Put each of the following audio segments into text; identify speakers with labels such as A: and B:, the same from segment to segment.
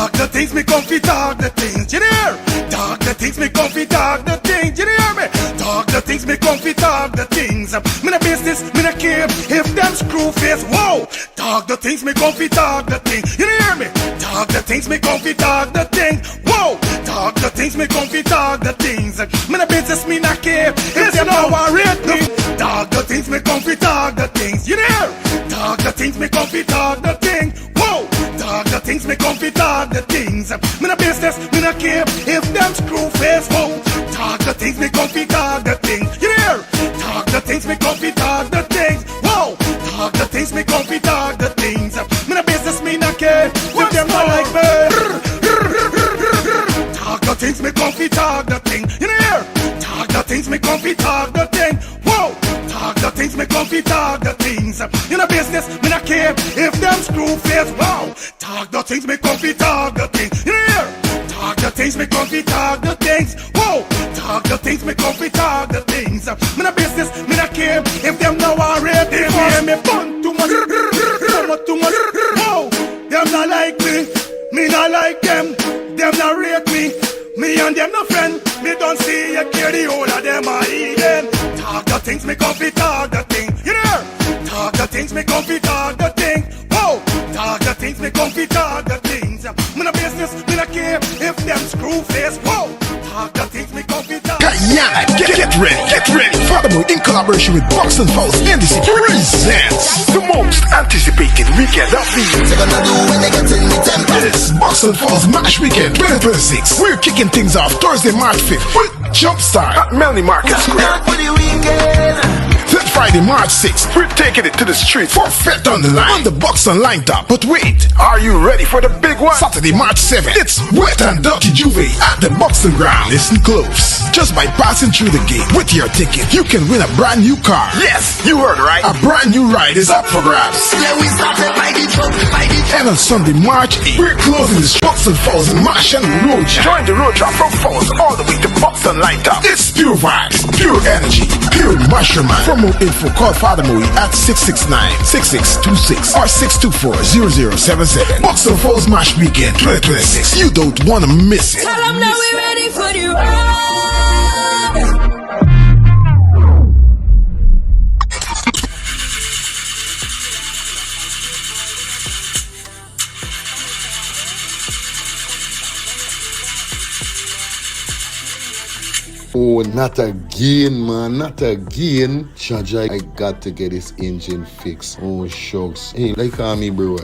A: Talk the things, me comfy talk the things, you hear? Talk the things, me comfy talk the things, you hear me? Talk the things, me comfy talk the things. Me no business, me no care if them screw face, whoa. Talk the things, me comfy talk the things, you hear me? Talk the things, me comfy talk the things, whoa. Talk the things, me comfy talk the things. Me no business, me no care if them no worried me. Talk the things, me comfy talk the things, you hear? Talk the things, me comfy talk the things, whoa. Talk the things, me comfy talk the things. Me no business, me no care if them screw face, whoa. Talk the things, me comfy talk the things, you hear? Talk the things, me comfy talk the things, whoa. Talk the things, me comfy talk the things. Me no business, me no care if them not like me. Talk the things, me comfy talk the thing, you hear? Talk the things, me comfy talk the thing, whoa. Talk the things, me comfy talk the things. You know business, me not care if them screw face, wow. Talk the things, me comfy talk the things. You hear? Talk the things, me comfy talk the things, whoa. Talk the things, me comfy talk the things. Me no business, me not care if them no worried. They hear me fun too much, too much, whoa. Them not like me not like them. Them not rate me. Me and them no friend. Me don't see you care the whole of them are eating. Talk the things, me comfy talk the thing. You hear? Talk the things, me comfy talk the thing. Whoa! Talk the things, me comfy talk the things. Me no business, me no care if them screw face. Whoa! Talk the things, me comfy talk.
B: Guyana, get ready. FRIDAY in collaboration with Box and Falls NDC presents the most anticipated weekend of the year.
C: They're gonna do when they get in the temple.
B: This Box and Falls Mash Weekend 2026. We're kicking things off Thursday, March 5th with Jumpstart at Melanie Market Square.
C: For the weekend.
B: Then Friday, March 6th, we're taking it to the street for Fete on the Line on the Box Online top. But wait, are you ready for the big one? Saturday, March 7th, it's Wet and Dirty Juve at the Boxing Ground. Listen close. Just by passing through the gate with your ticket, you can win a brand new car. Yes, you heard right. A brand new ride is up for grabs.
C: Yeah, we started by the truck,
B: And on Sunday, March 8th, we're closing the Box and Falls Mash and Road Jam. Join the road jam from Falls all the way to Box Online top. It's pure vibes, pure energy, pure mastermind. For more info, call Father Moe at 669-6626 or 624-0077. Box and Falls Mash Weekend 2026. You don't want to miss it.
D: Tell them that we're ready for the ride.
E: Oh, not again, man, not again. Chaja, I got to get this engine fixed. Oh, shucks. Hey, like me, bro.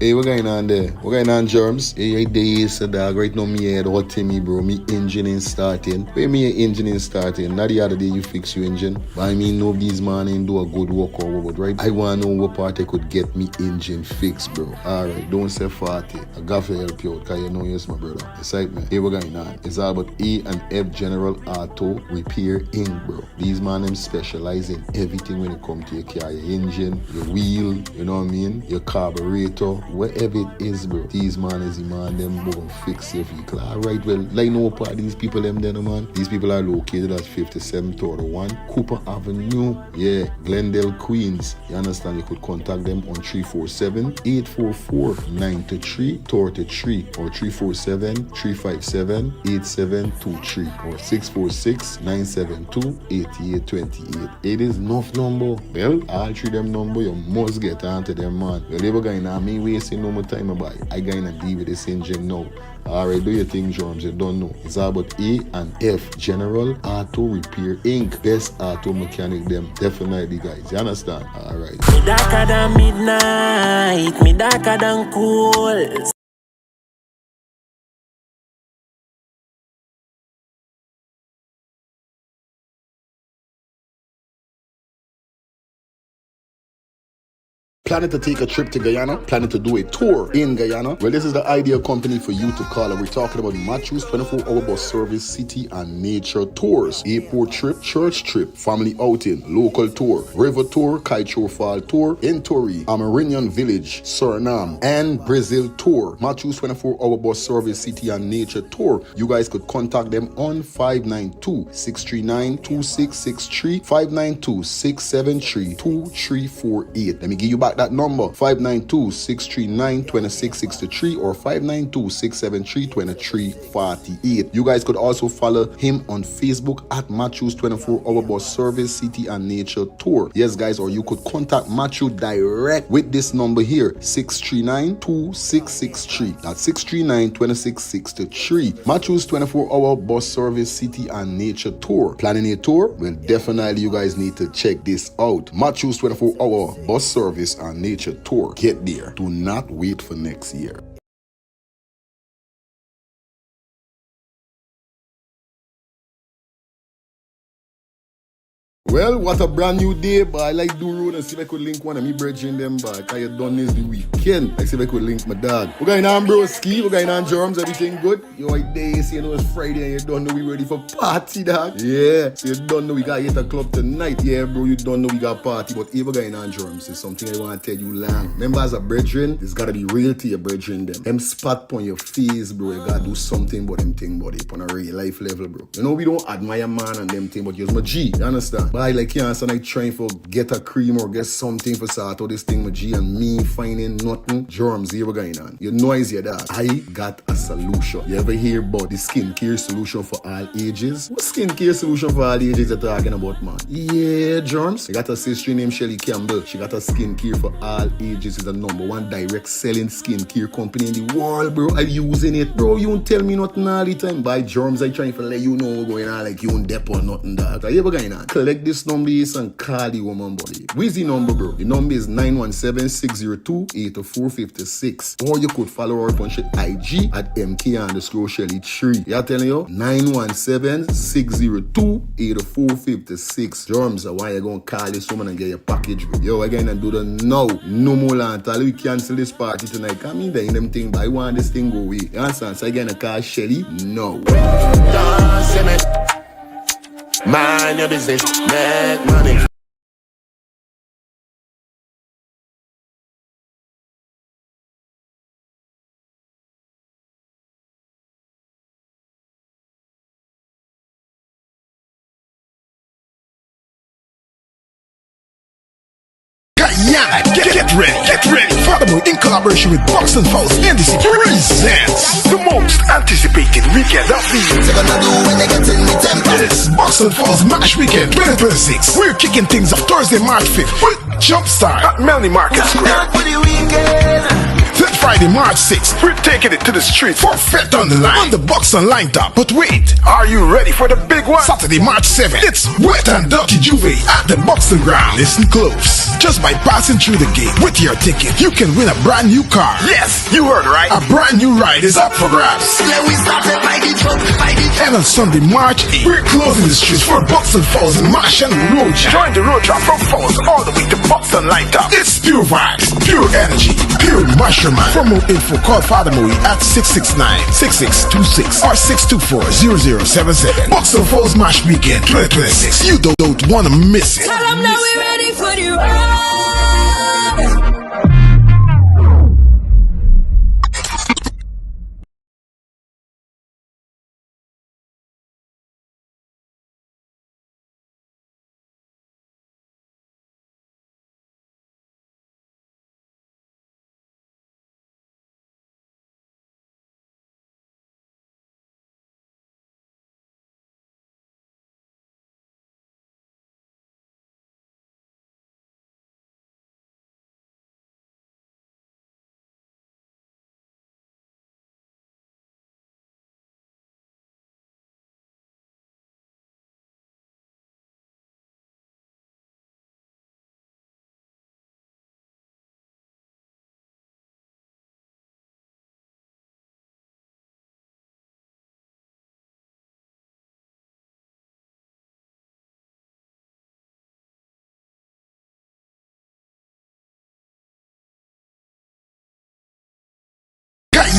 E: Hey, what going on there? What going on, Germs? Hey, days, dog. Right now, me head hot to me, bro. Me engine ain't starting. Where me engine ain't starting? Not the other day you fix your engine. But I mean, nobody's man ain't do a good work or what, right? I want to know what part I could get me engine fixed, bro. Alright, don't say 40. I got to help you out, because you know yes, my brother. Excite me. Hey, what going on? It's all about E and F General Auto Repair Inc., bro. These man, them specialize in everything when it comes to your car. Your engine, your wheel, you know what I mean? Your carburetor. Whatever it is, bro, these man is the man, them gonna fix your vehicle. Alright, well, like no part these people them there, man. These people are located at 5731 Cooper Avenue, yeah, Glendale, Queens. You understand? You could contact them on 347-844-9333 or 347-357-8723 or 646-972-8828. It is enough number. Well, all three them number, you must get onto them, man. Well, they were going to me wasting no more time about it. I gonna deal with this engine now. Alright, do your thing, Germs. You don't know. It's all about A and F General Auto Repair Inc. Best auto mechanic them. Definitely, guys. You understand? Alright.
F: Me darker than midnight. Me darker than cool.
E: Planning to take a trip to Guyana? Planning to do a tour in Guyana? Well, this is the ideal company for you to call, and we're talking about Matthew's 24-hour bus service, city and nature tours, airport trip, church trip, family outing, local tour, river tour, Kaichor Fall tour, Entori, Amarinian Village, Suriname, and Brazil tour. Matthew's 24-hour bus service, city and nature tour. You guys could contact them on 592-639-2663, 592-673-2348. Let me give you back that number, 592-639-2663 or 592-673-2348. You guys could also follow him on Facebook at Matthew's 24-hour bus service, city and nature tour. Yes, guys, or you could contact Matthew direct with this number here, 639-2663. That's 639-2663. Matthew's 24-hour bus service, city and nature tour. Planning a tour? Well, definitely you guys need to check this out. Matthew's 24-hour bus service and nature tour. Get there. Do not wait for next year. Well, what a brand new day, but I like do road and see if I could link one of me brethren them back. I done this the weekend. I see if I could link my dog. We're going on broski, we're going on germs, everything good. Yo, right there, you see, you know it's Friday and you don't know we ready for party, dog. Yeah, so you don't know we got hit a club tonight. Yeah, bro, you don't know we got party. But if we're going on germs, it's something I want to tell you long. Remember, as a brethren, it's gotta be real to your brethren them spot on your face, bro. You gotta do something about them thing, buddy, on a real life level, bro. You know, we don't admire man and them thing, but you're my G, you understand? But I like cancer like trying for get a cream or get something for sort out this thing with G and me finding nothing. Germs here going on. You noise your dog. I got a solution. You ever hear about the skincare solution for all ages? What skincare solution for all ages you're talking about, man? Yeah, germs. I got a sister named Shelly Campbell. She got a skincare for all ages. It's the #1 direct selling skincare company in the world, bro. I'm using it, bro. You don't tell me nothing all the time. By germs, I trying to let you know what's going on, like you don't dep or nothing, dog. Are you ever going on? Collect this number and call the woman, buddy. Where's the number, bro? The number is 917-602-8456. Or you could follow her on IG at MK_Shelly3. Yeah, telling you, 917-602-8456. Germs, why you gonna call this woman and get your package, bro? Yo, again, and do the now. No more land. We cancel this party tonight. Come in there in them thing, but I want this thing go away. You understand? So again, I call Shelly. No.
F: Mind your business, make money.
B: Guyana, get ready. Furthermore, in collaboration with Box and Falls NDC presents the most anticipated weekend of the year.
C: They're gonna do when they get in the temple.
B: It's Box and Falls Mash Weekend 2026. We're kicking things off Thursday, March 5th with Jumpstart at Melanie Market Square.
C: Not for the weekend.
B: Then Friday, March 6th, we're taking it to the street for Fet on the Line on the Box and Line top. But wait, are you ready for the big one? Saturday, March 7th, it's Wet and Dirty Juve at the Boxing Ground. Listen close. Just by passing through the gate with your ticket, you can win a brand new car. Yes, you heard right. A brand new ride is up for grabs.
C: Yeah, we started by the truck, by the truck.
B: And on Sunday, March 8th, we're closing the streets for Boxing Falls and Marsh and Road. Join the road trip from Falls all the way to Boxing Line top. It's pure vibes, pure energy, pure mushroom. For more info, call Father Moe at 669-6626 or 624-0077. Boxing Falls Mash Weekend 2026. You don't want to miss it.
D: Tell them that we're ready for the ride.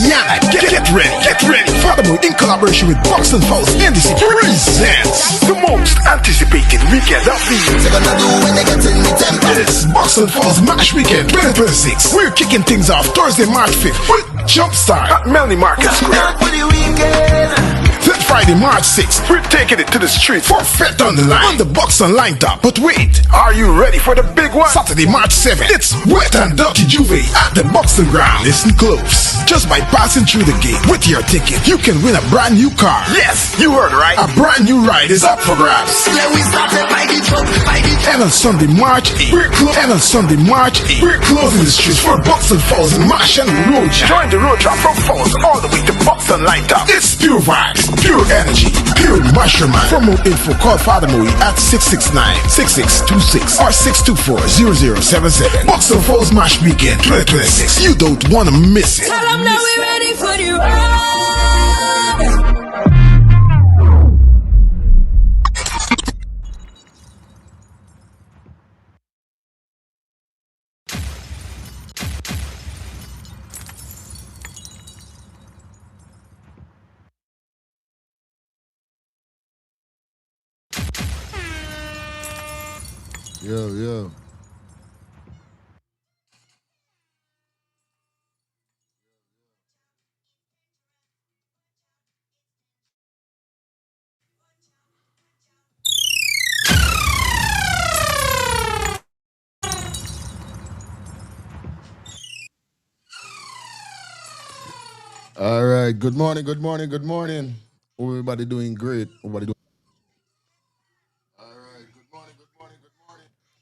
B: Guyana. Get ready. Furthermore, in collaboration with Box and Falls NDC presents the most anticipated weekend of the year.
C: They're gonna do when they get in the temple.
B: This Box and Falls Mash Weekend 2026. We're kicking things off Thursday, March 5th with Jumpstart at Melanie Market Square.
C: Not for the weekend.
B: Then Friday, March 6th, we're taking it to the street for Fet on the Line on the Box Online top. But wait, are you ready for the big one? Saturday, March 7th, it's Wet and Dirty Juve at the Boxing Ground. Listen close. Just by passing through the gate with your ticket, you can win a brand new car. Yes, you heard right. A brand new ride is up for grabs.
C: Yeah, we started by the truck, by the truck.
B: And on Sunday, March 8th, we're closing the streets for Boxing Falls, Mash and Road Jam. Join the road trap from Falls all the way to Boxing Line top. It's pure vibes, pure energy, pure mastermind. For more info, call Father Moe at 669-6626 or 624-0077. Boxing Falls Mash Weekend 2026. You don't want to miss it.
D: Tell them that we're ready for the ride.
E: Yo. All right. Good morning. Hope everybody doing great. Everybody doing. All right. Good morning.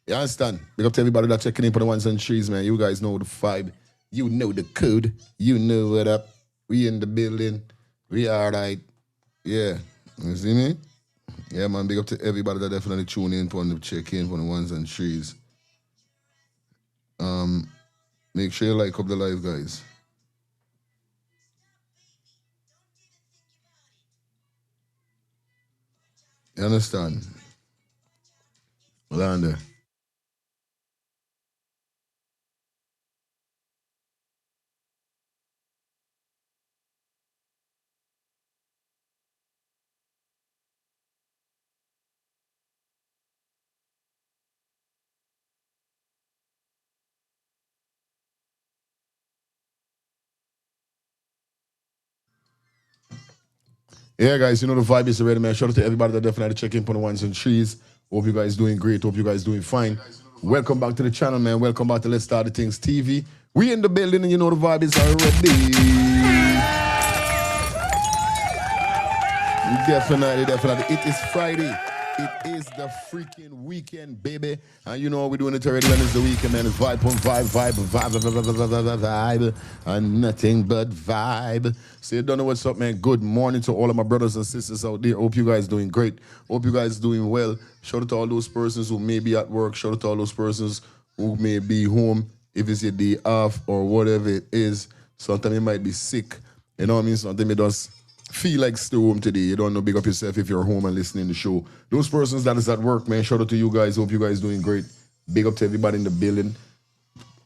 E: You understand? Big up to everybody that checking in for the ones and trees, man. You guys know the vibe. You know the code. You know what up. We in the building. We all right. Yeah. You see me? Yeah, man. Big up to everybody that definitely tune in for the check in for the ones and trees. Make sure you like up the live, guys. You understand? Hold on there. Yeah, guys, you know the vibe is already, man. Shout out to everybody that definitely check in for the ones and trees. Hope you guys doing great. Hope you guys doing fine. Welcome back to the channel, man. Welcome back to Let's Start the Things TV. We in the building, and you know the vibe is already. Definitely. It is Friday. It is the freaking weekend, baby. And you know we're doing it already when it's the weekend, man. It's vibe on vibe. And nothing but vibe. So you don't know what's up, man. Good morning to all of my brothers and sisters out there. Hope you guys doing great. Hope you guys doing well. Shout out to all those persons who may be at work. Shout out to all those persons who may be home. If it's your day off or whatever it is. Sometimes you might be sick. You know what I mean? Sometimes it does feel like stay home today. You don't know, big up yourself if you're home and listening to the show. Those persons that is at work, man, shout out to you guys. Hope you guys doing great. Big up to everybody in the building.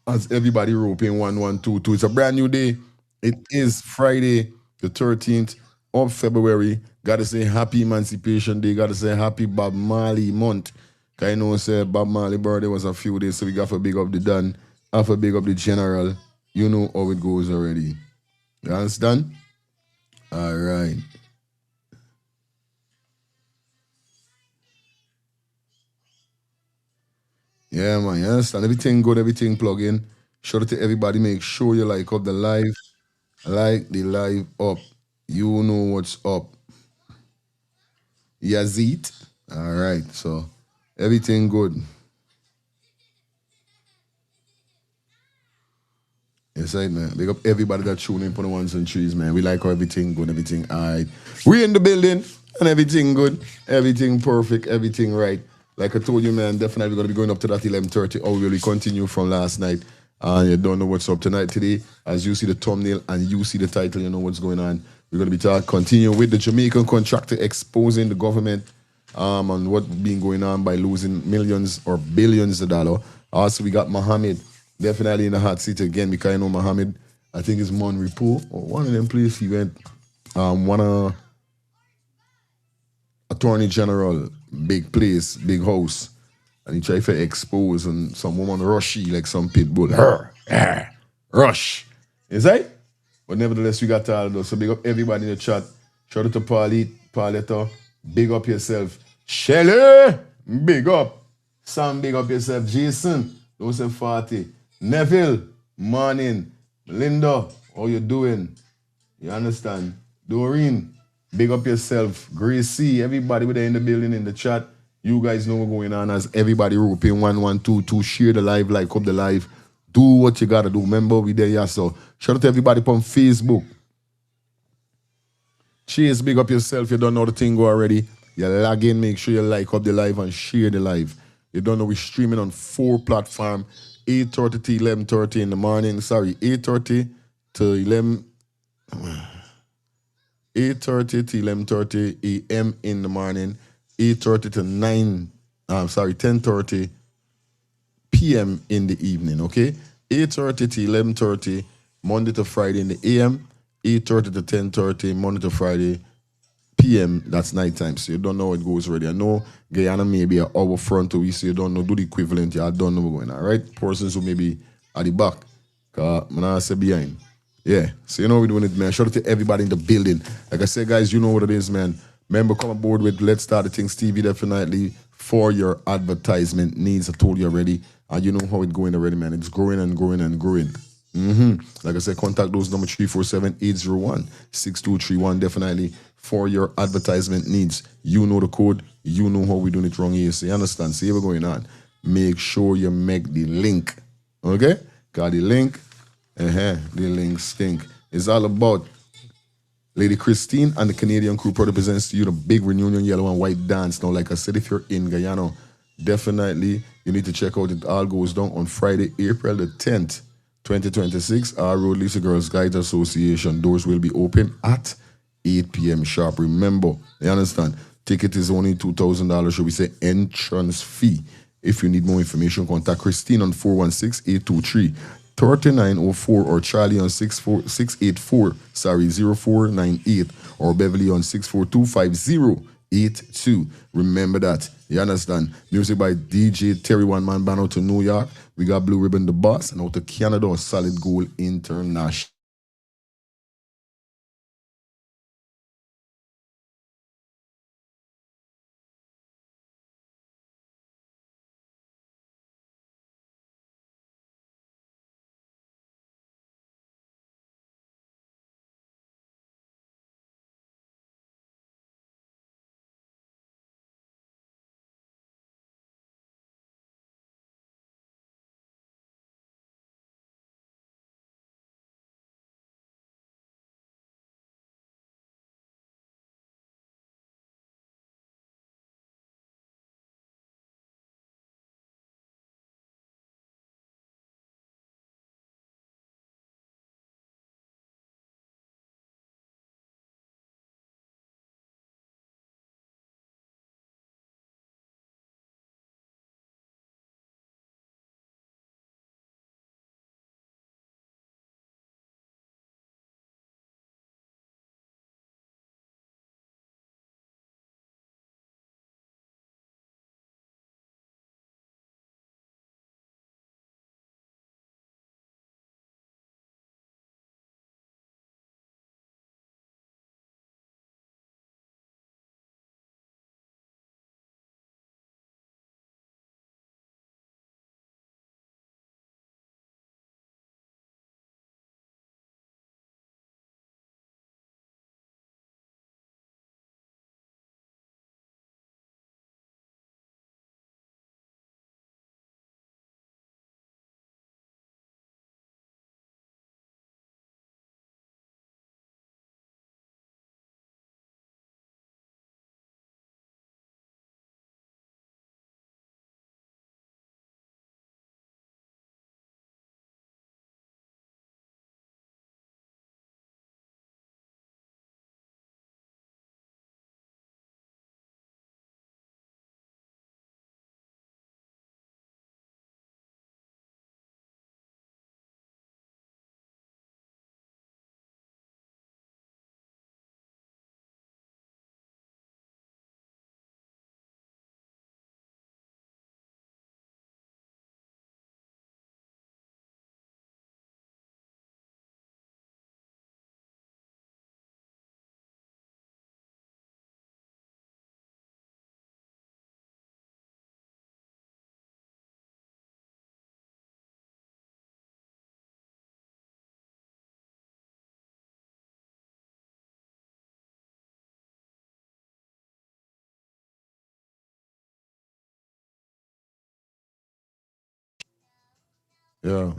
E: As everybody roping 1122. It's a brand new day. It is Friday, the 13th of February. Gotta say happy Emancipation Day. Gotta say happy Bob Marley month. Cause I know say Bob Marley birthday was a few days, so we got to big up the Don, have to big up the General. You know how it goes already. You understand? All right. Yeah, man, you understand? Everything good, everything plug in. Shout out to everybody. Make sure you like up the live. Like the live up. You know what's up. Yazid. All right, so everything good. Yes, right, man. Big up everybody that tune in for the ones and trees, man. We like how everything good, everything all right. We in the building and everything good, everything perfect, everything right. Like I told you, man, definitely going to be going up to that 11:30. Or will we continue from last night? And you don't know what's up tonight today. As you see the thumbnail and you see the title, you know what's going on. We're going to be continue with the Jamaican contractor exposing the government on what's been going on by losing millions or billions of dollars. Also, we got Mohammed definitely in the hot seat again because I know Mohammed I think it's Monrepo, or one of them places he went. One attorney general, big place, big house, and he tried to expose and some woman rushy like some pit bull. Rush. Is that? But nevertheless, we got all those. So big up everybody in the chat. Shout out to Pauletta. Big up yourself. Shelly, big up. Sam, big up yourself. Jason, those are 40. Neville, morning. Linda, how you doing? You understand? Doreen, big up yourself. Gracie, everybody with there in the building, in the chat. You guys know what's going on as everybody roping 1122. Share the live, like up the live. Do what you gotta do. Remember, we there, yeah. So shout out to everybody on Facebook. Cheers, big up yourself. You don't know the thing go already. You log in, make sure you like up the live and share the live. You don't know we're streaming on 4 platforms, 8:30 to 11:30 in the morning. Sorry, 8:30 to 11:30 a.m. in the morning, 8:30 to 10:30 p.m. in the evening, okay? 8:30 to 11:30, Monday to Friday in the a.m., 8:30 to 10:30, Monday to Friday p.m., that's nighttime. So you don't know how it goes already. I know Guyana may be an hour front to we, so you don't know, do the equivalent. You don't know what's going on, right? Persons who may be at the back, because I'm not say behind. Yeah, so you know we're doing it, man. Shout out to everybody in the building. Like I said, guys, you know what it is, man. Remember, come aboard with Let's Start the Things TV, definitely, for your advertisement needs. I told you already. And you know how it's going already, man. It's growing and growing and growing. Like I said, contact those number 347-801-6231, definitely, for your advertisement needs. You know the code. You know how we're doing it wrong here. So you understand? See what's going on. Make sure you make the link. Okay? Got the link. The link stink. It's all about Lady Christine and the Canadian crew proudly presents to you the big reunion yellow and white dance. Now, like I said, if you're in Guyana, definitely you need to check out. It all goes down on Friday, April the 10th, 2026. Our Road Lisa Girls Guides Association doors will be open at 8 p.m. sharp. Remember, you understand? Ticket is only $2,000. Should we say entrance fee? If you need more information, contact Christine on 416-823-3904 or Charlie on 684-0498 or Beverly on 642-5082. Remember that. You understand? Music by DJ Terry One Man Band out to New York. We got Blue Ribbon the Boss, and out to Canada, Solid Gold International. Yeah.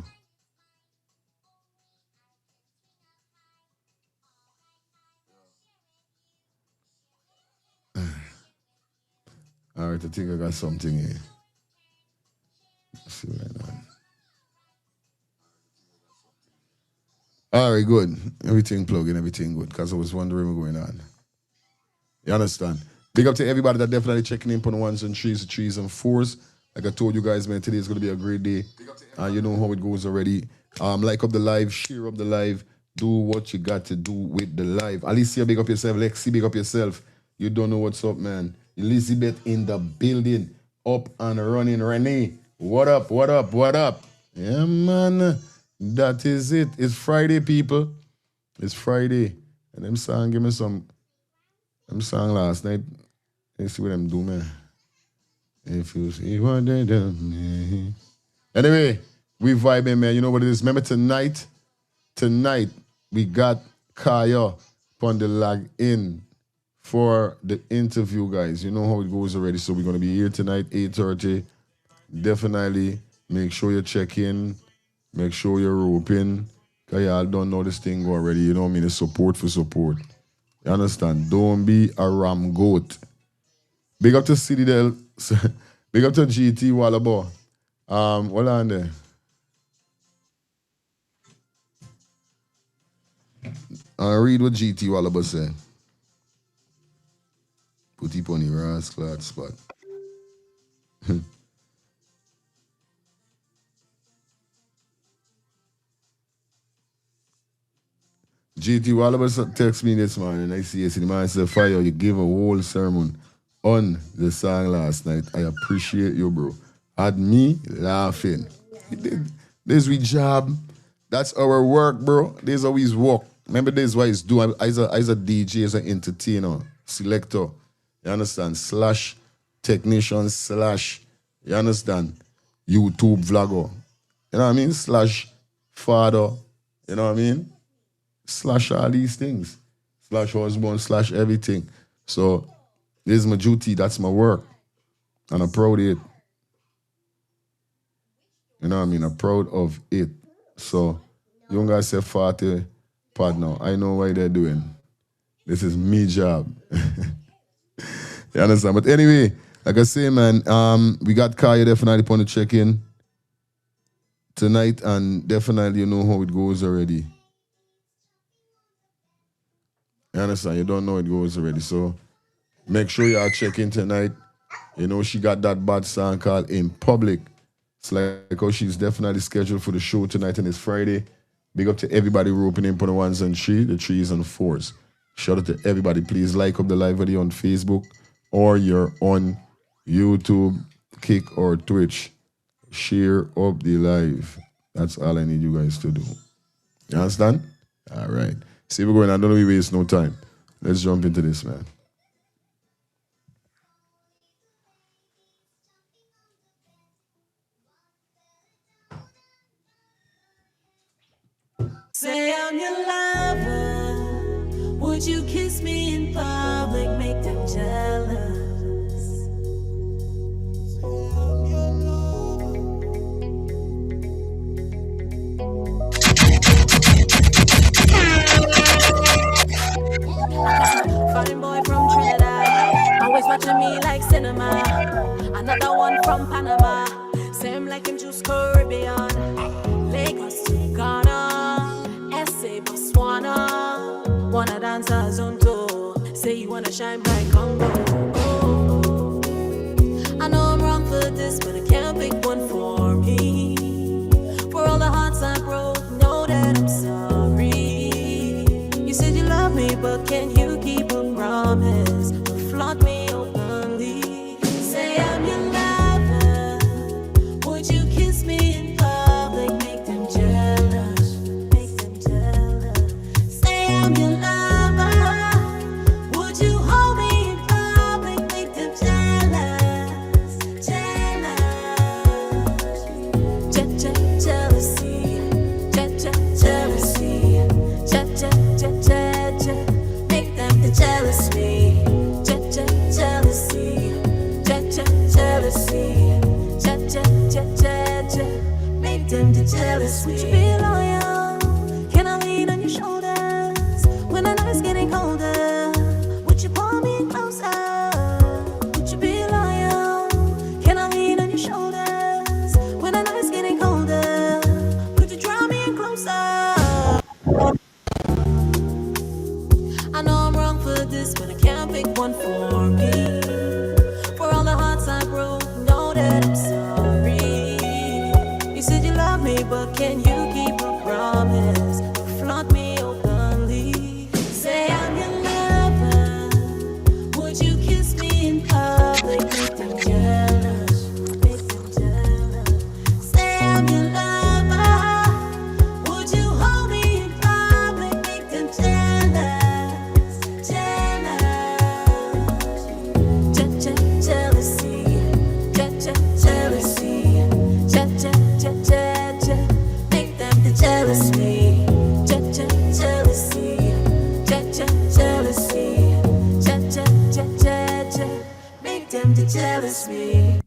E: All right, I think I got something here. Let's see right now. All right, good. Everything plugging, everything good. Because I was wondering what's going on. You understand? Big up to everybody that definitely checking in on the ones and threes and fours. Like I told you guys, man, today is going to be a great day. You know how it goes already. Like up the live, share up the live, do what you got to do with the live. Alicia, big up yourself. Lexi, big up yourself. You don't know what's up, man. Elizabeth in the building, up and running. Renee, what up, what up, what up? Yeah, man. That is it. It's Friday, people. It's Friday. And them song, give me some. Them song last night. Let's see what them do, man. If you see what they do. Anyway, we vibing, man. You know what it is. Remember tonight, we got Kaya on the log in for the interview, guys. You know how it goes already. So we're going to be here tonight, 8:30. Definitely make sure you check in. Make sure you're roping. Because y'all don't know this thing already. You know what I mean? It's support for support. You understand? Don't be a ram goat. Big up to Citadel. Big up to GT Wallabo. Hold on there. Read what GT Wallabo said. Put it on the Ras Clot spot. GT Wallabo text me this morning. I see the man said, Fire, you gave a whole sermon on the song last night. I appreciate you, bro. Had me laughing. This we job. That's our work, bro. This always work. Remember this what he's doing. As a DJ, as an entertainer, selector. You understand? Slash technician, slash, you understand? YouTube vlogger. You know what I mean? Slash father. You know what I mean? Slash all these things. Slash husband, slash everything. So this is my duty. That's my work. And I'm proud of it. You know what I mean? I'm proud of it. So, young guys say 40 partner. I know what they're doing. This is me job. You understand? But anyway, like I say, man, we got Kaya definitely on the check-in tonight, and definitely you know how it goes already. You understand? You don't know it goes already. So make sure y'all check in tonight. You know, she got that bad song called In Public. It's like how she's definitely scheduled for the show tonight, and it's Friday. Big up to everybody who opening in for the ones and the threes and fours. Shout out to everybody. Please like up the live video on Facebook, or you're on YouTube, Kick, or Twitch. Share up the live. That's all I need you guys to do. You understand? All right. See, we're going on. Don't waste no time. Let's jump into this, man.
D: Say I'm your lover. Would you kiss me in public? Make them jealous. Fine boy from Trinidad, always watching me like cinema. Another one from Panama, same like in Juice Caribbean. Lagos to Ghana, SA Botswana. Wanna dance a Zonto, say you wanna shine like Congo. I know I'm wrong for this, but I can't pick one for me. For all the hearts I broke, know that I'm sorry. You said you love me, but can you keep a promise? Don't flaunt me openly. Say I'm your lover. Would you kiss me in public? Make them jealous. Make them jealous. Say I'm your lover. Would you hold me in public? Make them jealous. Jealous. Jealousy. Jealousy. Make them jealous me. jealous me? Would you be loyal? Can I lean on your shoulders when the night's getting colder? Would you pull me closer? Would you be loyal? Can I lean on your shoulders when the night's getting colder? Could you draw me in closer? I know I'm wrong for this, but I can't pick one for me. For all the hearts I broke, know that I'm sorry. You said you love me, but can you keep a promise? You flaunt me openly. Say I'm your lover. Would you kiss me in public? Make them jealous. Make them jealous. Say I'm your lover. Would you hold me in public? Make them jealous. Jealous. Jealousy. Jealousy. Make them to jealous me. Jealousy. Jealousy. Make them to jealous me.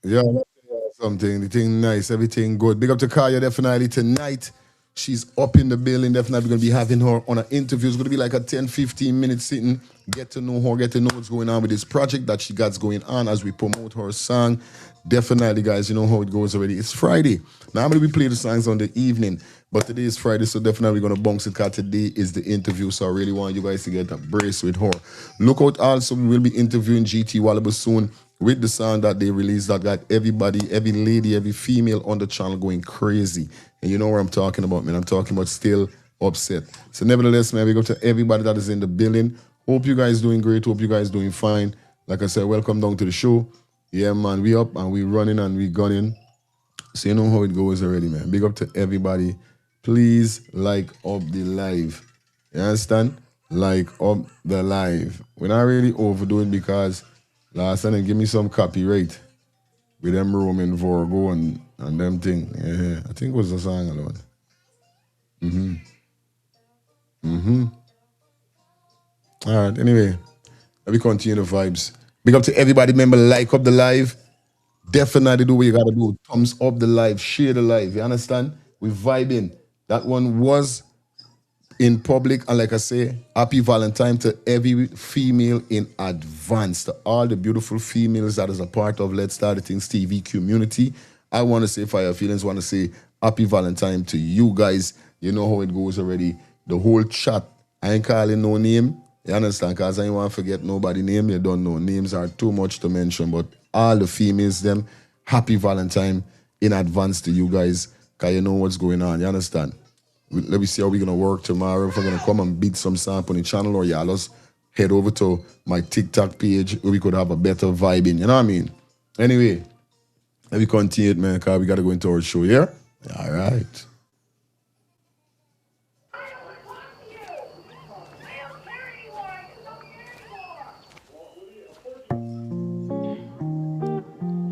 E: Yeah, I'll tell you something. The thing nice, everything good. Big up to Kaya definitely tonight. She's up in the building. Definitely going to be having her on an interview. It's going to be like a 10-15 minute sitting. Get to know her, get to know what's going on with this project that she got going on as we promote her song. Definitely, guys, you know how it goes already. It's Friday. Normally we play the songs on the evening, but today is Friday, so definitely we're going to bounce it because today is the interview, so I really want you guys to get a brace with her. Look out also, we will be interviewing GT Wallaby soon with the song that they released that got everybody, every lady, every female on the channel going crazy. And you know what I'm talking about, man. I'm talking about Still Upset. So nevertheless, man, we go to everybody that is in the building. Hope you guys doing great. Hope you guys doing fine. Like I said, welcome down to the show. Yeah, man, we up and we running and we gunning. So you know how it goes already, man. Big up to everybody. Please like up the live. You understand? Like up the live. We're not really overdoing because last time they give me some copyright with them Roman Vorgo and them thing. Yeah, I think it was the song alone. All right, anyway, let me continue the vibes. Big up to everybody. Remember, like up the live. Definitely do what you gotta do. Thumbs up the live, share the live. You understand? We vibing. That one was in public, and like I say, happy Valentine to every female in advance, to all the beautiful females that is a part of Let's Start the Things TV community. I want to say, for your feelings, want to say happy Valentine to you guys. You know how it goes already. The whole chat, I ain't calling no name. You understand? Because I ain't want to forget nobody name. You don't know. Names are too much to mention, but all the females, them, happy Valentine in advance to you guys, because you know what's going on. You understand? Let me see how we're going to work tomorrow. If we're going to come and beat some sample on the channel, or y'all just head over to my TikTok page where we could have a better vibe in. You know what I mean? Anyway, let me continue it, man, because we got to go into our show, yeah? All right.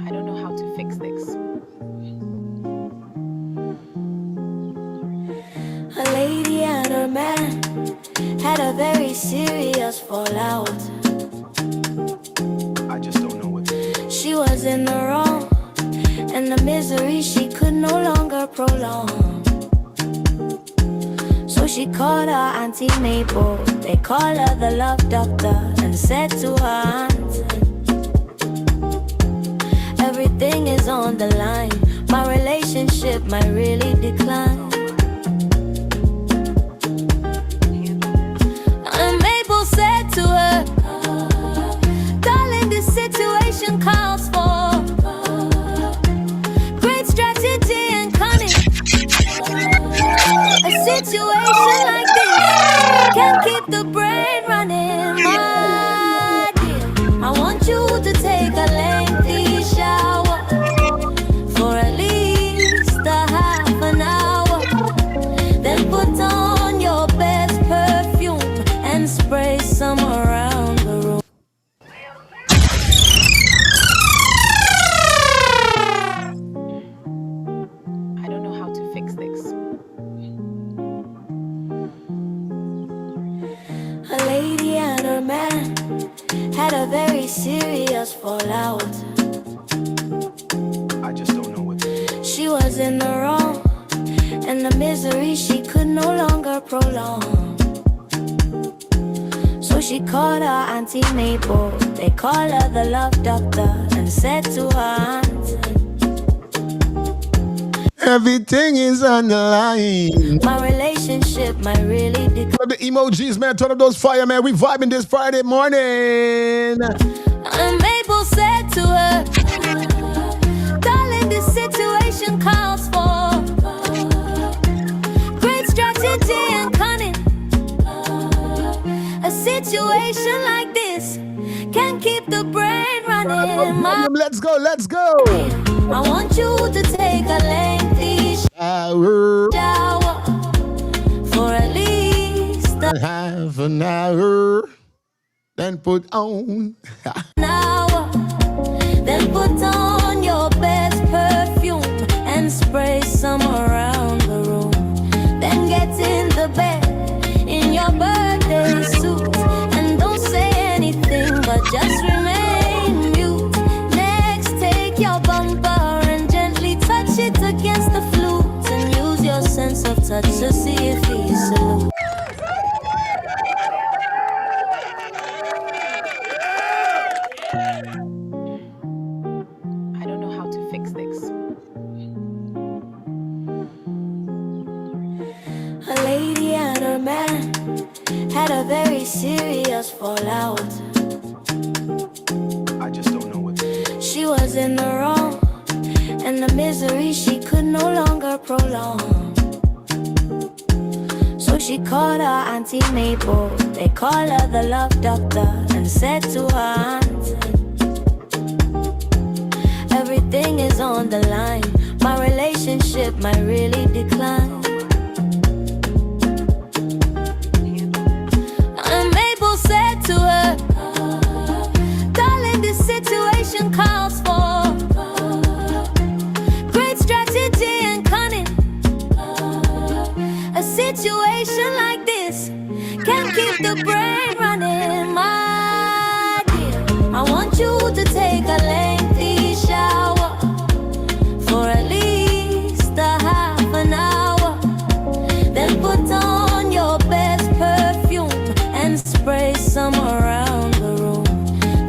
G: I don't know how to fix this.
D: A lady and her man had a very serious fallout.
C: I just don't know what.
D: She was in the wrong, and the misery she could no longer prolong. So she called her Auntie Mabel, they call her the love doctor, and said to her aunt, everything is on the line, my relationship might really decline. And Mabel said to her, darling, this situation calls for great strategy and cunning. A situation like this can keep the brain running. My dear, I want you to take a lengthy shower for at least a half an hour. Then put on your best perfume and spray some around the room.
G: I don't know how to fix this.
D: fall out.
H: I just don't know what to do.
D: She was in the wrong, and the misery she could no longer prolong. So she called her Auntie Mabel, they call her the love doctor, and said to her aunt,
E: Everything is on the line.
D: my relationship might really decline.
E: The emojis, man. Turn up those fire, man. We vibing this Friday morning.
D: And Mabel said to her, darling, this situation calls for great strategy and cunning. A situation like this can keep the brain running.
E: Let's go, let's go.
D: I want you to take a lengthy
E: Hour.
D: shower for at least
E: Half an hour. Then put on.
D: an hour. Then put on your best perfume and spray some around the room. Then get in the bed in your birthday suit and don't say anything but just remain mute. Next, take your bumper and gently touch it against the flute and use your sense of touch to see if he salutes.
G: I don't know how to fix this.
D: A lady and her man had a very serious fallout.
H: I just don't know what to do.
D: She was in the wrong, and the misery she could no longer prolong. So she called her Auntie Mabel, they call her the love doctor, and said to her aunt, everything is on the line. My relationship might really decline. And Mabel said to her, darling, this situation calls for great strategy and cunning. A situation like this can keep the brain running. My dear, I want you to take a lengthy shower for at least a half an hour. Then put on your best perfume and spray some around the room.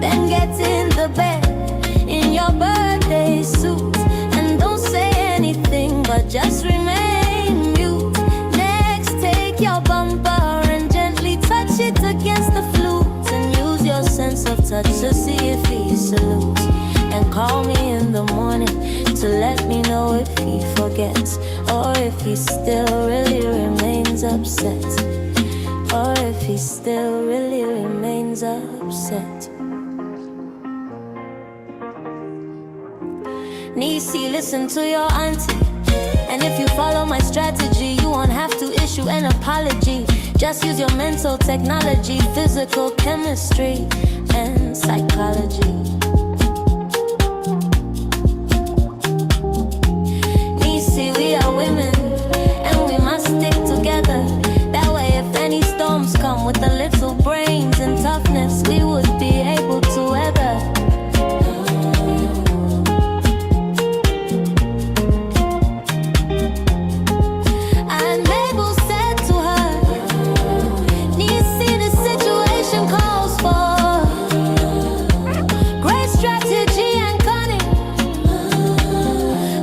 D: Then get in the bed in your birthday suit and don't say anything but just remain mute. Next, take your bumper and gently touch it against the flute and use your sense of touch to see if he salutes. And call me in the morning to let me know if he forgets or if he still really remains upset. Or if he still really remains upset. Nisi, listen to your auntie. And if you follow my strategy, you won't have to issue an apology. Just use your mental technology, physical chemistry, and psychology. Nisi, we are women, and we must stick together. That way, if any storms come with a little brains and toughness, we would be able to weather. And Mabel said to her, Nisi, the situation calls for great strategy and cunning.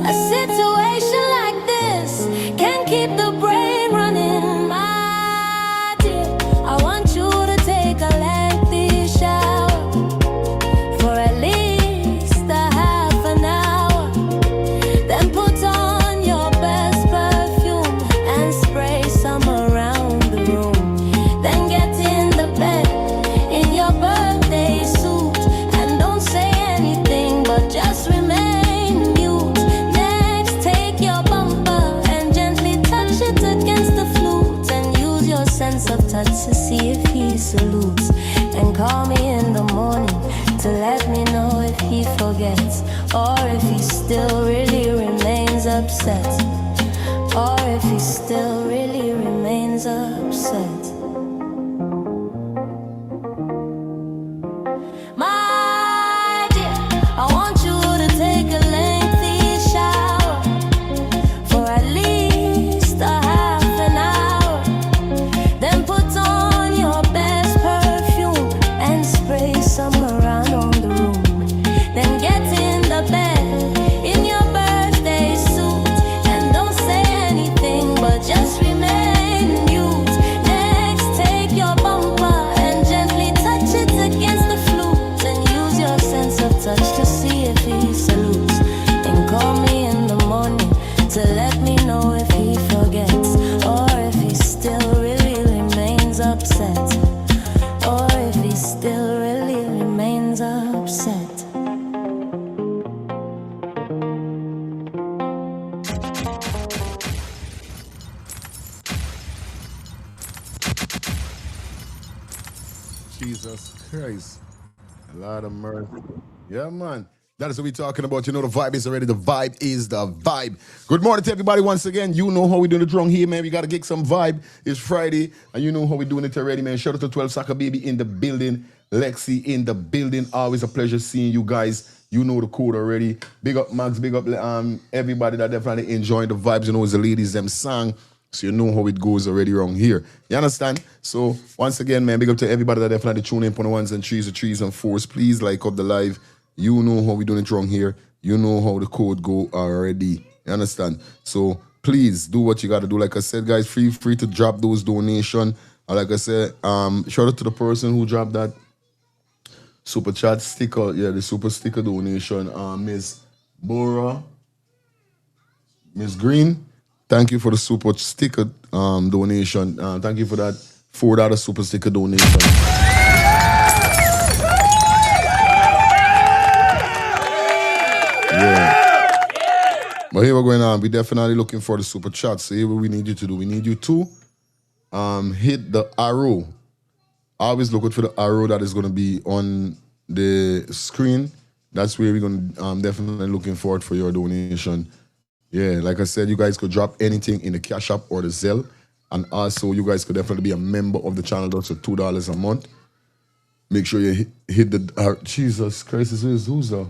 D: A situation like this can keep the brain running. My dear, I want you to take a lengthy shower for at least a half an hour. Then put on your best perfume and spray some around the room. Then get in the bed in your birthday suit and don't say anything but just remain mute. Next, take your bumper and gently touch it against the flute and use your sense of touch to see if he salutes. And call me in the morning to let me know if he forgets or if he still really remains upset. Or if he still really remains upset. My dear,
E: Jesus Christ. A lot of mercy. Yeah, man. That is what we're talking about. You know, the vibe is already. The vibe is the vibe. Good morning to everybody once again. You know how we doing it wrong here, man. We got to get some vibe. It's Friday, and you know how we doing it already, man. Shout out to 12 Soccer Baby in the building. Lexi in the building. Always a pleasure seeing you guys. You know the code already. Big up Max, big up everybody that definitely enjoying the vibes. You know, it's the ladies them song. So you know how it goes already wrong here. You understand? So once again, man, big up to everybody that definitely tune in on the ones and threes and fours. Please like up the live. You know how we doing it wrong here. You know how the code go already. You understand? So please do what you got to do. Like I said, guys, feel free to drop those donations. Like I said, shout out to the person who dropped that super chat sticker. Yeah, the super sticker donation. Miss Bora, Miss Green. Thank you for the super sticker donation. Thank you for that $4 super sticker donation. Yeah. But here we're going on. We're definitely looking for the super chat. So here what we need you to do. We need you to hit the arrow. Always look out for the arrow that is going to be on the screen. That's where we're going to definitely looking forward for your donation. Yeah, like I said, you guys could drop anything in the Cash App or the Zelle. And also, you guys could definitely be a member of the channel. That's for $2 a month. Make sure you hit the... Jesus Christ, who's that?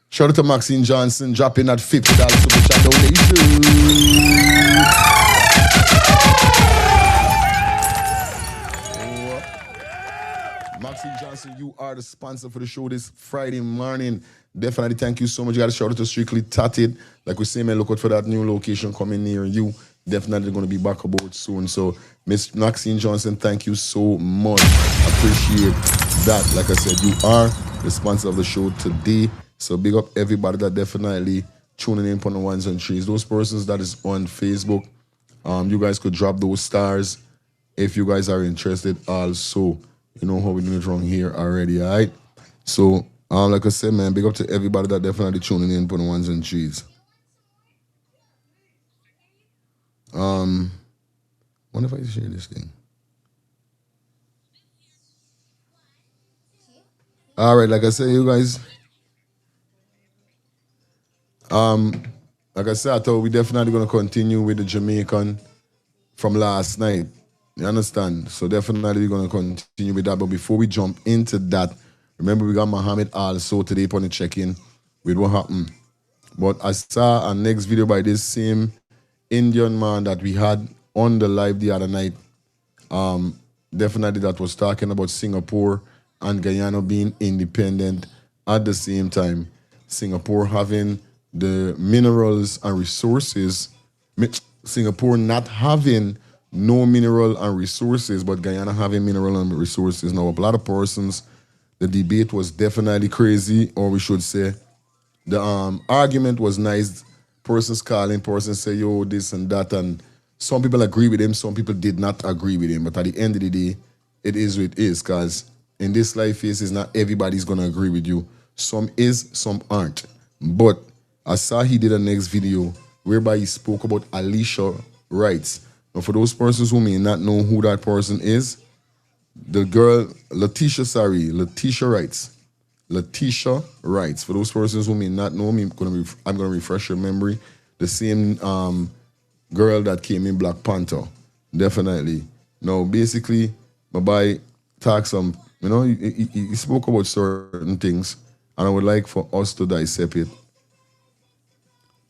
E: Shout out to Maxine Johnson, dropping that $50 super chat donation. Maxine Johnson, you are the sponsor for the show this Friday morning. Definitely thank you so much. You got to shout out to Strictly Tatted. Like we say, man, look out for that new location coming near you. Definitely going to be back aboard soon. So, Miss Maxine Johnson, thank you so much. Appreciate that. Like I said, you are the sponsor of the show today. So big up everybody that definitely tuning in on the ones and threes. Those persons that is on Facebook, you guys could drop those stars if you guys are interested also. You know how we do it wrong here already, all right? So, like I said, man, big up to everybody that definitely tuning in on the ones and threes. Wonder if I share this thing. All right, like I said, you guys... like I said, I thought we definitely gonna continue with the Jamaican from last night. You understand? So definitely we're gonna continue with that. But before we jump into that, remember we got Mohamed also today on the check-in with what happened. But I saw a next video by this same Indian man that we had on the live the other night. Definitely that was talking about Singapore and Guyana being independent at the same time. Singapore having the minerals and resources, Singapore not having no mineral and resources, but Guyana having mineral and resources. Now, a lot of persons, the debate was definitely crazy, or we should say, the argument was nice. Persons calling, persons say, yo, this and that, and some people agree with him, some people did not agree with him. But at the end of the day, it is what it is, because in this life, is not everybody's going to agree with you. Some is, some aren't. But I saw he did a next video whereby he spoke about Alicia Wrights. Now, for those persons who may not know who that person is, the girl, Letitia Wrights. Letitia Wrights. For those persons who may not know me, I'm gonna refresh your memory. The same girl that came in Black Panther. Definitely. Now, basically, my boy talked some, you know, he spoke about certain things, and I would like for us to dissect it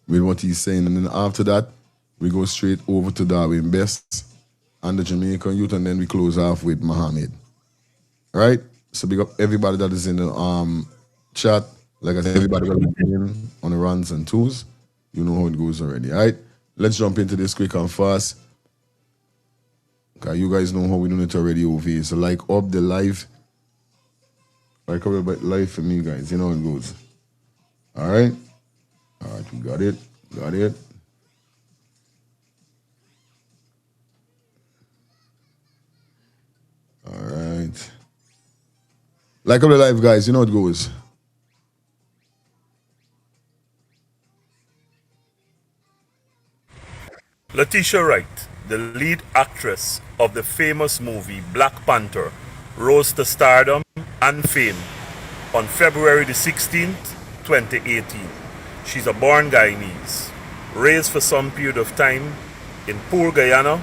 E: with what he's saying. And then after that, we go straight over to Darwin Best and the Jamaican youth, and then we close off with Mohamed. All right? So big up everybody that is in the chat. Like I said, everybody that is in on the runs and twos. You know how it goes already. All right? Let's jump into this quick and fast. Okay, you guys know how we're doing it already over here. So like up the live. Like up the live for me, guys. You know how it goes. All right? All right, we got it. Got it. All right. Like up the live, guys. You know how it goes.
I: Letitia Wright, the lead actress of the famous movie Black Panther, rose to stardom and fame on February the 16th, 2018. She's a born Guyanese, raised for some period of time in poor Guyana,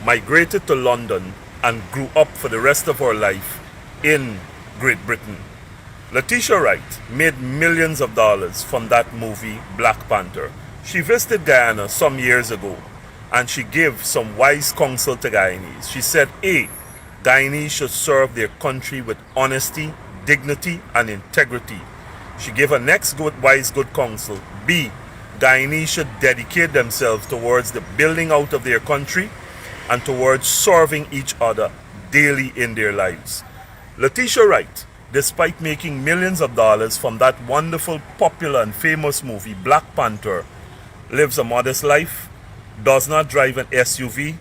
I: migrated to London, and grew up for the rest of her life in Great Britain. Letitia Wright made millions of dollars from that movie Black Panther. She visited Guyana some years ago and she gave some wise counsel to Guyanese. She said, A, Guyanese should serve their country with honesty, dignity, and integrity. She gave her next wise good counsel. B, Guyanese should dedicate themselves towards the building out of their country and towards serving each other daily in their lives. Letitia Wright, despite making millions of dollars from that wonderful, popular, and famous movie Black Panther, lives a modest life, does not drive an SUV,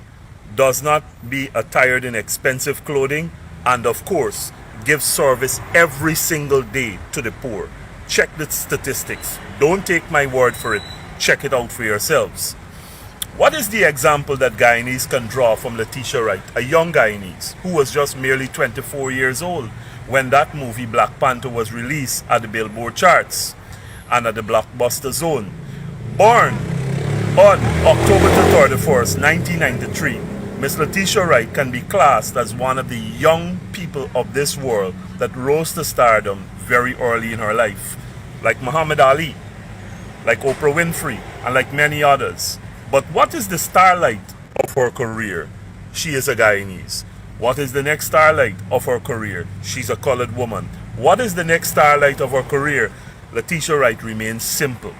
I: does not be attired in expensive clothing, and of course, gives service every single day to the poor. Check the statistics. Don't take my word for it. Check it out for yourselves. What is the example that Guyanese can draw from Letitia Wright, a young Guyanese who was just merely 24 years old when that movie Black Panther was released at the Billboard charts and at the Blockbuster Zone? Born on October 31st, 1993, Miss Letitia Wright can be classed as one of the young people of this world that rose to stardom very early in her life, like Muhammad Ali, like Oprah Winfrey, and like many others. But what is the starlight of her career? She is a Guyanese. What is the next starlight of her career? She's a colored woman. What is the next starlight of her career? Letitia Wright remains simple.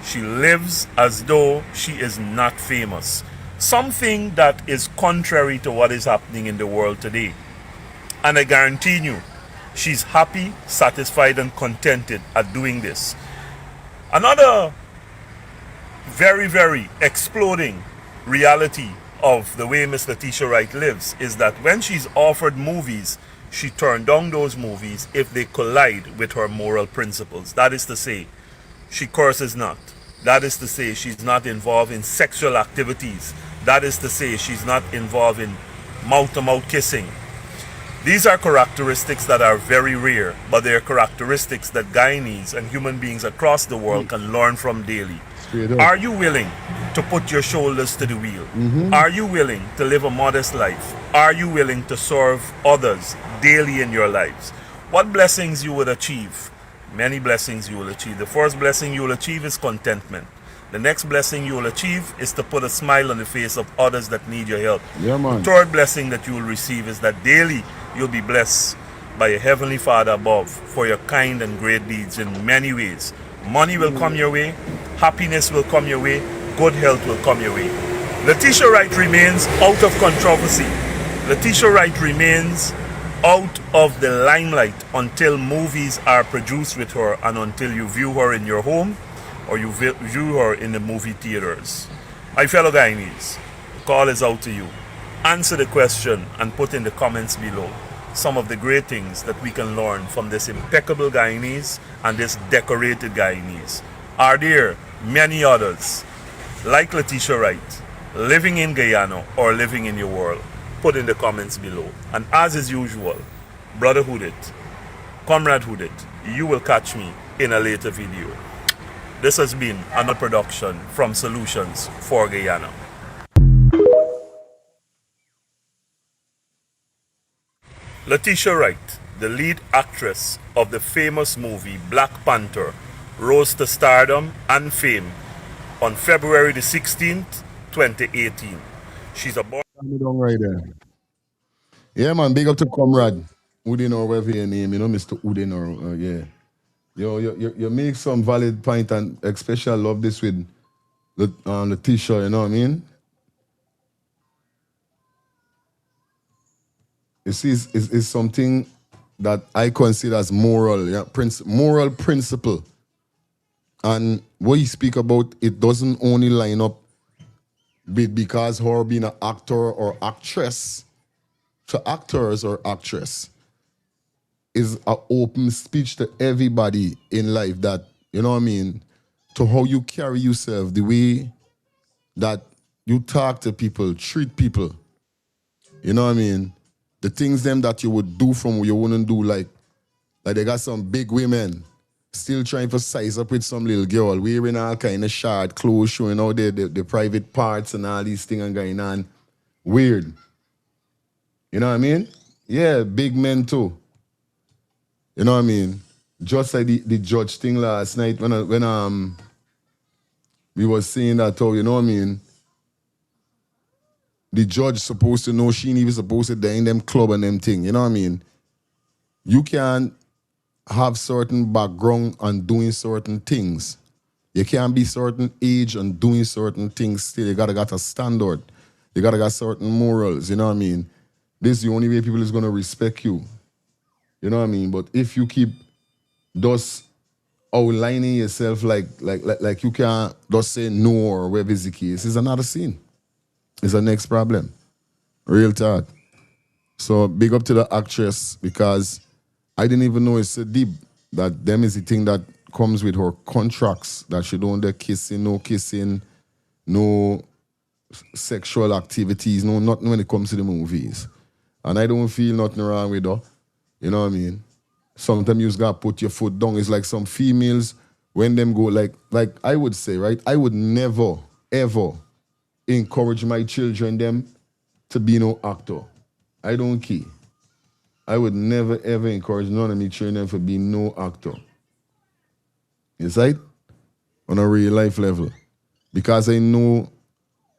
I: She lives as though she is not famous. Something that is contrary to what is happening in the world today. And I guarantee you, she's happy, satisfied, and contented at doing this. Another very, very exploding reality of the way Miss Letitia Wright lives is that when she's offered movies, she turned down those movies if they collide with her moral principles. That is to say, she curses not. That is to say, she's not involved in sexual activities. That is to say, she's not involved in mouth-to-mouth kissing. These are characteristics that are very rare, but they are characteristics that Guyanese and human beings across the world can learn from daily. Are you willing to put your shoulders to the wheel? Are you willing to live a modest life? Are you willing to serve others daily in your lives? What blessings you would achieve? Many blessings you will achieve. The first blessing you will achieve is contentment. The next blessing you will achieve is to put a smile on the face of others that need your help.
E: Yeah, man.
I: The third blessing that you will receive is that daily you'll be blessed by your Heavenly Father above for your kind and great deeds in many ways. Money will come your way, happiness will come your way, good health will come your way. Letitia Wright remains out of controversy. Letitia Wright remains out of the limelight until movies are produced with her and until you view her in your home or you view her in the movie theaters. My fellow Guyanese, the call is out to you. Answer the question and put in the comments below some of the great things that we can learn from this impeccable Guyanese and this decorated Guyanese. Are there many others like Letitia Wright living in Guyana or living in your world? Put in the comments below. And as is usual, brother Hoodit, comrade Hoodit, you will catch me in a later video. This has been another production from Solutions for Guyana. Letitia Wright, the lead actress of the famous movie Black Panther, rose to stardom and fame on February the 16th, 2018. She's a born...
E: Right there. Yeah, man, big up to comrade Udin or whatever your name, Mr. Udin or yeah. You make some valid point and especially love this with Letitia, you know what I mean? You see, it's something that I consider as moral, yeah, moral principle. And what you speak about, it doesn't only line up because her being an actor or actress, to actors or actress, is an open speech to everybody in life that, you know what I mean, to how you carry yourself, the way that you talk to people, treat people. You know what I mean? The things them that you would do from you wouldn't do, like they got some big women still trying to size up with some little girl, wearing all kind of short clothes, showing all the private parts and all these things going on. Weird. You know what I mean? Yeah, big men too. You know what I mean? Just like the judge thing last night when we was saying that, how, you know what I mean? The judge supposed to know she ain't even supposed to die in them club and them thing. You know what I mean? You can have certain background and doing certain things. You can't be certain age and doing certain things still. You gotta got a standard. You gotta got certain morals, you know what I mean? This is the only way people is gonna respect you. You know what I mean? But if you keep just outlining yourself like you can't just say no or whatever is the case, it's another scene. It's the next problem. Real talk. So big up to the actress, because I didn't even know it's so deep that them is the thing that comes with her contracts, that she don't do kissing, no sexual activities, no nothing when it comes to the movies. And I don't feel nothing wrong with her. You know what I mean? Sometimes you just gotta put your foot down. It's like some females, when them go, like I would say, right? I would never, ever encourage my children them to be no actor. I don't care. I would never ever encourage none of my children for being no actor. Yes, right? On a real life level. Because I know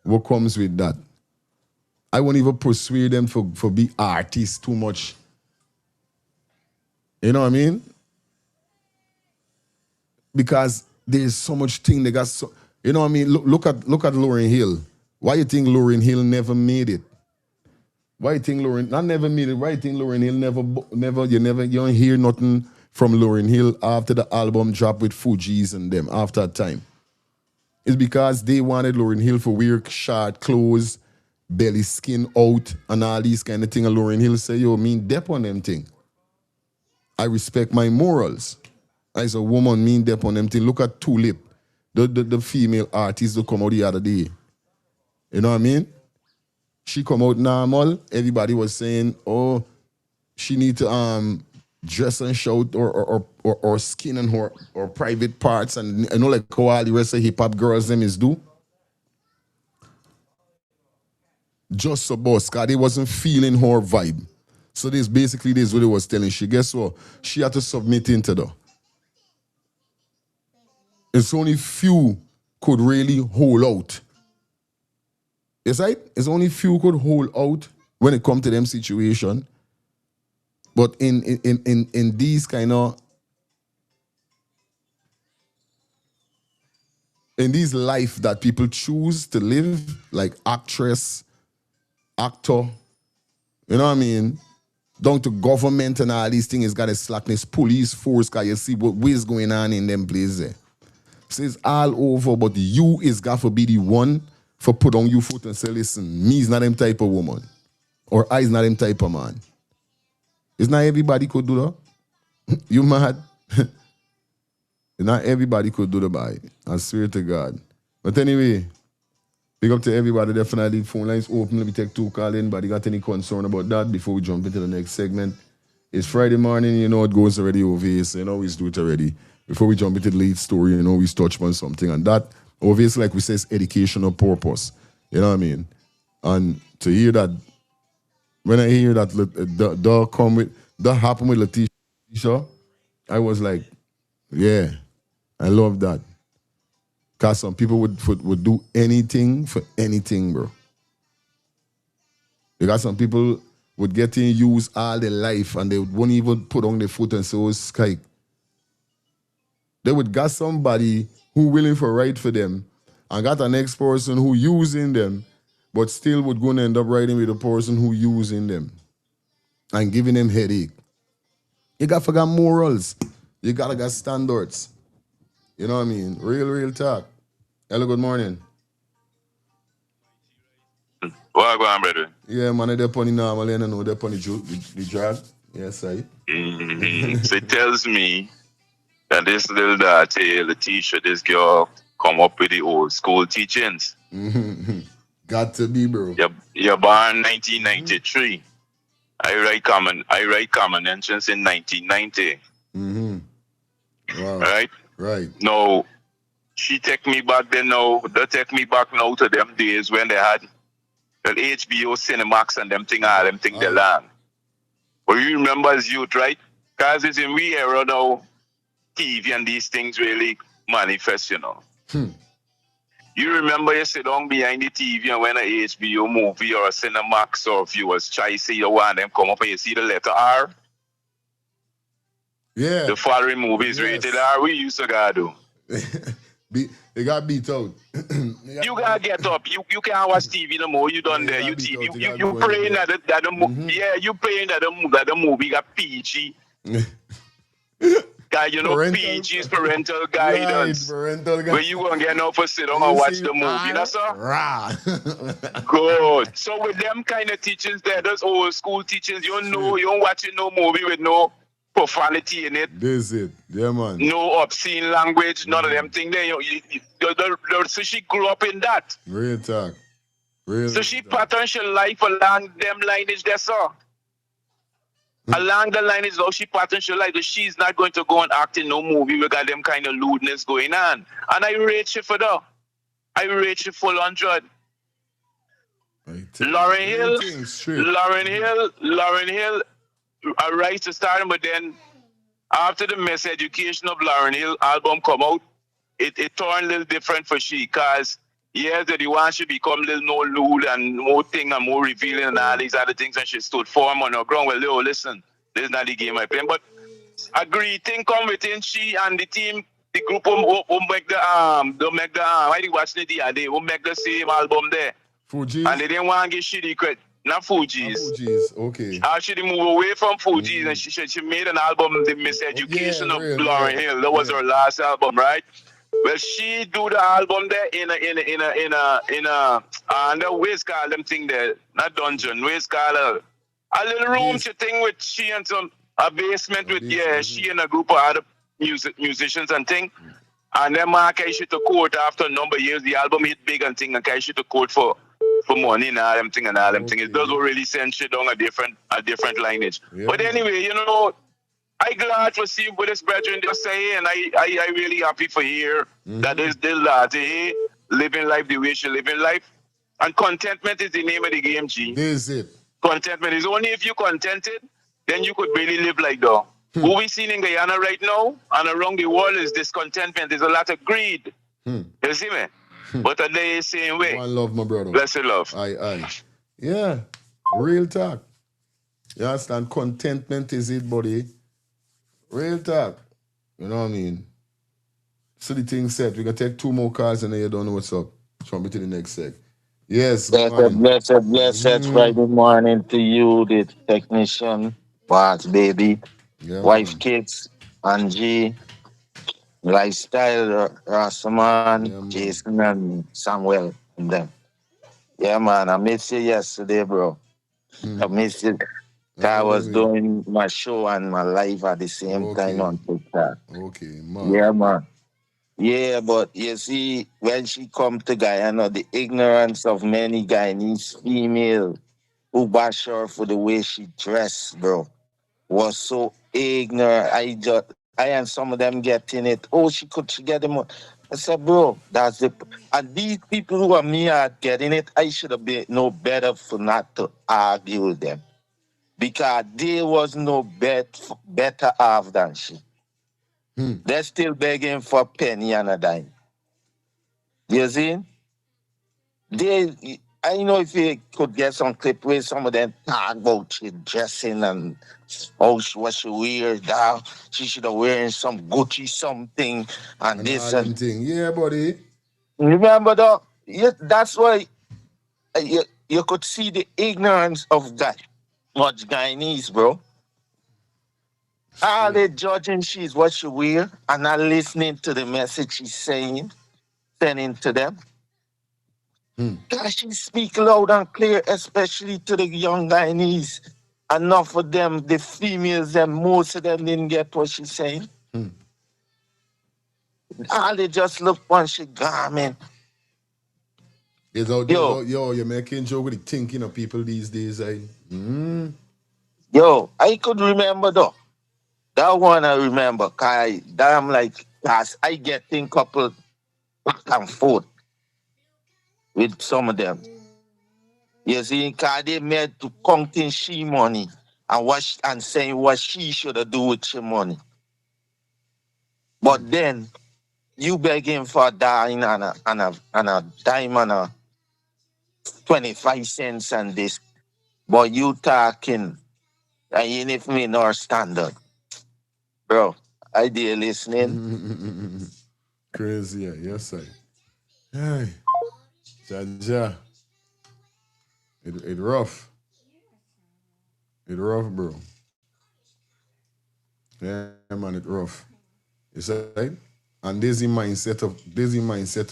E: what comes with that. I won't even persuade them for be artists too much. You know what I mean? Because there's so much thing they got. So, you know what I mean? Look at Lauryn Hill. Why you think Lauryn Hill never made it? Why you think not never made it? Why you think Lauryn Hill you don't hear nothing from Lauryn Hill after the album dropped with Fugees and them after that time? It's because they wanted Lauryn Hill for wear short clothes, belly skin out, and all these kind of things. And Lauryn Hill say, yo, mean dep on them thing. I respect my morals. As a woman, mean dep on them thing. Look at Tulip, the female artist who come out the other day. You know what I mean? She come out normal. Everybody was saying, oh, she need to dress and shout or skin and her or private parts, and you know, like how all the rest of hip hop girls them is do. Just so boss, cause they wasn't feeling her vibe. So this what it was telling she. Guess what? She had to submit into the. It's only few could really hold out. Yes, right? It's only few could hold out when it come to them situation. But in these kind of in these life that people choose to live, like actress, actor, you know what I mean? Down to government and all these things, got a slackness, police force, cause you see what is going on in them places. So it's all over, but you is got to be the one for put on your foot and say, listen, me is not them type of woman. Or I is not them type of man. It's not everybody could do that. You mad? Not everybody could do the buy. I swear to God. But anyway, big up to everybody. Definitely phone lines open. Let me take 2 calls. Anybody got any concern about that before we jump into the next segment? It's Friday morning, you know it goes already over here, so you know we do it already. Before we jump into the lead story, you know we touch on something, and that obviously, like we say, is educational purpose. You know what I mean? And to hear that, when I hear that that happened with Letitia, I was like, yeah, I love that. Because some people would do anything for anything, bro. Because some people would get in use all their life and they wouldn't even put on their foot and say, oh, sky. They would got somebody who willing for right for them and got an next person who using them, but still would go and end up riding with the person who using them and giving them headache. You got to got morals. You got to got standards. You know what I mean? Real talk. Hello, good morning.
J: What go on, brother?
E: Yeah, man, they're pony normal, and I know they're pony the drag. Yes, I.
J: So it tells me that this little daughter, Letitia, this girl, come up with the old school teachings.
E: Got to be, bro.
J: You're born 1993. I write common entrance in 1990.
E: Wow.
J: Right?
E: Right.
J: No, she take me back then now. They take me back now to them days when they had the HBO Cinemax and them thing, all them thing they learn. But you remember as youth, right? Because it's in we era now, TV and these things really manifest, you know. You remember you sit down behind the TV and when a HBO movie or a Cinemax or if you was try to see the one them come up and you see the letter R.
E: Yeah.
J: The following movies rated R, we used to go do.
E: They got beat out.
J: You gotta get up. You can't watch TV no more. You done there. You praying that the movie. Yeah, you praying that the movie got PG. Guy, you know PG is parental guidance.
E: Right, parental guidance.
J: Where you gonna get enough for sit down and watch the movie, that's all.
E: Rah.
J: Good. So with them kind of teachings there, those old school teachings, you know, you don't watching no movie with no profanity in it.
E: This is it. Yeah, man.
J: No obscene language, none of them things there. So she grew up in that.
E: Real talk.
J: So she patterned her life along them lineage there, sir. Along the lineage, though, she patterned her life. She's not going to go and act in no movie. We got them kind of lewdness going on. And I rate she for that. I rate she full 100. Lauren Hill, I rise to start, but then after the Miseducation of Lauren Hill album come out, it turned a little different for she, because yes, the one she become a little more lewd and more thing and more revealing and all these other things, and she stood firm on her ground. Well, yo, listen, this is not the game I play. But agree, thing come within she and the team, the group who make the I think watching the other day, who make the same album there.
E: Fugees?
J: And they didn't want to give shitty credit. Not Fugees.
E: Fugees, okay.
J: She move away from Fugees and she made an album, The Miseducation of Lauren Hill. That was her last album, right? Well, she do the album there in a under ways call them thing there, not dungeon, ways call a little room she thing with she and a basement with she and a group of other musicians and thing. And then Mark she to court after a number of years, the album hit big and thing, and she to court for money and all them thing and all them thing. It doesn't really send shit down a different lineage. Yeah. But anyway, you know, I glad to see what this brethren just say, and I really happy for hear that there's still lady living life the way she living life. And contentment is the name of the game, G.
E: This is it. Contentment
J: is only if you contented, then you could really live like that. What we seen in Guyana right now and around the world is discontentment. There's a lot of greed. You see me? But are they the same way?
E: One love, my brother.
J: Blessed love.
E: Aye. Yeah. Real talk. You understand? Contentment is it, buddy. Real talk. You know what I mean? So the thing set. We're going to take 2 more calls and then you don't know what's up. Jump into the next sec. Yes.
K: Blessed Friday morning to you, the technician, Bart, baby, wife, kids, Angie, Lifestyle, Rastaman, Jason, and Samuel, and them. Yeah, man, I missed you yesterday, bro. I missed you. I was doing my show and my live at the same time on TikTok.
E: Okay, man.
K: Yeah, man. Yeah, but you see, when she come to Guyana, the ignorance of many Guyanese female who bash her for the way she dressed, bro, was so ignorant. I and some of them getting it. Oh, she get them. I said, bro, that's the. And these people who are me are getting it. I should have been no better for not to argue with them, because they was no better off than she. They're still begging for a penny and a dime. You see? I know if you could get some clip where some of them talk about she dressing and what she wears down. She should have wearing some Gucci something and this and
E: thing. Yeah, buddy.
K: Remember though? Yeah, that's why you could see the ignorance of that much Guyanese, bro. All they judging she's what she wear and not listening to the message she's saying, sending to them. Because she speak loud and clear, especially to the young Guyanese. Enough of them, the females, and most of them didn't get what she's saying. All they just look on she garment.
E: Yo, you're making joke with the thinking of people these days,
K: Yo, I could remember though. That one I remember. Cause damn like cause I get in couple back and forth with some of them. You see, cause they made to counting she money and and saying what she should have do with she money. But then you begging for a dime and a dime and a 25 cents and this. But you talking and you if me nor standard. Bro, I did listening.
E: Crazy, yes, sir. Hey, Jaja. It rough. It rough, bro. Yeah, man, it rough. You say? And this is mindset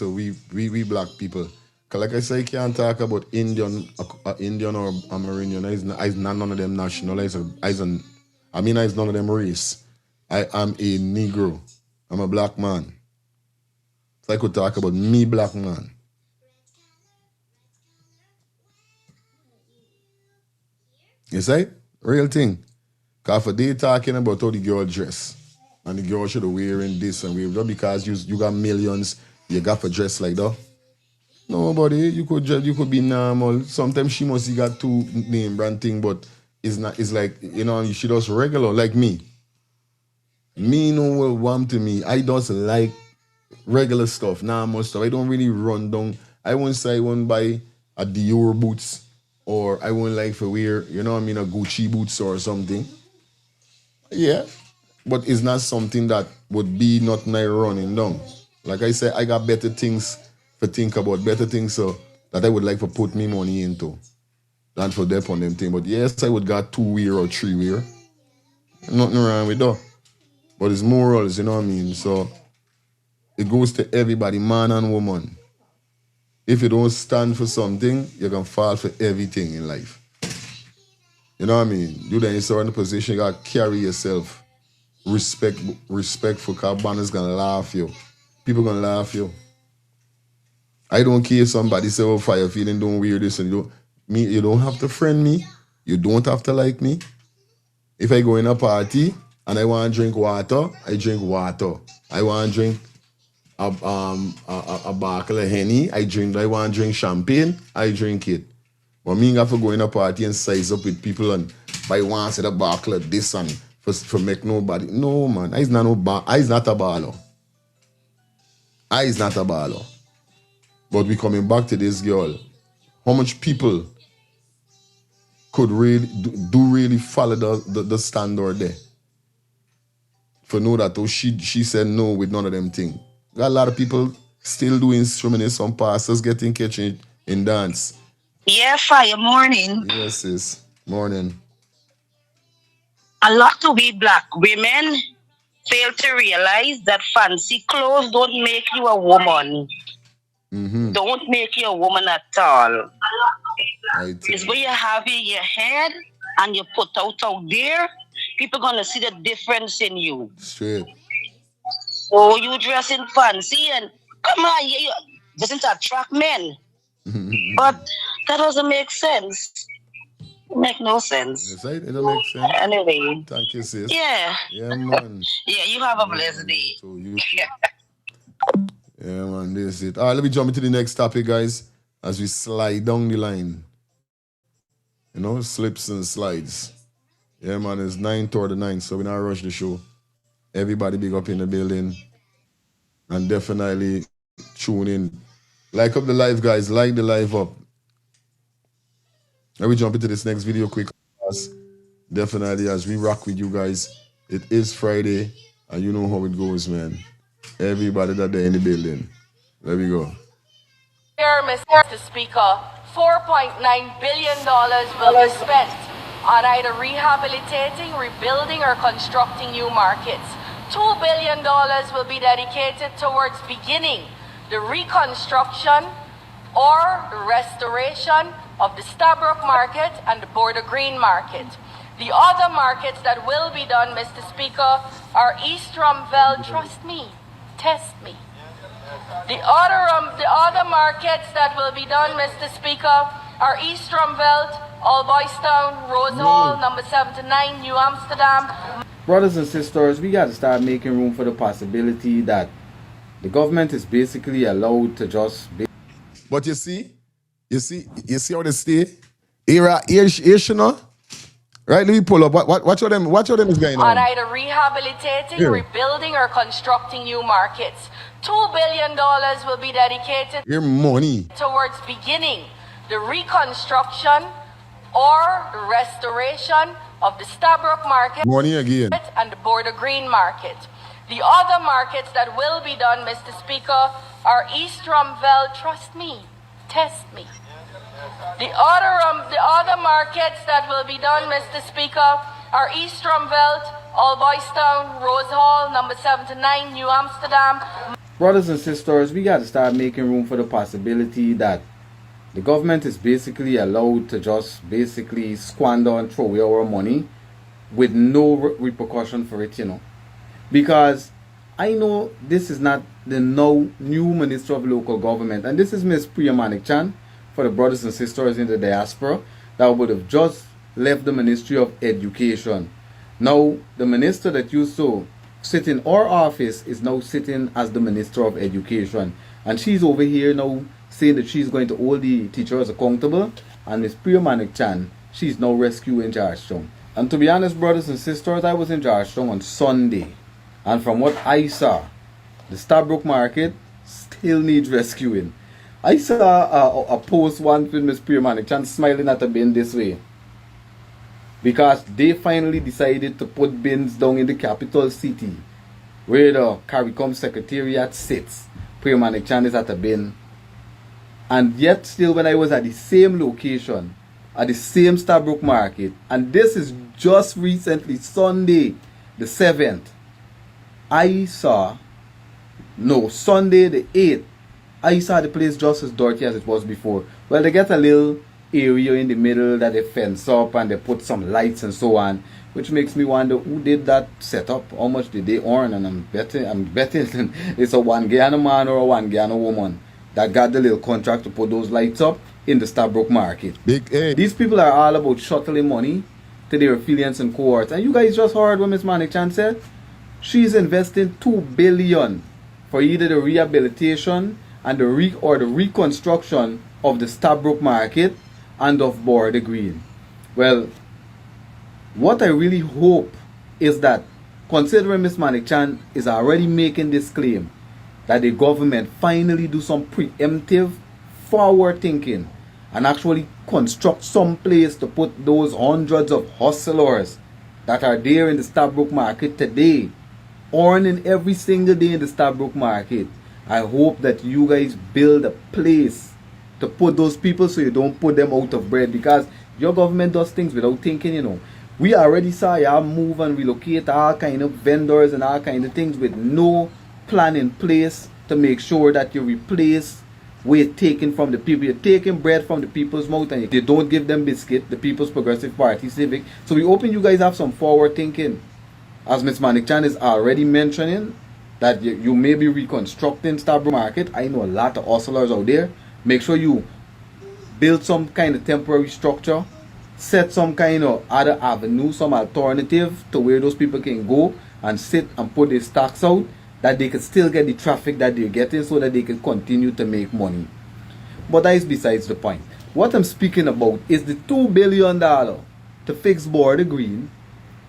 E: of we black people. Cause like I say, you can't talk about Indian or Amerindian. I's not none of them national. I's none of them race. I am a Negro. I'm a black man. So I could talk about me black man. You say? Real thing. Cause for they talking about how the girl dress. And the girl should have wearing this and wearing that because you got millions, you got for dress like that. Nobody, you could be normal. Sometimes she must got two name brand thing, but it's not. It's like she just regular like me. Me no will want to me. I just like regular stuff, normal stuff. I don't really run down. I won't say I won't buy a Dior boots or I won't like for wear a Gucci boots or something. Yeah. But it's not something that would be nothing I running down. Like I said, I got better things to think about, better things so that I would like to put me money into than for them on them thing. But yes, I would got 2 wear or 3 wear. Nothing wrong with that. But it's morals, you know what I mean? So it goes to everybody, man and woman. If you don't stand for something, you can fall for everything in life. You know what I mean? You then in a certain position, you got to carry yourself. Respectful, because banners gonna laugh you. People gonna laugh you. I don't care if somebody say, oh, fire feeling don't wear this and you don't have to friend me. You don't have to like me. If I go in a party and I want to drink water, I drink water. I want to drink a bottle of Henny, I want to drink champagne, I drink it. But me have to go in a party and size up with people and buy one set of bottle of this and for make nobody. No, man. I's not a baller. I's not a baller. But we coming back to this girl. How much people could really really follow the standard there? For know that she said no with none of them things. Got a lot of people still doing instruments, some pastors getting catching in dance.
L: Yeah, fire morning.
E: Yes, sis. Morning.
L: A lot of we black women fail to realize that fancy clothes don't make you a woman.
E: Mm-hmm.
L: Don't make you a woman at all. It's where you have in your head and you put out there, people gonna see the difference in you.
E: Straight.
L: So you dressing fancy and come on, you doesn't attract men. But that doesn't make sense. It make no sense.
E: Yes, it don't make sense.
L: Anyway.
E: Thank you, sis.
L: Yeah.
E: Yeah, man.
L: Yeah, you have a blessed day.
E: You too. Yeah, man, this is it. All right, let me jump into the next topic, guys, as we slide down the line. Slips and slides. Yeah, man, it's 9 toward the 9, so we not rush the show. Everybody big up in the building. And definitely tune in. Like up the live, guys. Like the live up. Let me jump into this next video quick. Definitely, as we rock with you guys, it is Friday, and you know how it goes, man. Everybody that there in the building. There we go.
M: Here, Mr. Speaker, $4.9 billion will be spent on either rehabilitating, rebuilding, or constructing new markets. $2 billion will be dedicated towards beginning the reconstruction or the restoration of the Stabroek market and the Border Green market. The other markets that will be done, Mr. Speaker, are East Rumville, trust me, test me, The other markets that will be done, Mr. Speaker, are East Rumveld, All Boys Town, Rose Hall, number 79, New Amsterdam.
N: Brothers and sisters, we got to start making room for the possibility that the government is basically allowed to just...
E: But you see how they stay? Here, you know? Right, let me pull up. What of them is going on?
M: On either rehabilitating, rebuilding, or constructing new markets. $2 billion will be dedicated
E: Your money.
M: towards beginning the reconstruction or the restoration of the Stabroek market
E: Money again.
M: and the Border Green market. The other markets that will be done, Mr. Speaker, are East Rumveld, trust me, test me. The other markets that will be done, Mr. Speaker, are East Rumveld, All Boys Town, Rose Hall, number 79, New Amsterdam.
N: Brothers and sisters, we got to start making room for the possibility that the government is basically allowed to just basically squander and throw away our money with no repercussion for it, you know. Because I know this is not the new Minister of Local Government, and this is Ms. Priya Manik-Chan, for the brothers and sisters in the diaspora that would have just left the Ministry of Education. Now, the minister that used to sit in our office is now sitting as the Minister of Education. And she's over here now saying that she's going to hold the teachers accountable. And Ms. Priya Manik-Chan, she's now rescuing Georgetown. And to be honest, brothers and sisters, I was in Georgetown on Sunday. And from what I saw, the Stabroek market still needs rescuing. I saw a post once with Ms. Priya Manik-Chan smiling at a bin this way. Because they finally decided to put bins down in the capital city where the CARICOM Secretariat sits. Priya Manik-Chan is at a bin. And yet still when I was at the same location, at the same Stabroek market, and this is just recently, Sunday the 7th, Sunday the 8th, I saw the place just as dirty as it was before. Well, they get a little area in the middle that they fence up and they put some lights and so on, which makes me wonder who did that setup, how much did they earn, and I'm betting it's a one Guyana man or a one Guyana woman that got the little contract to put those lights up in the Stabroek market. These people are all about shuttling money to their affiliates and cohorts. And you guys just heard what Ms. Manik-Chan said. She's investing $2 billion for either the rehabilitation and the reconstruction of the Stabroek market and of Border Green. Well, what I really hope is that, considering Ms. Manik-Chan is already making this claim, that the government finally do some preemptive forward thinking and actually construct some place to put those hundreds of hustlers that are there in the Stabroek market today, earning every single day in the Stabroek market. I hope that you guys build a place to put those people so you don't put them out of bread, because your government does things without thinking, you know. We already saw y'all move and relocate all kind of vendors and all kind of things with no plan in place to make sure that you replace weight taken from the people. You're taking bread from the people's mouth and you don't give them biscuit, the People's Progressive Party Civic. So we hoping you guys have some forward thinking. As Ms. Manik-Chan is already mentioning, that you may be reconstructing Stabroek market. I know a lot of hustlers out there. Make sure you build some kind of temporary structure, set some kind of other avenue, some alternative to where those people can go and sit and put their stocks out, that they can still get the traffic that they're getting so that they can continue to make money. But that is besides the point. What I'm speaking about is the $2 billion to fix Border Green,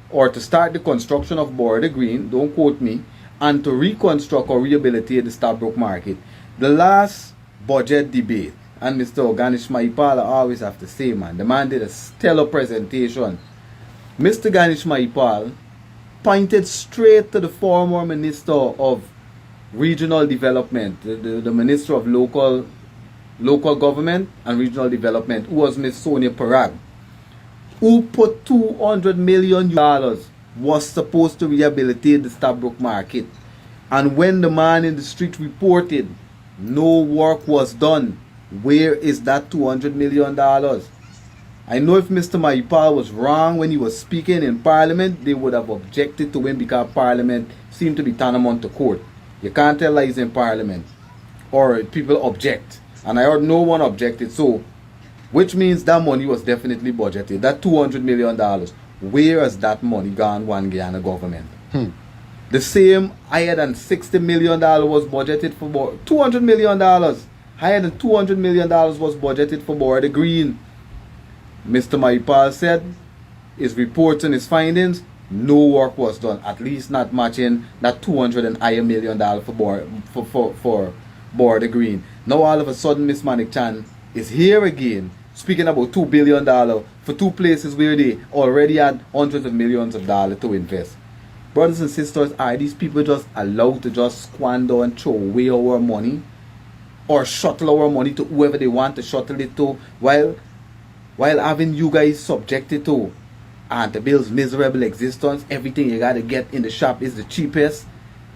N: or to start the construction of Border Green, don't quote me, and to reconstruct or rehabilitate the Stabroek market. The last budget debate, and Mr. Ganesh Mahipal, I always have to say, man, the man did a stellar presentation. Mr. Ganesh Mahipal pointed straight to the former Minister of Regional Development, the Minister of Local Government and Regional Development, who was Ms. Sonia Parag, who put $200 million was supposed to rehabilitate the Stabroek market. And when the man in the street reported no work was done, where is that $200 million? I know if Mr. Mahipal was wrong when he was speaking in Parliament, they would have objected to him because Parliament seemed to be tantamount to court. You can't tell lies in parliament or people object. And I heard no one objected. So, which means that money was definitely budgeted. That $200 million. Where has that money gone, one Guyana government? The same higher than $60 million was budgeted for $200 million. Higher than $200 million was budgeted for Border Green. Mr. Maipal said his reports and his findings, no work was done, at least not matching that $200 million for Border Green. Now all of a sudden Miss Manik Chan is here again speaking about $2 billion for two places where they already had hundreds of millions of dollars to invest. Brothers and sisters, are these people just allowed to just squander and throw away our money? Or shuttle our money to whoever they want to shuttle it to while having you guys subjected to Aunt Bill's miserable existence? Everything you gotta get in the shop is the cheapest.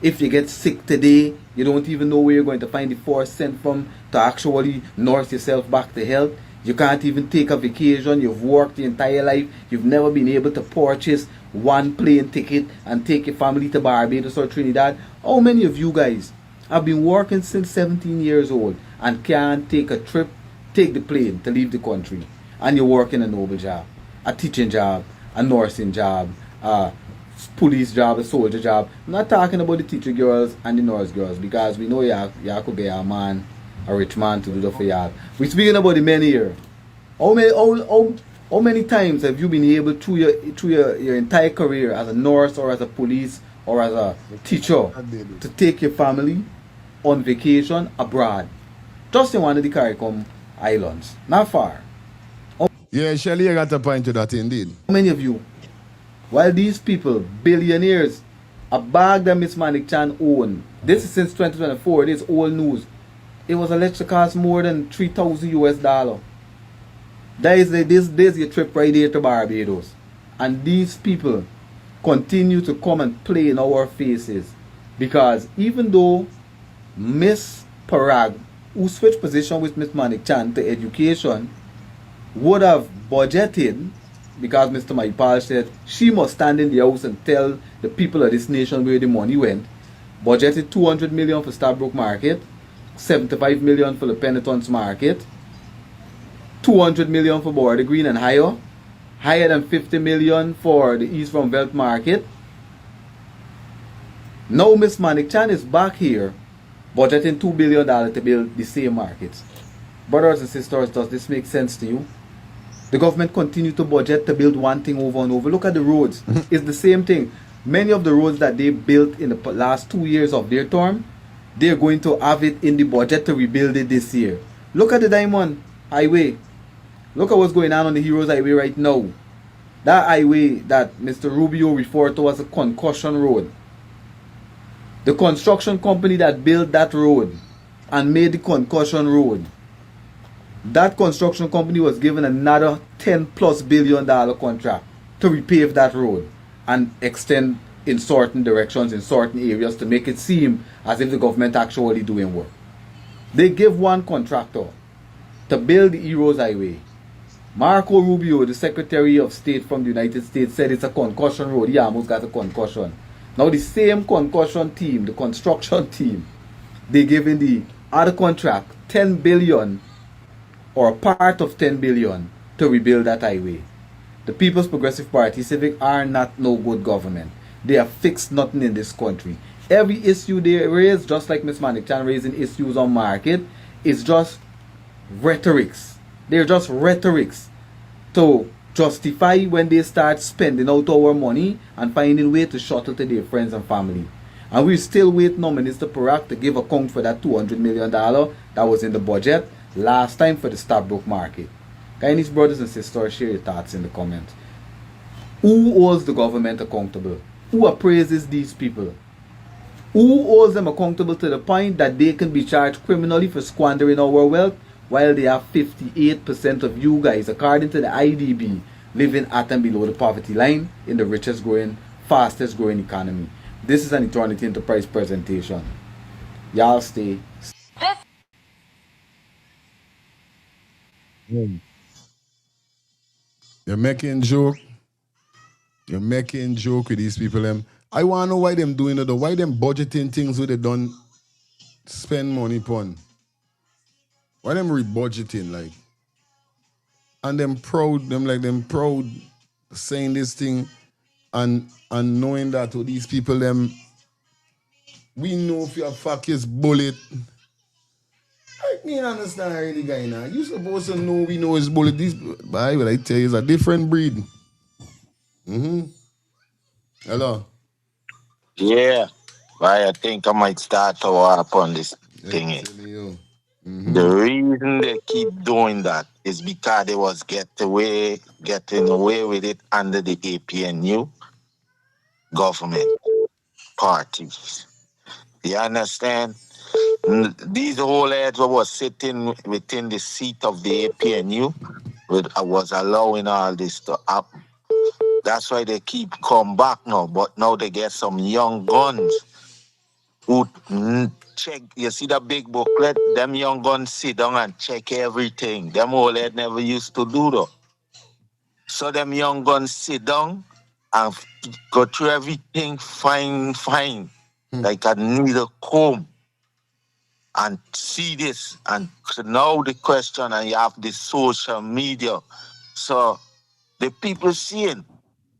N: If you get sick today, you don't even know where you're going to find the 4 cents from to actually nurse yourself back to health. You can't even take a vacation. You've worked your entire life. You've never been able to purchase one plane ticket and take your family to Barbados or Trinidad. How many of you guys have been working since 17 years old and can't take a trip, take the plane to leave the country? And you're working a noble job, a teaching job, a nursing job, a police job, a soldier job. I'm not talking about the teacher girls and the nurse girls, because we know you could get a man, a rich man, to do that for y'all. We're speaking about the men here. How many times have you been able through your entire career as a nurse or as a police or as a teacher to take your family on vacation abroad? Just in one of the CARICOM islands. Not far.
E: Yeah, Shelly, you got a point to that indeed.
N: How many of you, while these people, billionaires, a bag that Miss Manik Chan owned, this is since 2024, this is old news, it was alleged to cost more than $3,000 US. This is your trip right here to Barbados. And these people continue to come and play in our faces. Because even though Miss Parag, who switched position with Miss Manik Chan to education, would have budgeted, because Mr. Maipal said she must stand in the house and tell the people of this nation where the money went, budgeted $200 million for Starbrook Market, $75 million for the Penitence Market, $200 million for Border Green and higher than $50 million for the East from Wealth Market. Now Miss Manik Chan is back here budgeting $2 billion to build the same markets. Brothers and sisters, does this make sense to you? The government continue to budget to build one thing over and over. Look at the roads. It's the same thing. Many of the roads that they built in the last 2 years of their term, they're going to have it in the budget to rebuild it this year. Look at the Diamond Highway. Look at what's going on the Heroes Highway right now. That highway that Mr. Rubio referred to as a concussion road. The construction company that built that road and made the concussion road, that construction company was given another $10+ billion contract to repave that road and extend in certain directions, in certain areas, to make it seem as if the government actually doing work. They give one contractor to build the Heroes Highway. Marco Rubio, the Secretary of State from the United States, said it's a concussion road. He almost got a concussion. Now the same concussion team, the construction team, they giving the other contract $10 billion or part of $10 billion to rebuild that highway. The People's Progressive Party, Civic, are not no good government. They have fixed nothing in this country. Every issue they raise, just like Ms. Manik Chan raising issues on market, is just rhetorics. They're just rhetorics to justify when they start spending out our money and finding way to shuttle to their friends and family. And we still wait now Minister Parak to give account for that $200 million that was in the budget last time for the Starbrook Market. Guyanese brothers and sisters, share your thoughts in the comments. Who holds the government accountable? Who appraises these people? Who holds them accountable to the point that they can be charged criminally for squandering our wealth, while they have 58% of you guys, according to the IDB, living at and below the poverty line in the richest growing, fastest growing economy? This is an Eternity Enterprise presentation. Y'all stay.
E: You're making joke. You're making joke with these people. I want to know why them doing it, though. Why them budgeting things where they done spend money upon. Why them rebudgeting like? And them proud saying this thing and knowing that to these people them we know if your fuck is bullet. I mean understand really guy now. You supposed to know we know it's bullet. These boy, what I tell you is a different breed. Hello.
K: Yeah. I think I might start to warp on this thing. The reason they keep doing that is because they was getting away with it under the APNU government parties. You understand? These whole heads who was sitting within the seat of the APNU was allowing all this to happen. That's why they keep come back now. But now they get some young guns who check. You see the big booklet? Them young guns sit down and check everything. Them old head never used to do that. So them young guns sit down and go through everything fine, like a needle comb, and see this. And now the question, and you have the social media. So the people seeing.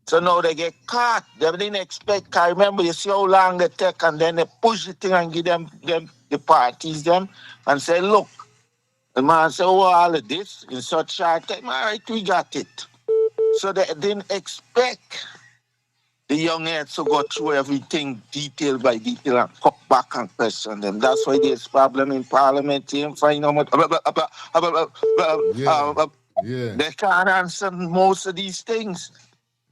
K: So now they get caught. They didn't expect. I remember you see how long they take, and then they push the thing and give them the parties them and say, look. The man say, oh, all of this in such short time. All right, we got it. So they didn't expect the young heads to go through everything detail by detail and come back and question them. That's why there's problem in Parliament. You find out much. They can't answer most of these things.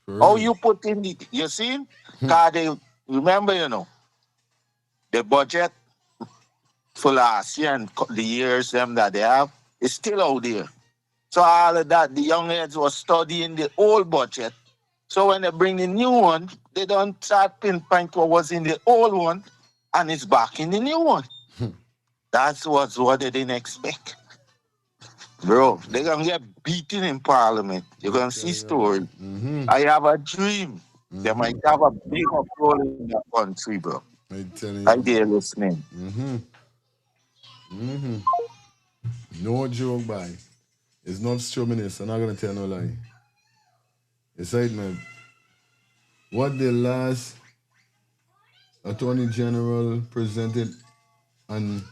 K: How you put in the, you see? Because they, remember, the budget for last year and the years them that they have is still out there. So all of that, the young heads were studying the old budget. So when they bring the new one, they don't start pinpoint what was in the old one, and it's back in the new one. That's what they didn't expect. Bro, they're going to get beaten in Parliament. You're going to see stories. I have a dream. They might have a big role in the country, bro. I dare listening.
E: No joke, boy. It's not stubbornness. I'm not going to tell no lie. It's like, man, what the last Attorney General presented, and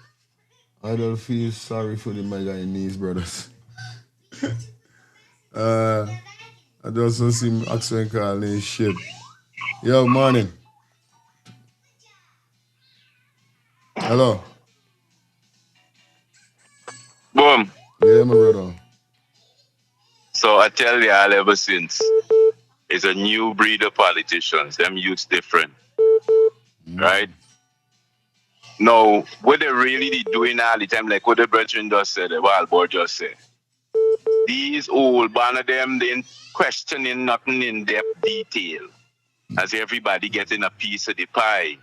E: I don't feel sorry for the my Guyanese brothers. I just don't see him accent calling shit. Yo, morning. Hello.
J: Boom.
E: Yeah, my brother.
J: So I tell you all ever since, it's a new breed of politicians. Them youths different. Right? Now, what they really doing all the time, like what the brethren just said, the wild boy just said. These old ban of them, they ain't questioning nothing in depth detail. As everybody getting a piece of the pie.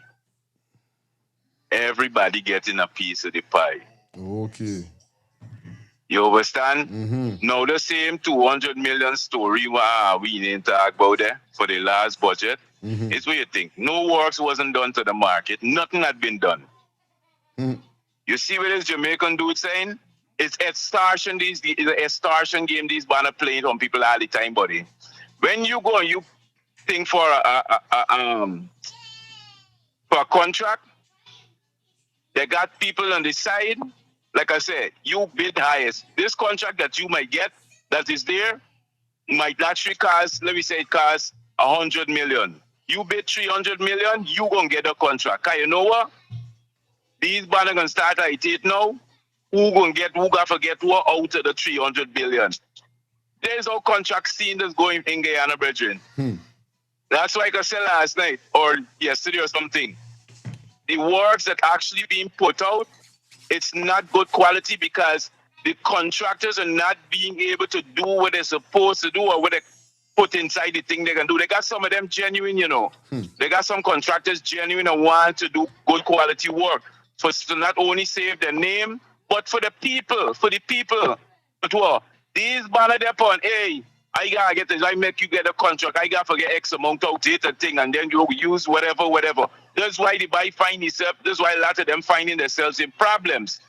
J: Everybody getting a piece of the pie.
E: Okay.
J: You understand? Now the same 200 million story we didn't talk about there for the last budget. It's what you think. No works wasn't done to the market. Nothing had been done. You see what this Jamaican dude saying? It's extortion. The extortion game these banner playing on people all the time, buddy. When you go and you think for a contract, they got people on the side. Like I said, you bid highest. This contract that you might get that is there might actually cost, let me say it costs 100 million. You bid 300 million, you gonna get a contract. Cause you know what? These banners gonna start at it now. Who gonna forget what out of the 300 billion? There's no contract scene that's going in Guyana, brethren. That's like I said last night or yesterday or something. The works that actually being put out, it's not good quality because the contractors are not being able to do what they're supposed to do or what they put inside the thing they can do. They got some of them genuine, They got some contractors genuine and want to do good quality work to not only save their name, but for the people. But what? These banner upon, hey, I gotta get this. I make you get a contract. I gotta get X amount out it and thing, and then you use whatever. That's why the buy find himself. That's why a lot of them finding themselves in problems.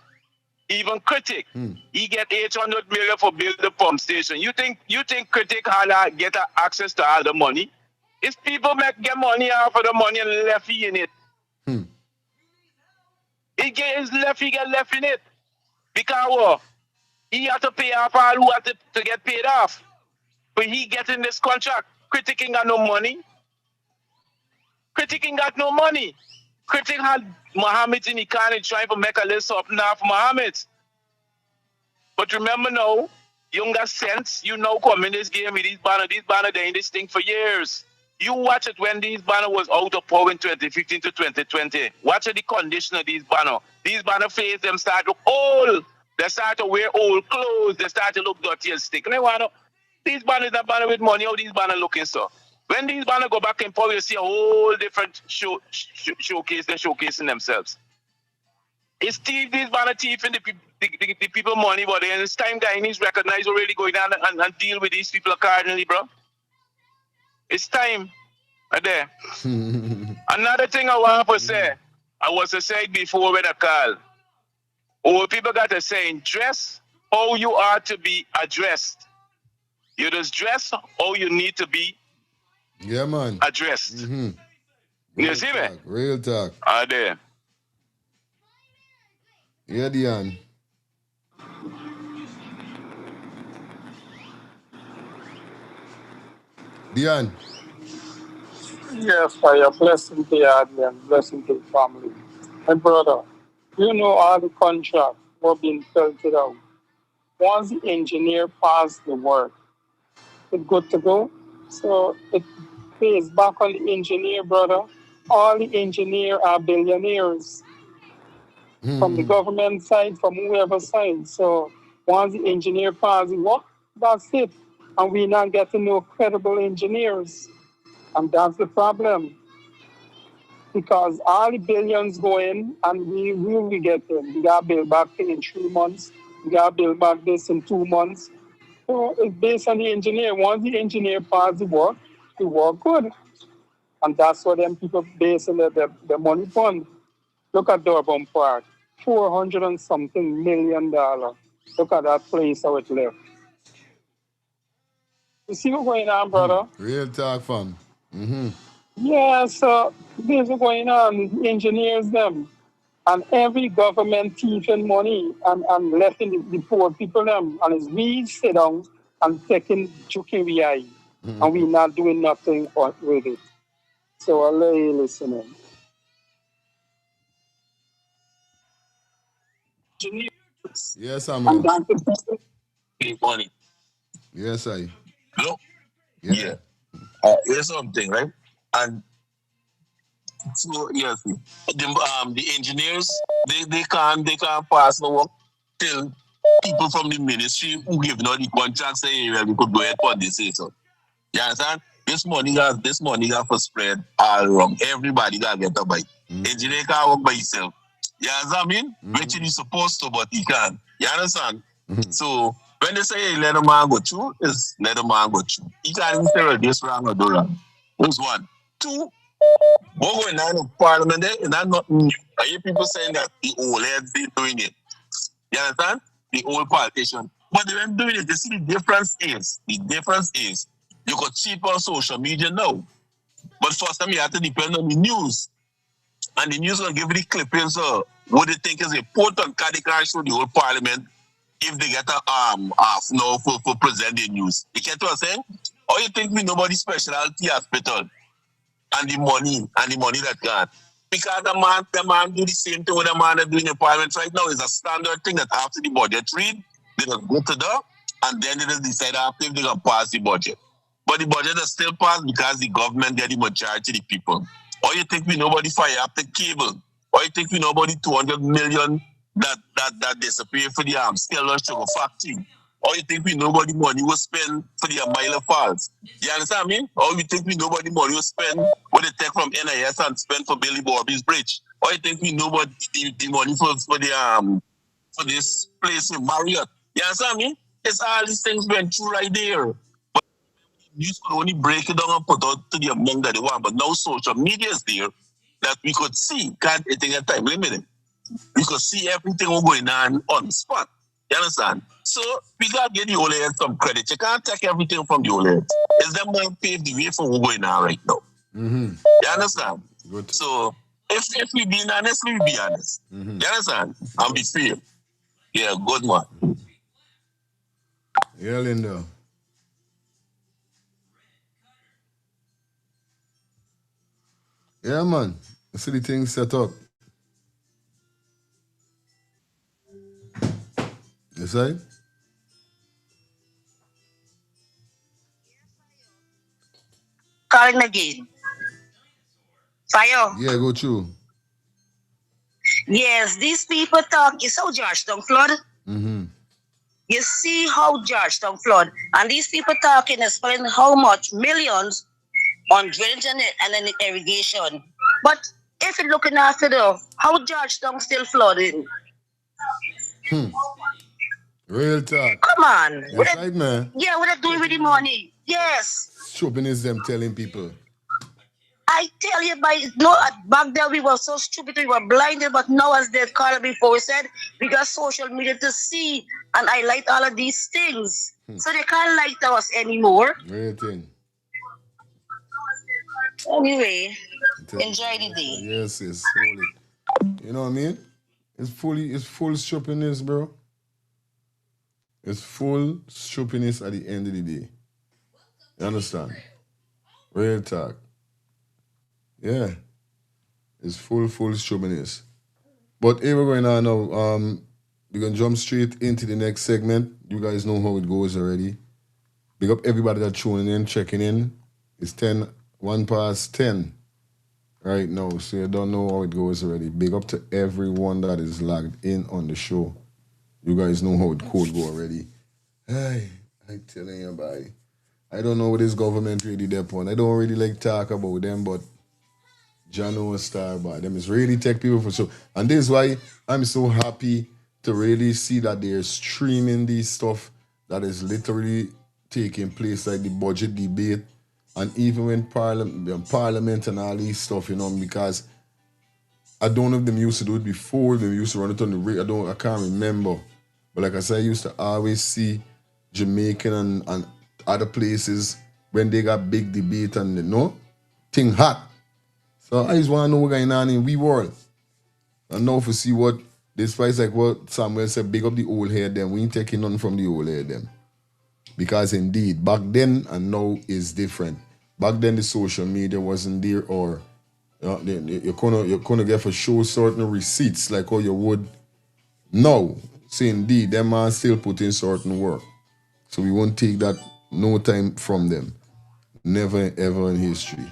J: Even Critic, he get 800 million for build the pump station. You think Critic Hala get access to all the money? If people get money out of the money and left he in it. He get his left, he get left in it. Because he have to pay off all who have to get paid off. But he getting this contract. Critic ain't got no money. Critic ain't got no money. Critic had Mohamed in the corner trying to make a list up now for Mohamed. But remember now, you don't got sense. You know come in this game with these banner, they in this thing for years. You watch it when these banner was out of power in 2015 to 2020. Watch the condition of these banner. These banner face them start to look old. They start to wear old clothes. They start to look dirty and stick. And they want to, these banners are banner with money. How these banner looking so? When these banner go back in power, you see a whole different showcase. They're showcasing themselves. It's thief, these banner thief and the people money, but then it's time Guyanese recognize already going down and deal with these people accordingly, bro. It's time. Right there. Another thing I want to say, I was to say before when I call. People got to say, dress how you are to be addressed. You just dress how you need to be addressed. You see me?
E: Real talk.
J: There.
E: Yeah, Dion. Dion.
O: Yes, fire. Blessing to you, and blessing to the family. My brother, you know all the contracts were being filtered out. Once the engineer passed the work, it's good to go. So it pays back on the engineer, brother. All the engineers are billionaires from the government side, from whoever side. So once the engineer passes the work, that's it. And we're not getting no credible engineers. And that's the problem. Because all the billions go in and we will get them. We got to build back in 3 months. We got to build back this in 2 months. So it's based on the engineer. Once the engineer passes the work good. And that's what them people basing the money fund. Look at Durban Park. $400 and something million. Look at that place, how it left. You see what's going on, brother?
E: Real talk, fam.
O: Yeah, so this is going on. Engineers them. And every government thieving money and letting the poor people them. And it's we sit down and taking joking VI. And we not doing nothing with it. So I'll let you listening.
E: Yes, I'm real.
K: Money.
E: Yes, I.
K: Hello? Yeah. Here's something, right? And so yes, the engineers they can't pass no work till people from the ministry who give no the contract say well, we could go ahead for this say so. You understand? This money got for spread all wrong. Everybody got get a bite. Engineer can't work by himself. You understand what I mean? Which he's supposed to, but he can't. You understand? So when they say hey, let a man go through, is let a man go through. He can't even say this wrong or do wrong. That's one. Two, what going on in Parliament there is not new. I hear people saying that the old heads they doing it. You understand? The old politician. But they weren't doing it. You see the difference is you could cheap on social media now. But first time you have to depend on the news. And the news will give you the clippings of what they think is important because they can't show the whole Parliament if they get a half now for presenting news. You get what I'm saying? Or you think we nobody specialty hospital? And the money that gone. Because the man do the same thing with the man that doing in Parliament right now is a standard thing that after the budget read, they just go to the and then they just decide after if they can pass the budget. But the budget is still passed because the government get the majority of the people. Or you think we nobody fire up the cable? Or you think we nobody 200 million that disappear for the Stella Sugar Factory? Or you think we nobody money will spend for the Mile Falls? You understand me? Or you think we nobody money will spend what they take from NIS and spend for Billy Bobby's Bridge? Or you think we nobody the money for the for this place in Marriott? You understand me? It's all these things went through right there.
J: You could only break it down and put out to the amount that they want. But now social media is there that we could see. Can't anything at time limit. We could see everything was going on the spot. You understand? So we gotta give the old heads some credit. You can't take everything from the old heads. It's them man pave the way for what's going on right now.
E: Mm-hmm.
J: You understand?
E: Good.
J: So if we being honest, we be honest.
E: Mm-hmm.
J: You understand? And be fair. Yeah, good one.
E: Yeah, Linda. Yeah, man. I see the thing set up. You say?
L: Calling again. Fire.
E: Yeah, go through.
L: Yes, these people talk. You saw Georgetown flood.
E: Mm-hmm.
L: You see how Georgetown flood, and these people talking is spending how much millions on drainage and then irrigation. But if you're looking after the how Georgetown still flooding.
E: Real talk.
L: Come on.
E: That's right, man.
L: Yeah, what are doing with the money? Yes.
E: Shopping is them telling people.
L: I tell you, back then we were so stupid, we were blinded, but now, as they called before, we said we got social media to see and highlight all of these things. So they can't light us anymore.
E: Real thing.
L: Anyway, enjoy the day.
E: Yes, yes. Hold it. You know what I mean? It's full shoppiness, bro. It's full shoppiness at the end of the day. You understand? Real talk. Yeah. It's full shoppiness. But here we're going on now. We're going to jump straight into the next segment. You guys know how it goes already. Big up everybody that's tuning in, checking in. It's 1 past 10 right now, so you don't know how it goes already. Big up to everyone that is logged in on the show. You guys know how it could go already. Hey, I'm telling you about it. I don't know what this government really depend on. I don't really like talk about them, but Jano Star by them is really tech people for sure. And this is why I'm so happy to really see that they're streaming this stuff that is literally taking place, like the budget debate, and even when parliament and all these stuff, you know, because I don't know if them used to do it before, them used to run it on the radio. I can't remember. But like I said, I used to always see Jamaican and other places when they got big debate and you know, thing hot. So I just want to know what's going on in we world. And now to see what, despite like what Samuel said, big up the old head them. We ain't taking nothing from the old head them. Because indeed, back then and now is different. Back then the social media wasn't there, or you're gonna get for show certain receipts like how you would now. So indeed, them man still put in certain work. So we won't take that no time from them. Never ever in history.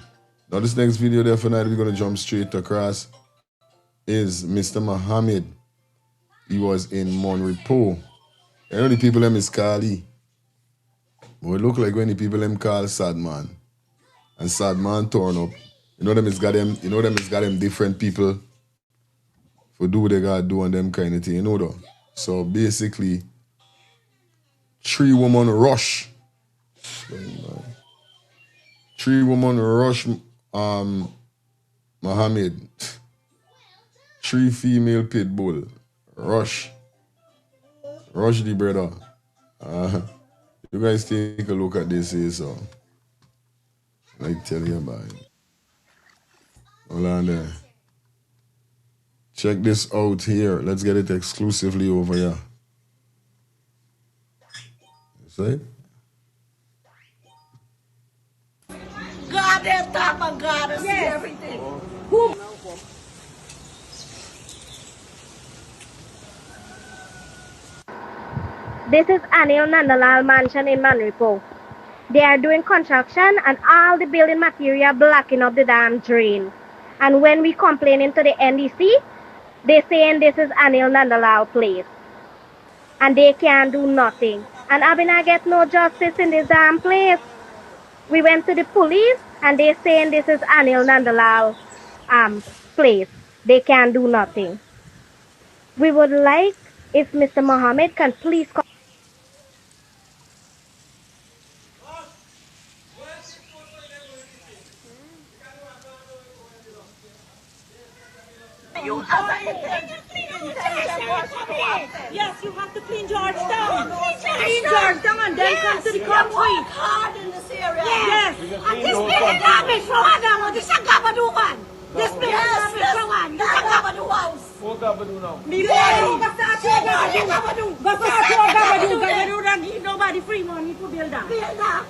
E: Now this next video definitely we're gonna jump straight across is Mr. Mohamed. He was in Monrepo. I know the people them is Kali. But it look like when the people them call Sad Man. And Sad Man turn up. You know them is got them different people for do what they gotta do and them kind of thing, you know though. So basically 3 women rush. 3 women rush Mohammed. 3 female pit bull. Rush the brother. You guys take a look at this here, so I tell you about it. Hold on there. Check this out here. Let's get it exclusively over here. See?
P: God, that type of God is everything.
Q: This is Anil Nandalal Mansion in Manripo. They are doing construction and all the building material blocking up the damn drain. And when we complaining to the NDC, they saying this is Anil Nandalal place. And they can't do nothing. And I mean, I get no justice in this damn place. We went to the police and they saying this is Anil Nandalal place. They can't do nothing. We would like if Mr. Mohammed can please come.
P: Yes, you have to clean Georgetown. Clean Georgetown and then come to the country. Work hard in this area. Yes. And this building garbage from Adam. This is Gabadukan. This building garbage from Adam. This is Gabadu house.
R: What Gabadu now?
P: Gabadu don't give nobody free money to build that. Build that.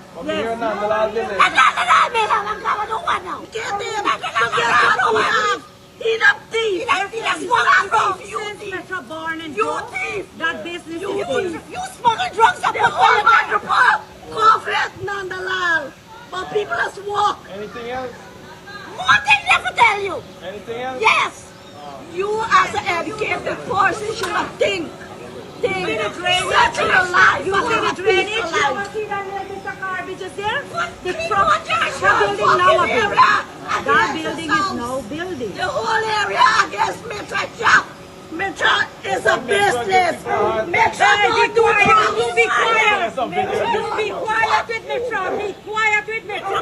P: Yes. Enough thief. That's what I'm from. You thief. Born and you thief. That business you thief. You smuggle drugs up the whole Madripoor. Coffee, Nandalal. But people just walk.
R: Anything else?
P: More thing never tell you.
R: Anything else?
P: Yes. You as an educated person should have think. Think. Settle your life. You see the drainage? You see that little bit of garbage is there? The truck. The building now a building. That building is no building. The whole area against Metro Shop. Metro is a business. Metro don't do it. You be quiet. You be quiet with Metro. Be quiet with Metro.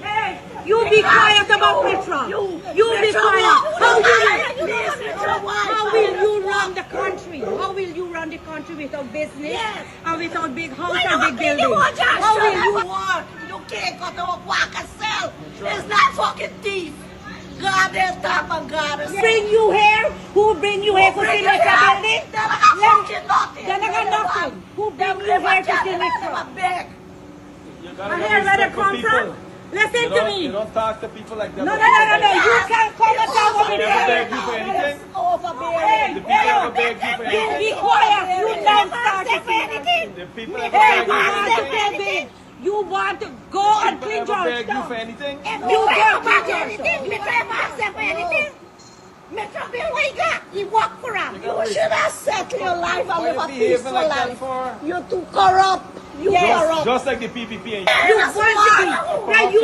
P: Hey, you be quiet about Metro. You be quiet. How will you run the country? How will you run the country without business and without big house and big buildings? How will you work? You can't go to work and sell. It's not fucking thief. God is top of God. Bring you here? Who bring you here to see Metro building? Then I got nothing. Who bring you here to see Metro? And here where they come from? Listen to me.
R: You don't talk to people like that.
P: No. You can't come and tell what
R: They ever beg you for anything?
P: Overbearing.
R: The people ever beg you for anything?
P: Be quiet. You don't start anything.
R: The people ever beg you for anything?
P: You want to go and clean
R: People ever beg you
P: Georgetown.
R: for anything?
P: You can't clean Georgetown. You can't ask them for anything. Metro Bill, what you got? You work for him. You should have settled your life and live a peaceful life. You're too corrupt. You corrupt.
R: Just like the PPP.
P: You want to be. Now you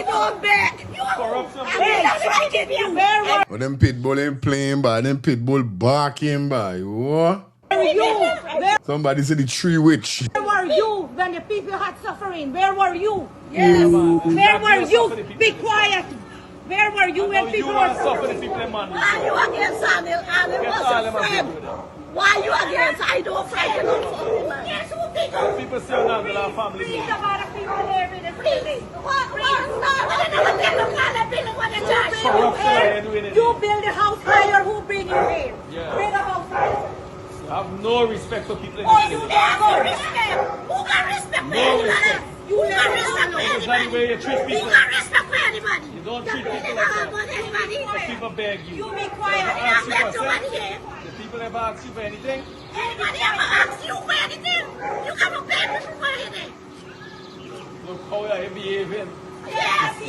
P: don't beg.
R: Corruption.
E: Oh, them pitbull ain't playing by, them pitbull barking by. What? Somebody said the tree witch.
P: Where were you when the people had suffering? Where were you? Yes. Where were you? Be quiet. Where were you when people were suffering? Why you against Anil? Anil was a friend. Why you against? I don't frighten him. Yes, who
R: people still not with our family.
P: Read about the people here in the building. What? You build a house higher, who bring you here? Bring a house higher.
R: You have no respect for people in
P: Oh, you have no respect. Who got respect for anybody? You got respect for anybody. You got respect for anybody.
R: You don't treat people like that. The people beg you.
P: You be quiet.
R: The people ever ask you for anything?
P: Anybody ever ask you for anything? You come beg me for anything.
R: Look how you're behaving.
P: Yes, you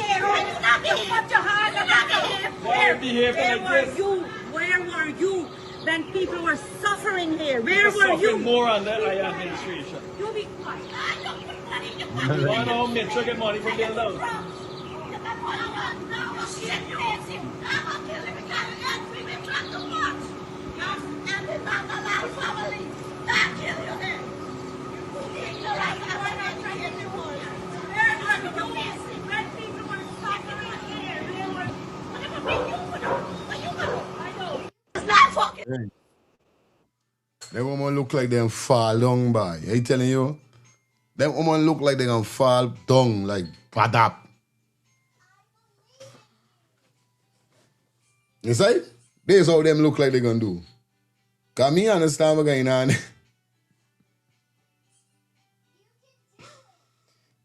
P: not behave. Put your hand on your
R: Why are you behaving like this?
P: Where were you when people were suffering here? Where
R: People
P: were you?
R: suffering more on the administration.
P: You be quiet.
R: You want to Metro get money from their loans?
E: Them woman look like them fall down by. I telling you? Them woman look like they gonna fall down like padap. You see? This is how them look like they gonna do. Cause me understand what's going on.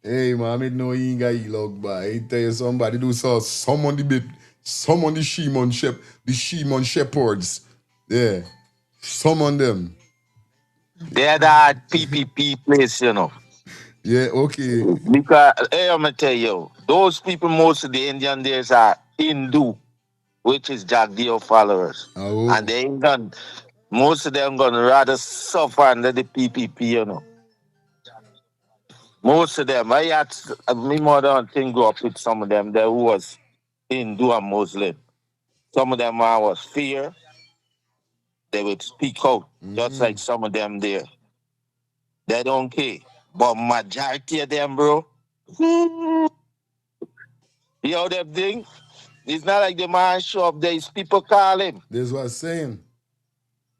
E: Hey man, I know you ain't got e-log by. I tell you somebody do so some on the bit, some on the Shimon shepherds. Yeah. Some on them.
K: They're that PPP place, you know.
E: Yeah, okay.
K: Because, hey, I'm going to tell you, those people, most of the Indian days are Hindu, which is Jagdeo followers.
E: Oh.
K: And they ain't done, most of them going to rather suffer under the PPP, you know. Most of them, I had, my mother and thing grew up with some of them there who was Hindu and Muslim. Some of them was fear. They would speak out, just like some of them there. They don't care. But majority of them, bro, you know them thing? It's not like the man show up there. It's people call him.
E: This is what I'm saying.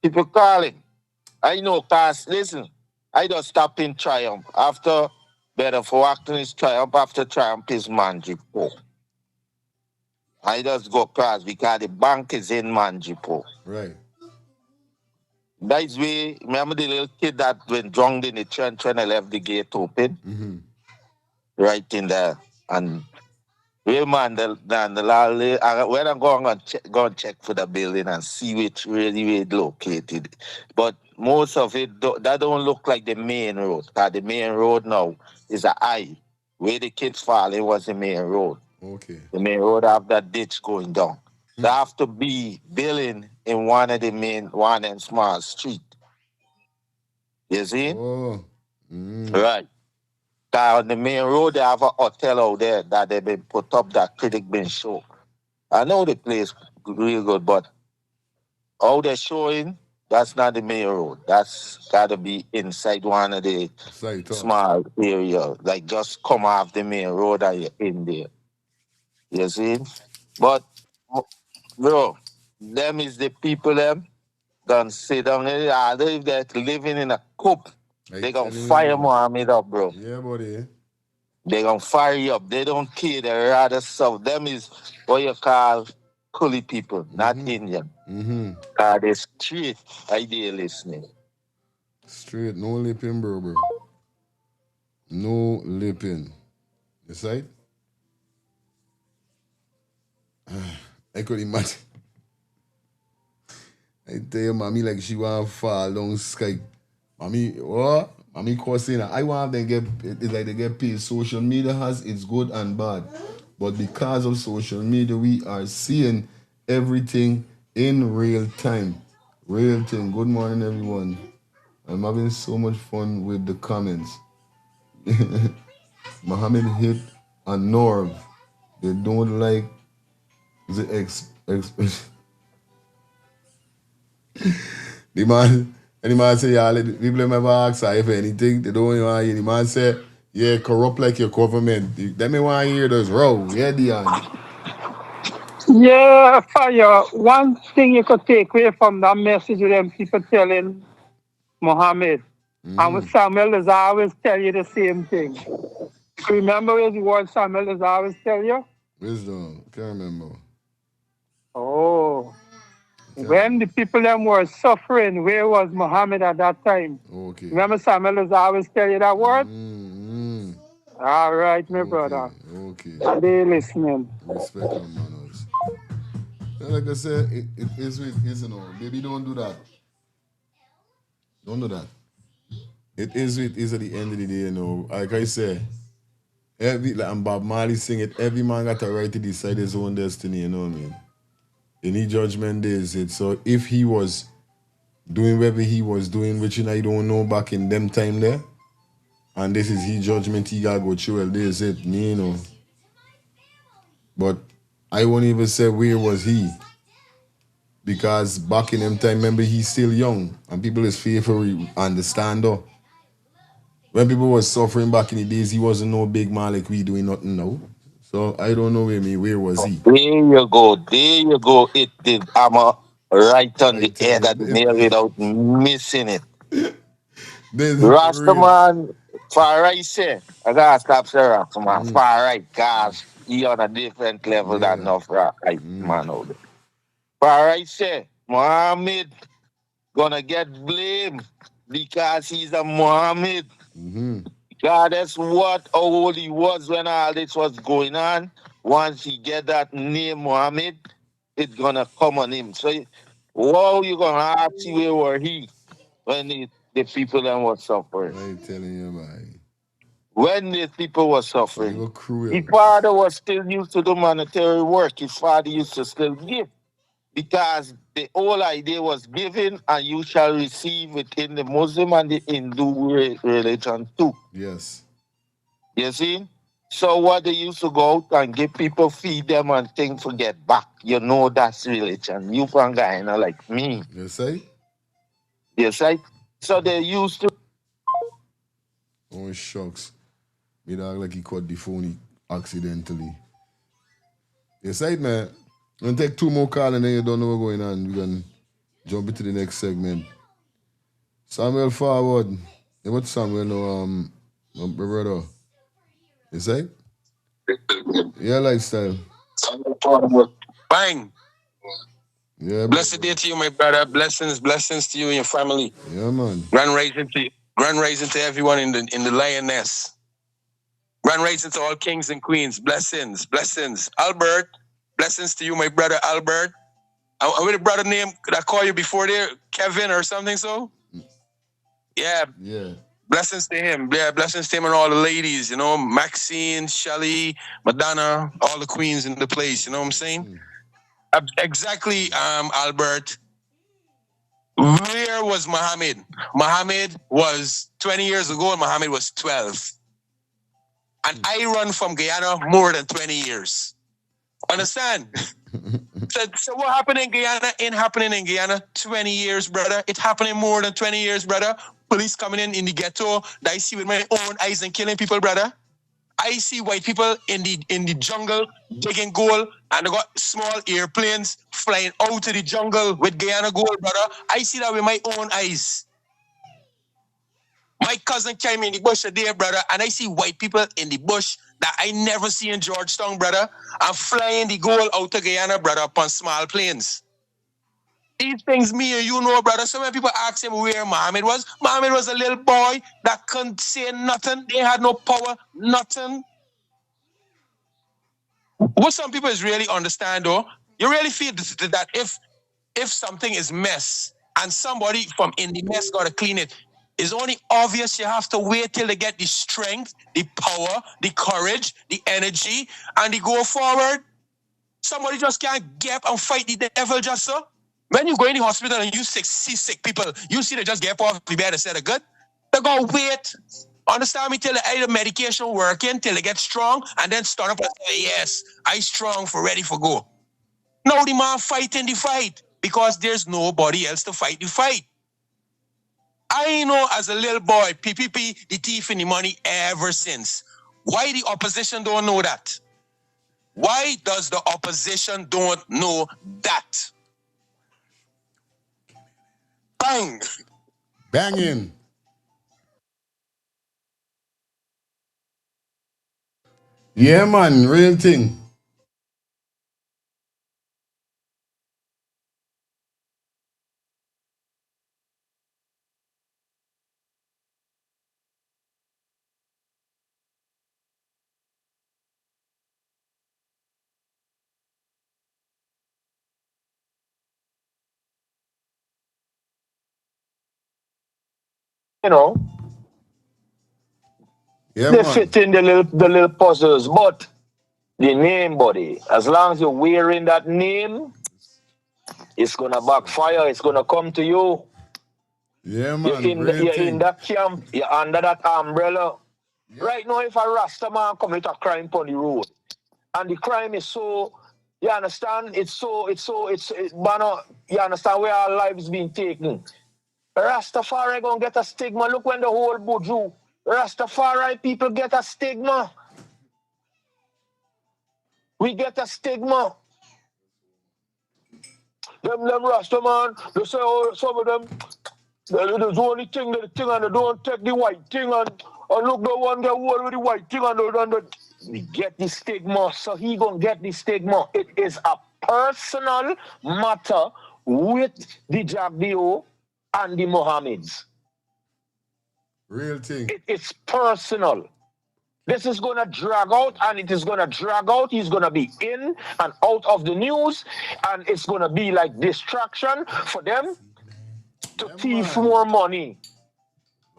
K: People call him. I know, cause listen, I just stop in Triumph after better for acting is Triumph after Triumph is Manjipo. I just go across because the bank is in Manjipo.
E: Right.
K: That's way, remember the little kid that went drowned in the trench when I left the gate open?
E: Mm-hmm.
K: Right in there. And well, man, when I'm going to go and check for the building and see which really located. But most of it, that don't look like the main road. Cause the main road now is a eye. Where the kids fall, it was the main road.
E: Okay.
K: The main road have that ditch going down. There have to be building in one of the main, one and small street. You see?
E: Oh. Mm.
K: Right. On the main road, they have a hotel out there that they've been put up that critic been show. I know the place real good, but how they're showing, that's not the main road. That's gotta be inside one of the small area. Like just come off the main road and you're in there. You see? But bro, them is the people them gonna sit down in the other if they're living in a coop. They gonna fire Mohammed up, bro.
E: Yeah, buddy.
K: They gonna fire you up. They don't care. They rather serve. Them is what you call coolie people, not Indian.
E: Mm-hmm.
K: They straight idea listening.
E: Straight, no lipping, bro. No lipping. You see? I could imagine. I tell you, mommy, like she want to fall down sky. Mommy, what? Mommy cursing. I want them get, it's like they get paid. Social media has its good and bad. But because of social media, we are seeing everything in real time. Real thing. Good morning, everyone. I'm having so much fun with the comments. Mohammed hit a nerve. They don't like the the man, and the man say, yeah, let people never ask her if anything. They don't want to hear. The man say, yeah, corrupt like your government. They may want to hear those row. Yeah, Dion.
O: Yeah, fire. One thing you could take away from that message with them people telling Mohammed, and with Samuel is always tell you the same thing. Remember his word Samuel is always tell you?
E: Wisdom. Can't remember.
O: Oh. When the people them were suffering, where was Muhammad at that time?
E: Okay.
O: Remember Samuel is always tell you that word? All right, my brother.
E: Okay.
O: They listening.
E: Respect and manners. Like I said, it is with, you know, baby, don't do that. Don't do that. It is with is at the end of the day, you know. Like I say, and Bob Marley sing it, every man got a right to decide his own destiny, you know what I mean? Any judgment is it. So if he was doing whatever he was doing, which I don't know back in them time there, and this is his judgment, he gotta go through, well, this is it, me, you know. But I won't even say where was he. Because back in them time, remember, he's still young. And people is fearful understand though. When people was suffering back in the days, he wasn't no big man like we doing nothing now. So I don't know where was he?
K: There you go. There you go. It did hammer right on the head of the nail without missing it. Rastaman, far right, say. I gotta stop saying Rastaman. Far right, cause he on a different level than enough right man out there. Far right, say. Mohammed gonna get blamed because he's a Mohammed. God, that's what how old he was when all this was going on. Once he get that name Mohammed, it's gonna come on him. So, wow, you gonna ask you where were he when the people then were suffering?
E: I ain't telling you, man.
K: When the people were suffering,
E: you were cruel.
K: his father was still used to do monetary work. His father used to still give. Because the whole idea was giving and you shall receive within the Muslim and the Hindu religion too.
E: Yes.
K: You see? So what they used to go out and give people, feed them and things to get back. You know that's religion. You from Guyana like me.
E: You say?
K: Yes, right? So they used to.
E: Oh, shucks. Me dog like he caught the phone accidentally. Yes, right, man. I'm gonna take 2 more calls and then you don't know what's going on. We're gonna jump into the next segment. Samuel forward. Hey, what Samuel know, my brother? Yes, right? Yeah, lifestyle.
S: Bang.
E: Yeah,
S: Blessed day to you, my brother. Blessings to you and your family.
E: Yeah, man.
S: Grand rising to everyone in the lioness. Grand rising to all kings and queens. Blessings. Albert, blessings to you, my brother Albert. I'm with a brother name that I call you before there, Kevin or something so? Yeah.
E: Yeah.
S: Blessings to him. Yeah, blessings to him and all the ladies, you know, Maxine, Shelly, Madonna, all the queens in the place, you know what I'm saying? Exactly, Albert. Where was Mohammed? Mohammed was 20 years ago and Mohammed was 12. And I run from Guyana more than 20 years. Understand? So what happened in Guyana ain't happening in Guyana 20 years, brother. It's happening more than 20 years, brother. Police coming in the ghetto that I see with my own eyes and killing people, brother. I see white people in the jungle digging gold and they got small airplanes flying out of the jungle with Guyana gold, brother. I see that with my own eyes. My cousin came in the bush today, brother, and I see white people in the bush that I never see in Georgetown, brother. I'm flying the gold out of Guyana, brother, upon small planes. These things me and you know, brother. So when people ask him where Mohammed was a little boy that couldn't say nothing. They had no power, nothing. What some people is really understand, though, you really feel that if something is mess and somebody from in the mess got to clean it, it's only obvious you have to wait till they get the strength, the power, the courage, the energy, and they go forward. Somebody just can't get up and fight the devil just so. When you go in the hospital and you see sick people, you see they just get off the bed and say they're good. They're going to wait. Understand me till the medication working, till they get strong, and then start up and say, yes, I strong for ready for go. Now the man fighting the fight because there's nobody else to fight the fight. I know as a little boy, PPP, the thief in the money ever since. Why the opposition don't know that? Why does the opposition don't know that? Bang!
E: Banging. Yeah, man, real thing.
T: You know,
E: Yeah,
T: they
E: man.
T: fit in the little puzzles, but the name, buddy, as long as you're wearing that name, it's gonna backfire. It's gonna come to you.
E: Yeah, man.
T: You're in that camp. You're under that umbrella. Yeah. Right now, if a Rasta man commit a crime on the road, and the crime is so, you understand? Bano, you understand where our lives being taken. Rastafari gonna get a stigma. Look when the whole Buju, Rastafari people get a stigma. We get a stigma. Them Rasta man, they say, oh, some of them, there's only thing and they don't take the white thing and look, the one get hold with the white thing and we get the stigma. So he gonna get the stigma. It is a personal matter with the Jagdio and the Mohammeds.
E: Real thing.
T: It's personal. This is going to drag out, and it is going to drag out. He's going to be in and out of the news, and it's going to be like distraction for them to thief more money.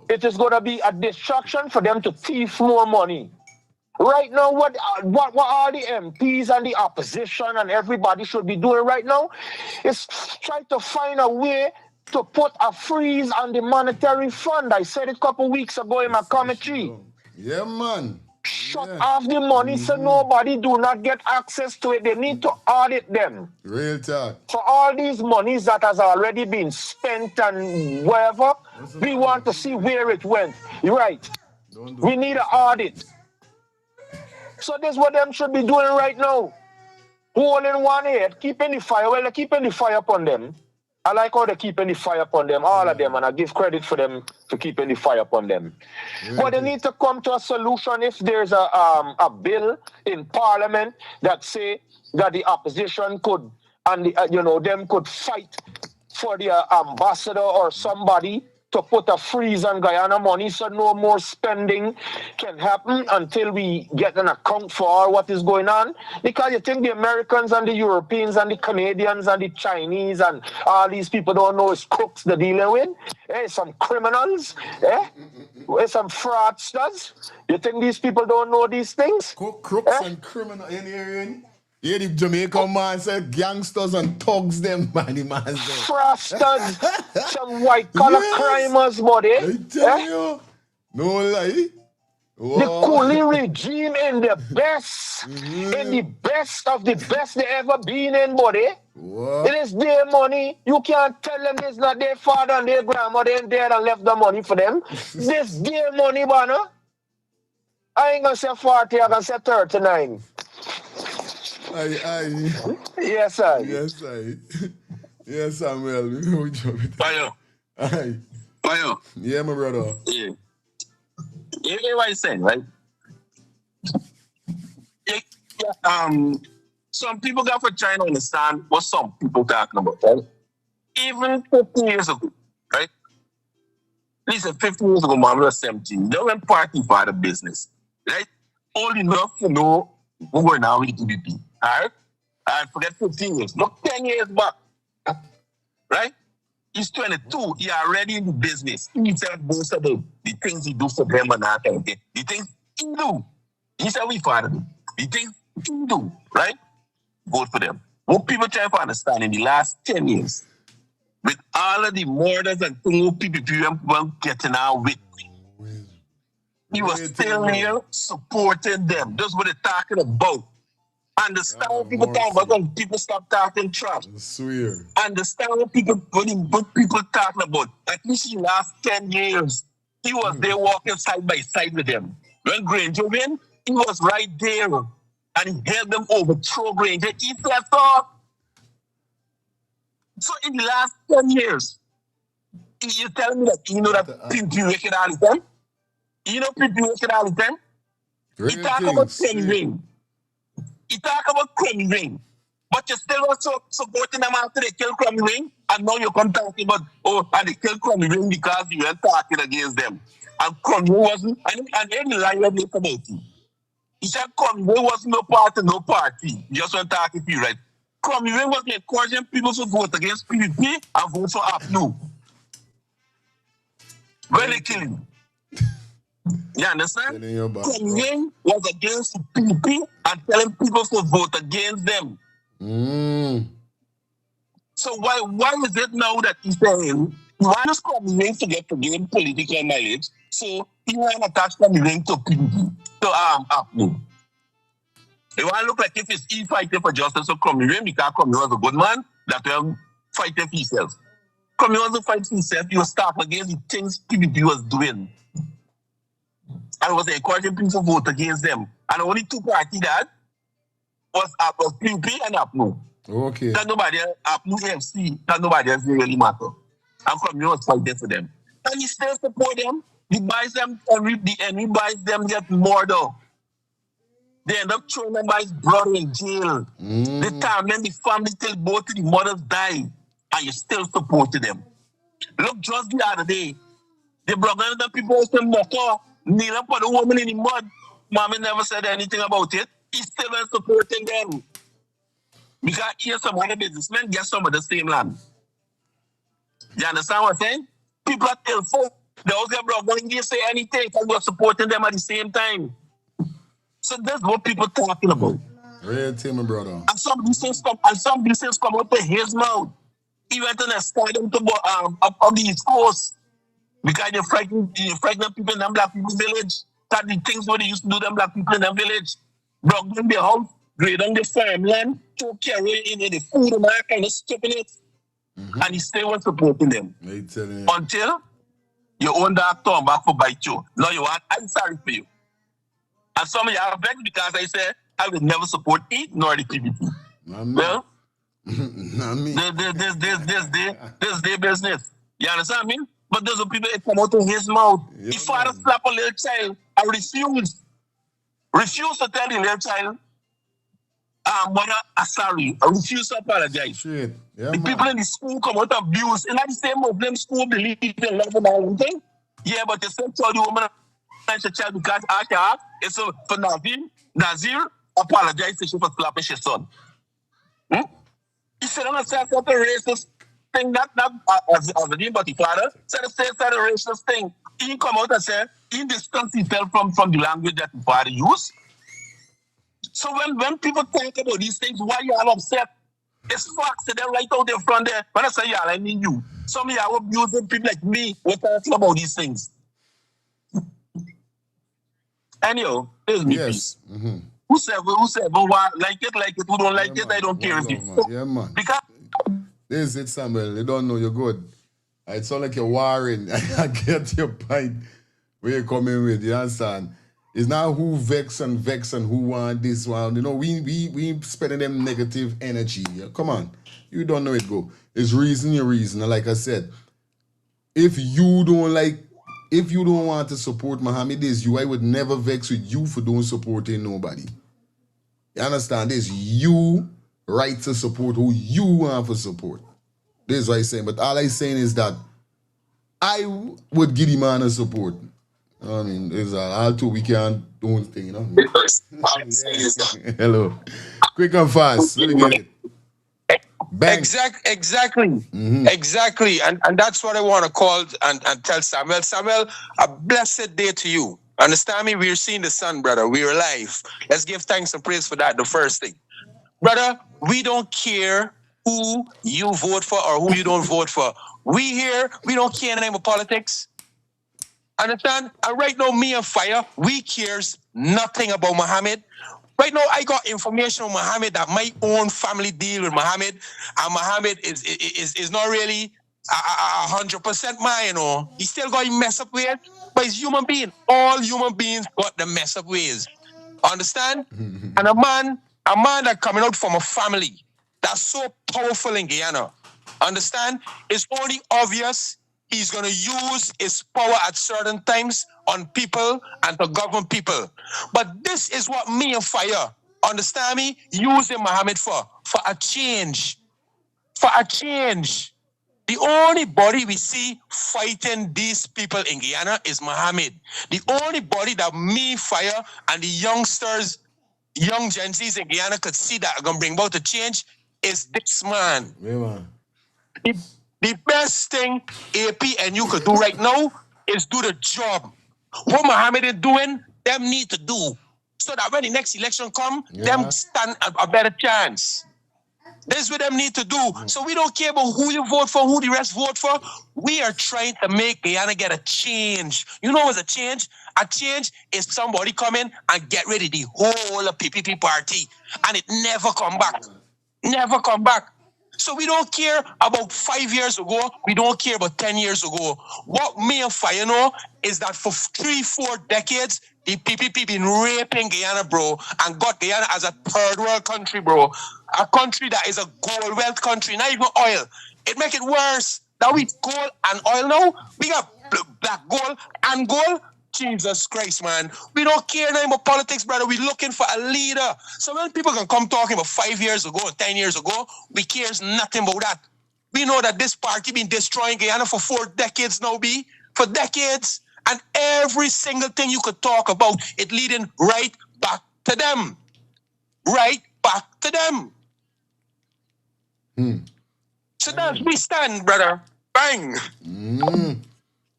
T: It is going to be a distraction for them to thief more money. Right now, what all the MPs and the opposition and everybody should be doing right now is try to find a way to put a freeze on the monetary fund. I said it a couple weeks ago in my commentary.
E: Yeah, man.
T: Shut off the money so nobody do not get access to it. They need to audit them.
E: Real talk.
T: For all these monies that has already been spent and wherever, we want to see where it went. You're right. We need an audit. So this is what them should be doing right now. Hole in one head, keeping the fire. Well, they're keeping the fire upon them. I like how they're keeping the fire upon them, all of them, and I give credit for them for keeping the fire upon them. But they need to come to a solution if there's a bill in Parliament that say that the opposition could, and the, them could fight for the ambassador or somebody to put a freeze on Guyana money so no more spending can happen until we get an account for all what is going on. Because you think the Americans and the Europeans and the Canadians and the Chinese and all these people don't know it's crooks they're dealing with? Some criminals? Some fraudsters? You think these people don't know these things?
E: Crooks and criminals in here. Yeah, the Jamaican man said gangsters and thugs them, man. The man said.
T: Frosters, some white collar crimers, buddy.
E: I tell you. No lie. Whoa.
T: The cooling regime in the best, in the best of the best they ever been in, buddy.
E: Whoa.
T: It is their money. You can't tell them it's not their father and their grandmother in there and left the money for them. This their money, banner. I ain't gonna say 40, I'm gonna say 39.
E: Aye.
T: Yes, sir.
E: Yes, aye. Yes, Samuel.
S: Fire.
E: Aye.
S: Fire.
E: Yeah, my brother.
S: Yeah. You hear what I'm saying, right? Some people got for trying to understand what some people talking about, right? Even 50 years ago, right? Listen, 50 years ago, man, I was 17. They went party for the business, right? Old enough to know who we're now with DBP, all right? And forget 15 years. Look 10 years back, right? He's 22. He already in the business. He said most of the things he do for them and that kind of thing. The things he do. He said we father him. The things he do, right? Vote for them. What people try to understand in the last 10 years, with all of the murders and things PPP were getting out with, he was still here supporting them. That's what they're talking about. Understand what people talk about when people stop talking trash.
E: Swear.
S: Understand what people talking about. At least in the last 10 years, he was there walking side by side with them. When Granger win, he was right there. And he helped them overthrow Granger. He left off. So in the last 10 years, you telling me that you know that people wicked all the time? You know people wicked all the time? He talk about Crummy Ring. He talk about Crummy Ring. But you still also supporting them after they kill Crummy Ring. And now you come talking about, and they killed Crummy Ring because you were talking against them. And Crummy wasn't, and any lie about it. He said Crummy Ring wasn't no part of no party. Just when talking to you, right? Crummy Ring was encouraging people to vote against PVP and vote for APNU. When they kill him. You understand? Crummy Ring was against PVP and telling people to vote against them. So why is it now that he's saying why does Crummy Ring to get gain political mileage? So he want to attach Crummy Ring to PVP, to APNU. They want to look like if it's he fighting for justice for Crummy Ring because Crummy was a good man that will fighting for himself. Crummy wasn't fighting for himself, he was starting against the things PVP was doing. And was encouraging people to vote against them. And the only two parties that was PVP and APNU.
E: Okay.
S: That nobody APNU FC, that nobody else really matter. And Crummy was fighting for them. And he still support them. He buys them and he buys them get murder. They end up throwing them by his brother in jail. They torment the family till both of the mothers die. And you still supported them. Look, just the other day, they brought the people who said, kneel up for the woman in the mud. Mommy never said anything about it. He still was supporting them. Because here some other businessmen get some of the same land. You understand what I'm saying? People are ill-ful. They also brought when they say anything, because we're supporting them at the same time. So that's what people talking about.
E: Real team, my brother.
S: And some of these things come out of his mouth. He went on a stadium to up on the East Coast. Because you're frightening people in them black people village. That the things what they used to do them black people in them village. Brought them their house, grade on the farmland, to carry in the food and that kind of stuff in it. And he still was supporting them. Until your own dog turn back for bite you. Now you want, I'm sorry for you. And some of you are vexed because I said I will never support it nor the PVP. Well,
E: Not me.
S: this their business. You understand me? But those are people that come out of his mouth. If father slap a little child, I refuse to tell the little child, mother, I'm sorry. I refuse to apologize.
E: Shit. Yeah,
S: The
E: man.
S: people in the school come out abuse. And at the same Muslim school believe in love and all thing. Yeah, but they still tell the woman and the child because after it's for Nazir apologize to she for slapping his son. You should understand something racist thing, not as the name, but the father said the same side of racist thing. He come out and say he distance himself from the language that the father use. So when people talk about these things, why you all upset? It's facts that they're right out there front there. When I say y'all, I mean you. Some of y'all abusing people like me. We're talking about these things. Anyhow, here's me.
E: Yes.
S: Who said, why like it, who don't like it, I don't care.
E: Yeah, man.
S: Because
E: this is it, Samuel. You don't know you're good. It sounds like you're warring. I get your point. Where you're coming with, you understand? It's not who vex and who want this one. You know, we spending them negative energy. Yeah, come on. You don't know it go. It's reason your reason. And like I said, if you don't want to support Mohammed, is you, I would never vex with you for doing supporting nobody. You understand? This you right to support who you want to support. This is what I'm saying. But all I'm saying is that I would give the man a support. I mean, there's all two we can't do anything, you know. Hello. Quick and fast. Let me get it. Bang.
S: Exactly. Exactly. And that's what I want to call and tell Samuel. Samuel, a blessed day to you. Understand me? We're seeing the sun, brother. We're alive. Let's give thanks and praise for that, the first thing. Brother, we don't care who you vote for or who you don't vote for. We here, we don't care in the name of politics. Understand? And right now, me and Fire, we cares nothing about Mohammed. Right now, I got information on Mohammed that my own family deal with Mohammed, and Mohammed is not really 100% mine, you know. He still got his mess up ways, but he's human being. All human beings got the mess up ways. Understand? And a man that coming out from a family that's so powerful in Guyana, understand? It's only obvious he's going to use his power at certain times on people and to govern people. But this is what me and Fire, understand me, using Mohammed for a change. For a change. The only body we see fighting these people in Guyana is Mohammed. The only body that me, Fire, and the youngsters, young Gen Zs in Guyana could see that are going to bring about a change is this man.
E: Yeah, man.
S: The best thing AP and you could do right now is do the job. What Mohammed is doing, them need to do. So that when the next election come, them stand a better chance. This is what them need to do. So we don't care about who you vote for, who the rest vote for. We are trying to make Guyana get a change. You know what's a change? A change is somebody come in and get rid of the whole PPP party. And it never come back. Never come back. So we don't care about 5 years ago. We don't care about 10 years ago. What me and Fire know is that for 3-4 decades, the PPP been raping Guyana, bro, and got Guyana as a third world country, bro. A country that is a gold wealth country, not even oil. It make it worse. That we gold and oil now. We got black gold and gold. Jesus Christ, man. We don't care anymore about politics, brother. We're looking for a leader. So when people can come talking about 5 years ago, 10 years ago, we cares nothing about that. We know that this party been destroying Guyana for 4 decades now, B. For decades. And every single thing you could talk about, it leading right back to them. Right back to them. So that's we stand, brother. Bang.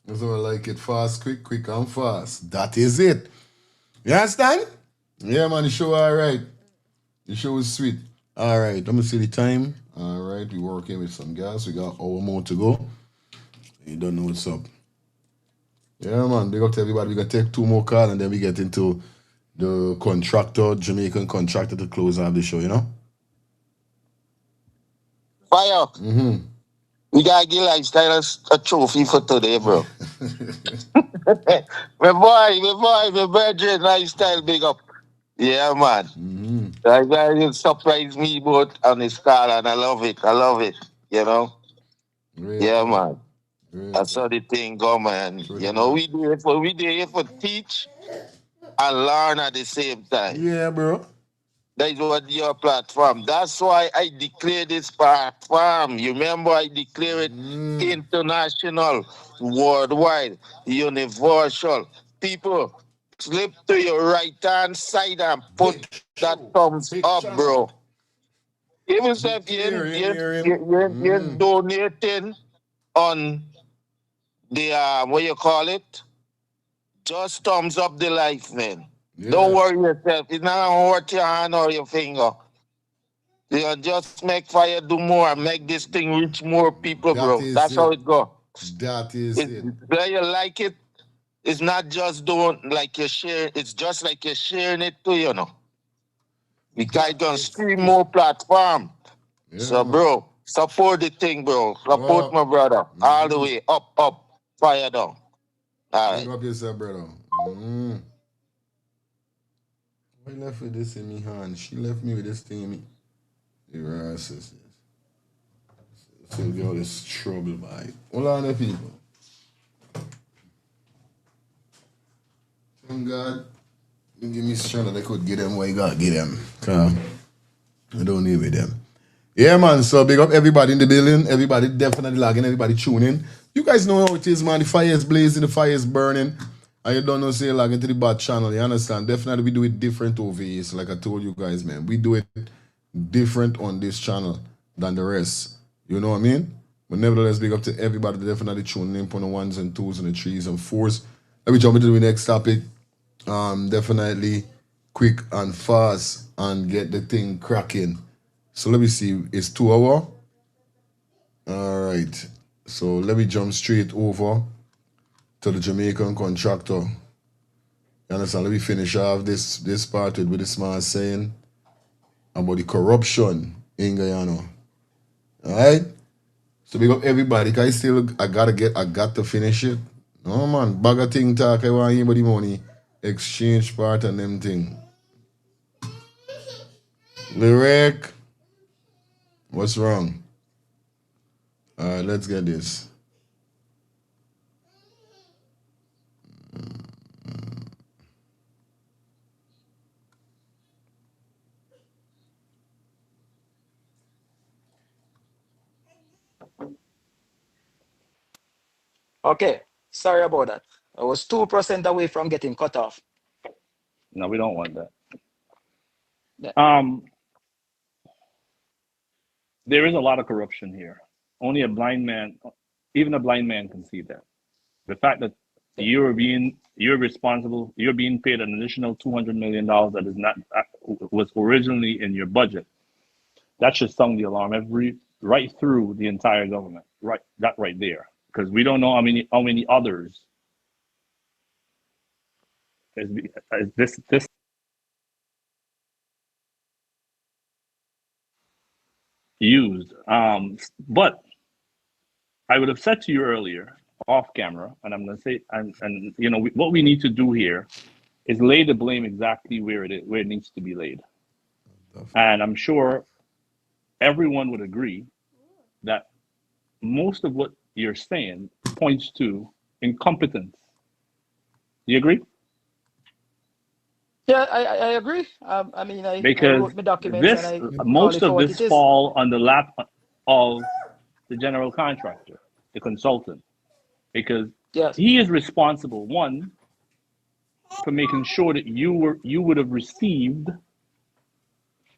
E: That's how I like it. Fast, quick and fast. That is it. You understand? Yeah, man, the show all right. The show is sweet. All right, let me see the time. All right, we're working with some gas. We got hour more to go. You don't know what's up. Yeah, man, big up to everybody. We got to take 2 more calls and then we get into the contractor, Jamaican contractor to close out the show, you know?
K: Fire. We gotta give Lifestyle a trophy for today, bro. my boy, my virgin Lifestyle, big up. Yeah, man. That it surprised me both on his car, and I love it. I love it. You know. Yeah, man. That's how the thing go, man. You know, we there for teach and learn at the same time.
E: Yeah, bro.
K: That is what your platform. That's why I declare this platform. You remember I declare it international, worldwide, universal. People, slip to your right hand side and put that thumbs up, bro. Even if you're donating on the what you call it, just thumbs up the life, man. Don't worry yourself. It's not gonna hurt your hand or your finger. You just make fire do more, make this thing reach more people, bro. That's how it go.
E: That is it.
K: Whether you like it, it's not just doing like you're sharing. It's just like you're sharing it too, you know. Because it can stream more platform. So, bro, support the thing, bro. Support my brother all the way up, fire down. All right.
E: Big up yourself, brother. Why left with this in me hand? She left me with this thing in me. The racist. So get all this trouble by. Hold on there, people. Thank God. You give me strength that I could get them where you gotta get them. I don't need with them. Yeah, man. So big up everybody in the building. Everybody definitely logging. Everybody tuning. You guys know how it is, man. The fire is blazing. The fire is burning. And you don't know, say, log into the bad channel. You understand? Definitely we do it different over here. So like I told you guys, man. We do it different on this channel than the rest. You know what I mean? But nevertheless, big up to everybody definitely tuning in on the ones and twos and the threes and fours. Let me jump into the next topic. Definitely quick and fast and get the thing cracking. So let me see. It's 2 hours. All right. So let me jump straight over to the Jamaican contractor. You understand? Let me finish off this part with this man saying about the corruption in Guyana. All right. So big up everybody. I got to finish it. No man, bag of thing talk. I want anybody money. Exchange part and them thing. Lyric. What's wrong? All right, let's get this.
U: Okay, sorry about that. I was 2% away from getting cut off.
R: No, we don't want that.
U: Yeah.
R: There is a lot of corruption here. Only a blind man, even a blind man can see that. The fact that you're responsible, you're being paid an additional $200 million that is not was originally in your budget. That should sound the alarm right through the entire government. Right, that right there, because we don't know how many others is this used. But I would have said to you earlier off camera, and I'm going to say, and you know, what we need to do here is lay the blame exactly where it needs to be laid. And I'm sure everyone would agree that most of what you're saying points to incompetence. Do you agree?
U: Yeah, I agree. I mean, I
R: Because
U: wrote my documents and
R: this
U: I call
R: most
U: it for
R: of
U: what
R: this
U: it is.
R: fall on the lap of the general contractor, the consultant, because he is responsible, one, for making sure that you would have received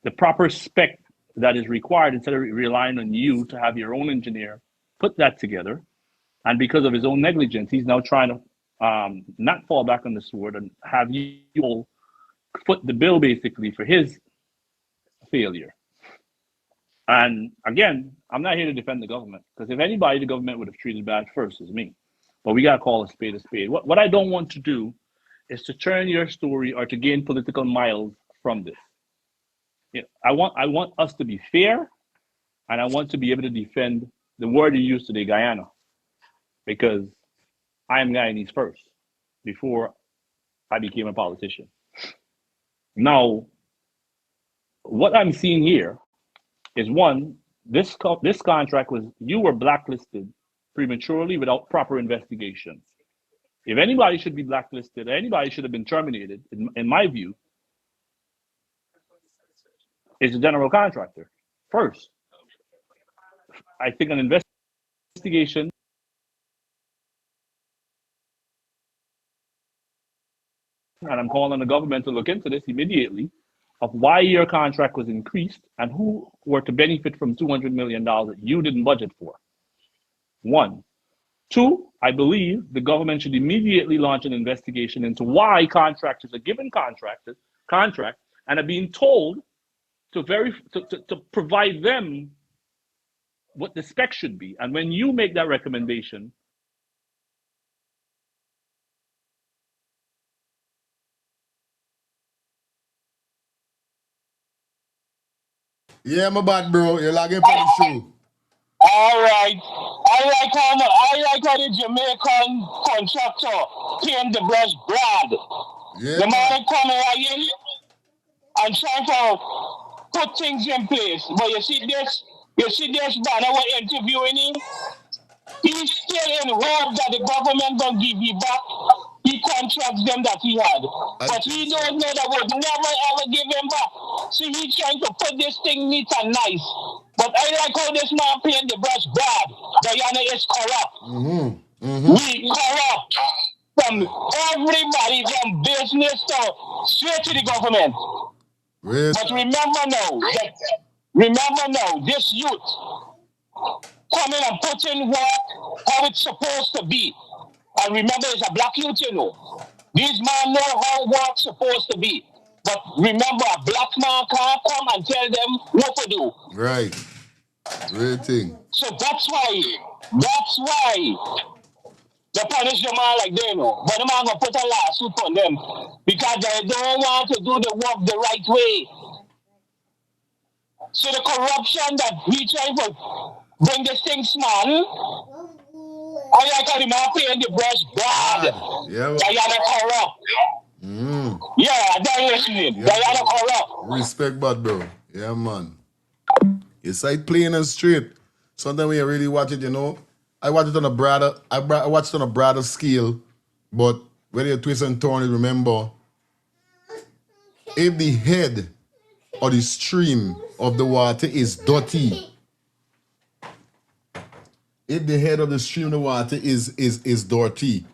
R: the proper spec that is required instead of relying on you to have your own engineer put that together. And because of his own negligence, he's now trying to not fall back on the sword and have you all foot the bill basically for his failure. And again, I'm not here to defend the government, because if anybody the government would have treated bad first is me. But we gotta call a spade a spade. What I don't want to do is to turn your story or to gain political miles from this. You know, I want us to be fair, and I want to be able to defend the word you used today, Guyana, because I am Guyanese first before I became a politician. Now, what I'm seeing here is one, this contract was, you were blacklisted prematurely without proper investigation. If anybody should be blacklisted, anybody should have been terminated, in my view, is the general contractor. First, I think an investigation, and I'm calling on the government to look into this immediately, of why your contract was increased and who were to benefit from $200 million that you didn't budget for. One. Two, I believe the government should immediately launch an investigation into why contractors are given contract and are being told to provide them what the spec should be. And when you make that recommendation,
E: Yeah, my bad, bro. You're lagging for the show.
O: All right. I like how the Jamaican contractor paint the brush Brad.
E: Yeah,
O: the man coming right in and trying to put things in place. But you see this banner we're interviewing him. He's still in hope that the government gonna give you back the contracts them that he had. But he don't know that would never ever give him back. See, he's trying to put this thing neat and nice. But I like how this man paint the brush bad. Guyana is corrupt. We corrupt from everybody, from business to straight to the government. But remember now, this youth coming and putting work how it's supposed to be. And remember, it's a black youth, you know. These men know how work's supposed to be. But remember, a black man can't come and tell them what to do.
E: Right. Great thing.
O: So that's why they punish the man like they know. But the man gonna put a lawsuit on them because they don't want to do the work the right way. So the corruption that we try to bring this thing small. I like how the man playing the brush bad.
E: Yeah.
O: Guyana corrupt. Yeah, they're listening. Guyana corrupt.
E: Respect, bad, bro. Yeah, man. It's like playing it straight. Sometimes when you really watch it, you know, I watch it on a broader, I watched it on a broader scale, but when you twist and turn it, remember, if the head or the stream of the water is dirty, if the head of the stream of the water is dirty,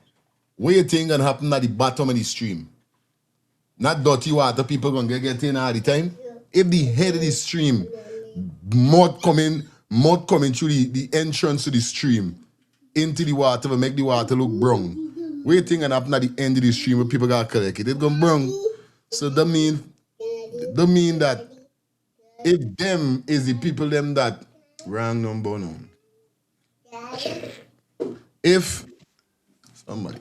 E: what you think gonna happen at the bottom of the stream? Not dirty water, people gonna get in all the time. If the head of the stream, mud coming through the entrance to the stream into the water will make the water look brown. What you think gonna happen at the end of the stream where people gotta collect it? It's gonna brown. So that mean that if them is the people them that wrong number no. If somebody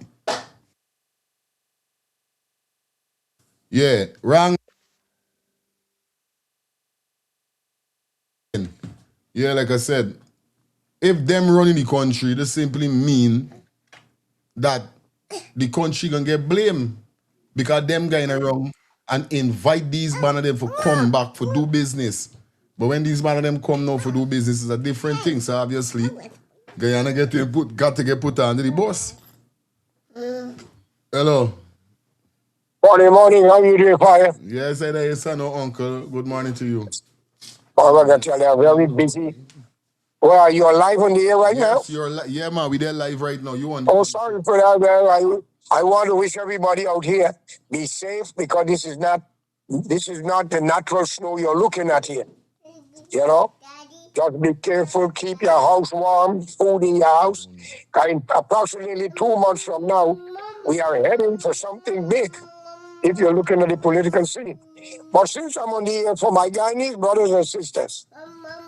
E: wrong. Yeah, like I said, if them running the country, they simply mean that the country gonna get blamed because them going around and invite these man of them for come back for do business. But when these man of them come now for do business, it's a different thing. So obviously, Guyana got to get put under the bus. Hello.
A: Morning, how you doing, Fire?
E: Yes, I yes, I know, Uncle. Good morning to you.
A: Oh, I'm gonna tell you, I'm very busy. Well, are you live on the air right now?
E: Yeah, man, we there live right now. You on?
A: Oh, sorry for that, man. I want to wish everybody out here be safe because this is not the natural snow you're looking at here. You know, just be careful, keep your house warm, food in your house. In approximately 2 months from now, we are heading for something big. If you're looking at the political scene. But since I'm on the air for my Guyanese brothers and sisters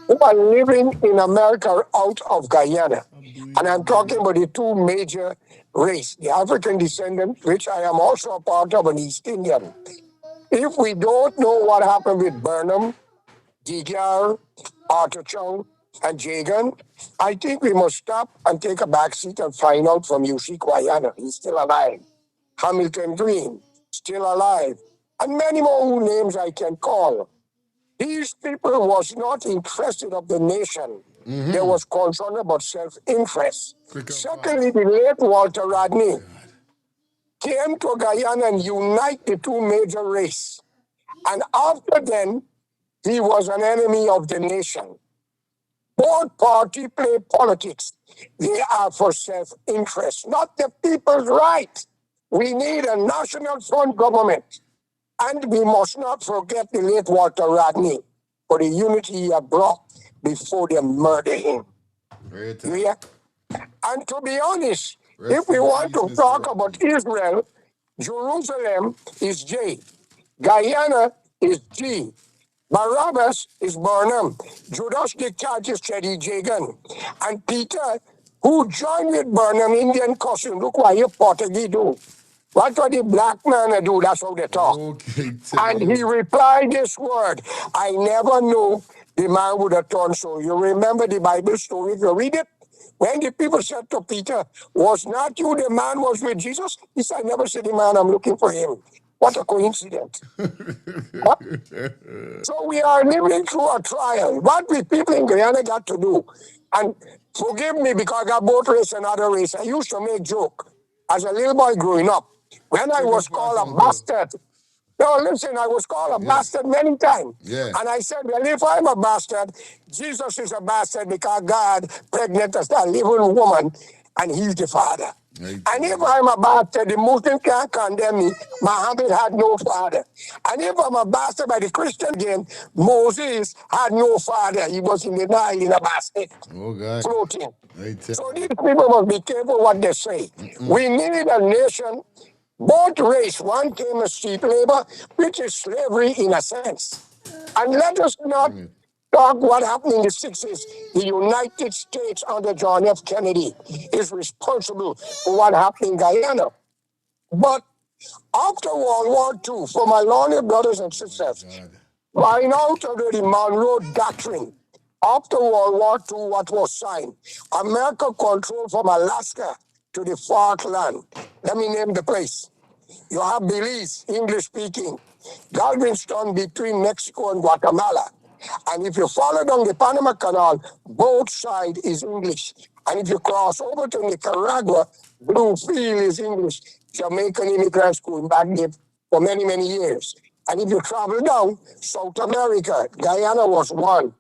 A: who are living in America out of Guyana, and I'm talking about the two major race, the African descendant, which I am also a part of, an East Indian. If we don't know what happened with Burnham, Digar, Arthur Chung, and Jagan, I think we must stop and take a back seat and find out from UC Guyana. He's still alive. Hamilton Green, still alive. And many more names I can call. These people was not interested of the nation. They was concerned about self-interest. Secondly, the late Walter Rodney came to Guyana and unite the two major races. And after then, he was an enemy of the nation. Both parties play politics. They are for self-interest, not the people's right. We need a national front government. And we must not forget the late Walter Rodney for the unity he had brought before they murdered him. Yeah. And to be honest, if we want to talk about Israel, Jerusalem is J. Guyana is G. Barabbas is Burnham. Judas discharged is Chetty Jagan. And Peter, who joined with Burnham, Indian costume, look what you Portuguese do. What do the black man do? That's how they talk. And he replied this word, I never knew the man would have turned so. You remember the Bible story? You read it? When the people said to Peter, was not you the man was with Jesus? He said, I never said the man, I'm looking for him. What a coincidence. What? So we are living through a trial. What we people in Guyana got to do, and forgive me because I got both race and other race. I used to make joke as a little boy growing up. When I was called a bastard, no, listen, I was called a bastard many times. And I said, well, if I'm a bastard, Jesus is a bastard because God pregnant us a living woman and he's the father. And if I'm a bastard, the Muslim can't condemn me. Muhammad had no father. And if I'm a bastard by the Christian again, Moses had no father. He was in the Nile in a basket, floating. So these people must be careful what they say. We need a nation, both race. One came as cheap labor, which is slavery in a sense. And let us not talk what happened in the 60s. The United States under John F. Kennedy is responsible for what happened in Guyana. But after World War II, for my learned brothers and sisters, find out under the Monroe Doctrine, after World War II, what was signed? America controlled from Alaska to the Falkland. Let me name the place. You have Belize, English speaking. Galveston between Mexico and Guatemala. And if you follow down the Panama Canal, both sides is English. And if you cross over to Nicaragua, Bluefield is English. Jamaican immigrants going back there for many, many years. And if you travel down South America, Guyana was one,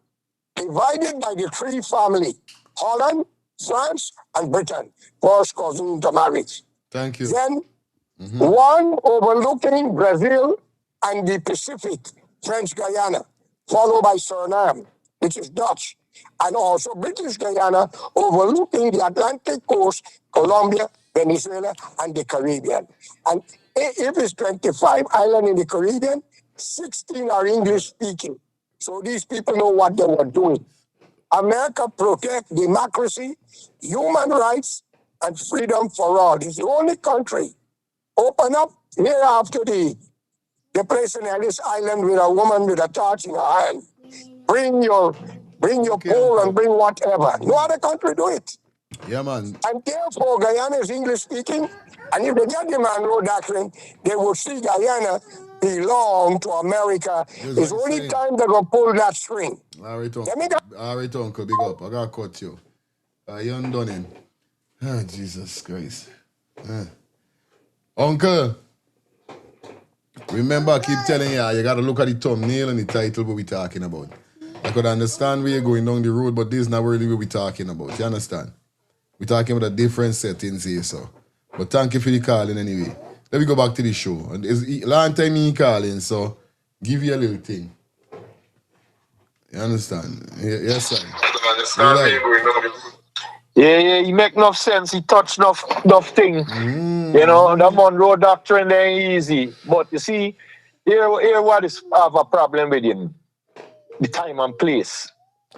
A: divided by the three family, Holland, France, and Britain, first cousin to marriage.
E: Thank you.
A: Then one overlooking Brazil and the Pacific, French Guyana, followed by Suriname, which is Dutch, and also British Guyana overlooking the Atlantic coast, Colombia, Venezuela, and the Caribbean. And if it's 25 islands in the Caribbean, 16 are English speaking. So these people know what they were doing. America protect democracy, human rights, and freedom for all. It's the only country open up here after the place in Ellis Island with a woman with a torch in her hand. Bring your pole and bring whatever. No other country do it.
E: Yeah, man.
A: And therefore, Guyana is English speaking. And if they get the Monroe Doctrine, they will see Guyana belong to America. It's only time they go pull that string.
E: All right, uncle, big up. I got to cut you. You undone in. Oh, Jesus Christ. Uncle, remember, I keep telling you got to look at the thumbnail and the title what we're talking about. I could understand where you're going down the road, but this is not really what we're talking about. You understand? We're talking about a different settings here, so. But thank you for the calling anyway. Let me go back to the show. And it's a long time he calling, so give you a little thing. You understand? Yes, sir.
T: Yeah, he make enough sense. He touch enough thing. You know, the Monroe Doctrine ain't easy. But you see, here what is have a problem with him. The time and place.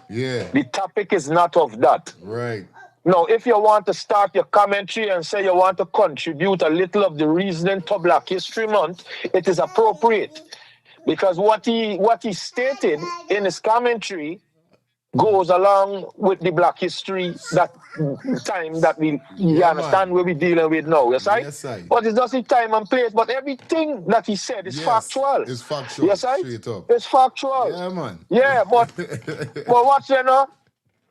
E: Yeah.
T: The topic is not of that.
E: Right.
T: Now, if you want to start your commentary and say you want to contribute a little of the reasoning to Black History Month, it is appropriate. Because what he stated in his commentary goes along with the black history that time that you understand where we're dealing with now, yes, right?
E: Yes, I.
T: But it's just the time and place. But everything that he said is factual.
E: It's factual.
T: Yes, right?
E: Straight up.
T: It's factual.
E: Yeah, man.
T: Yeah, but watch you know,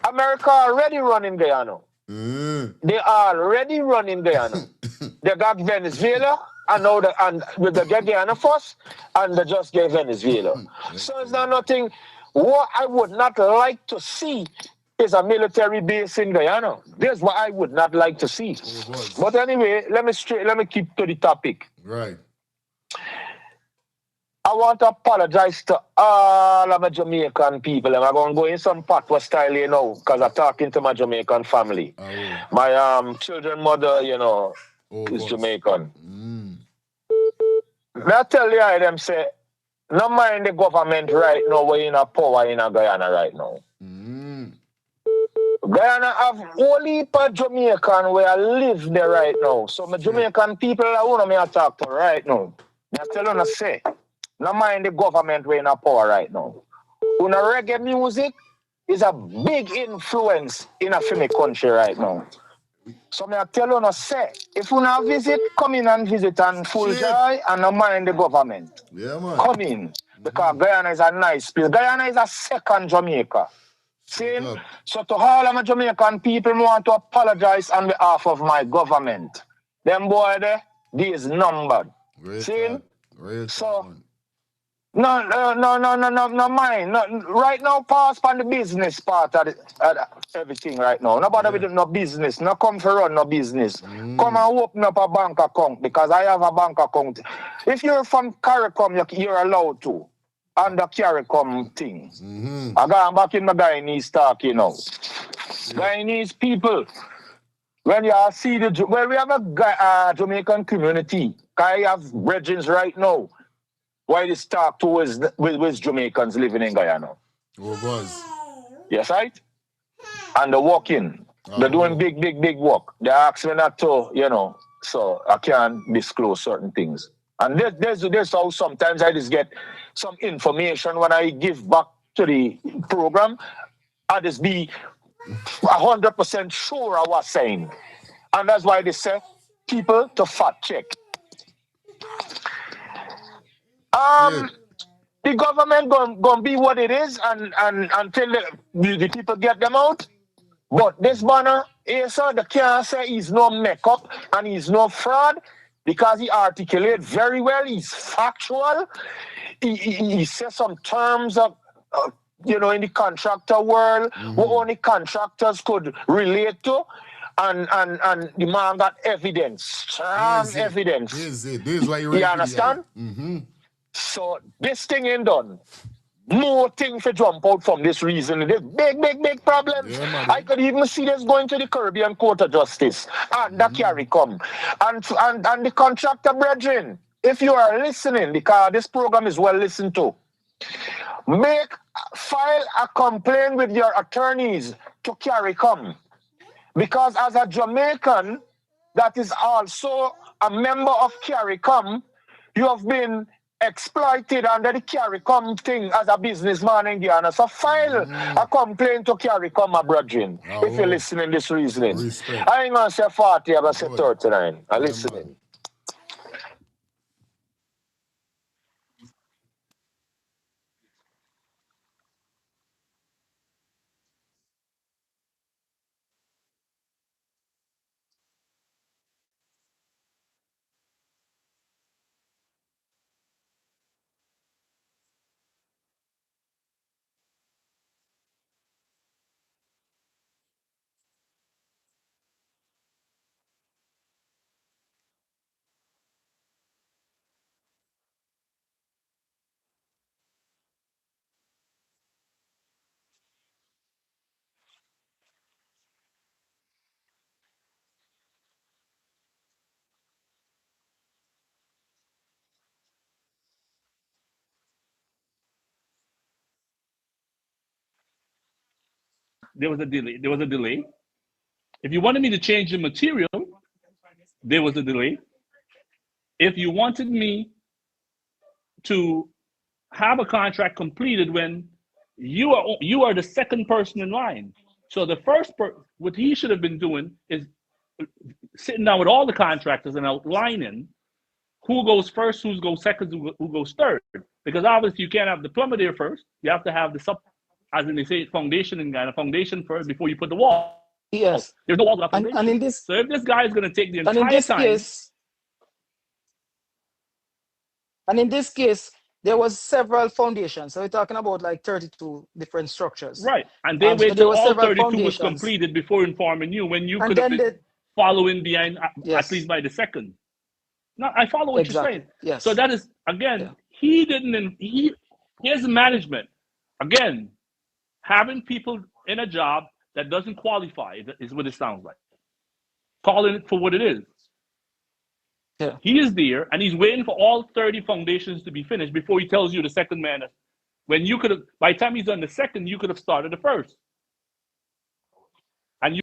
T: America already running Guyana. They are already running Guyana. They got Venezuela, and now they get Guyana first, and they just get Venezuela. So it's not nothing. What I would not like to see is a military base in Guyana. This is what I would not like to see. But anyway, let me keep to the topic.
E: Right.
T: I want to apologize to all of my Jamaican people. And I'm going to go in some patois style, you know, because I'm talking to my Jamaican family. My children mother, you know, is Jamaican. May I tell you, them say, no mind the government right now, we're in a power in a Guyana right now. Guyana have whole heap of Jamaican where I live there right now. So my Jamaican people I want me to talk to right now. I tell you, say, no mind the government we're in a power right now. Una reggae music is a big influence in a film country right now. So I tell you, say, if you not visit, come in and visit and full joy and no mind the government.
E: Yeah, man.
T: Come in. Because Guyana is a nice place. Guyana is a second Jamaica. See? So to all of my Jamaican people, I want to apologize on behalf of my government. Them boy there, these numbered. See? So no mind. No, right now, pass on the business part of everything right now. Nobody with no business. No come for run no business. Come and open up a bank account because I have a bank account. If you're from CARICOM, you're allowed to. Under CARICOM thing. I got back in my Guyanese talk, you know. Guyanese people, when you see well, we have a Jamaican community. I have brethren right now. Why this talk to with Jamaicans living in Guyana? Yes, right? And they're working. They're doing big work. They ask me not to, you know, so I can't disclose certain things. And there's how sometimes I just get some information when I give back to the program. I just be 100% sure I was saying. And that's why they say people to fact check. The government gonna be what it is and until the people get them out. But this banner, sir, the can't say he's no makeup and he's no fraud because he articulates very well. He's factual. He says some terms of, you know, in the contractor world, what only contractors could relate to. And the man got evidence, strong evidence.
E: This is why you
T: understand? So this thing ain't done. More thing for jump out from this reason. There's big problems. I could even see this going to the Caribbean Court of Justice and the CARICOM and the contractor brethren. If you are listening, because this program is well listened to, file a complaint with your attorneys to CARICOM. Because as a Jamaican that is also a member of CARICOM, you have been exploited under the CARICOM thing as a businessman in Guyana. So file a complaint to CARICOM, my brethren, if you're listening to this reasoning. I ain't going to say 40, I'm going to say 39. I'm listening.
R: There was a delay. If you wanted me to change the material, there was a delay. If you wanted me to have a contract completed when you are the second person in line. So the what he should have been doing is sitting down with all the contractors and outlining who goes first, who goes second, who goes third. Because obviously you can't have the plumber there first. You have to have the as in they say, foundation and Guyana, foundation first before you put the wall.
U: Yes.
R: There's no wall without foundation.
U: And in this
R: So if this guy is going to take the
U: and in
R: entire
U: this
R: time,
U: case, there was several foundations. So we're talking about like 32 different structures.
R: right, and they
U: So
R: wait
U: there
R: till
U: were
R: all
U: several
R: 32 was
U: foundations.
R: completed before informing you when you
U: And
R: could have
U: then
R: been following behind
U: yes.
R: at least by the second. No, I follow what
U: Exactly.
R: you're saying.
U: Yes.
R: So that is, again, his management, again, having people in a job that doesn't qualify is what it sounds like. Calling it for what it is.
U: Yeah.
R: He is there and he's waiting for all 30 foundations to be finished before he tells you the second man. When you could have, by the time he's done the second, you could have started the first. And you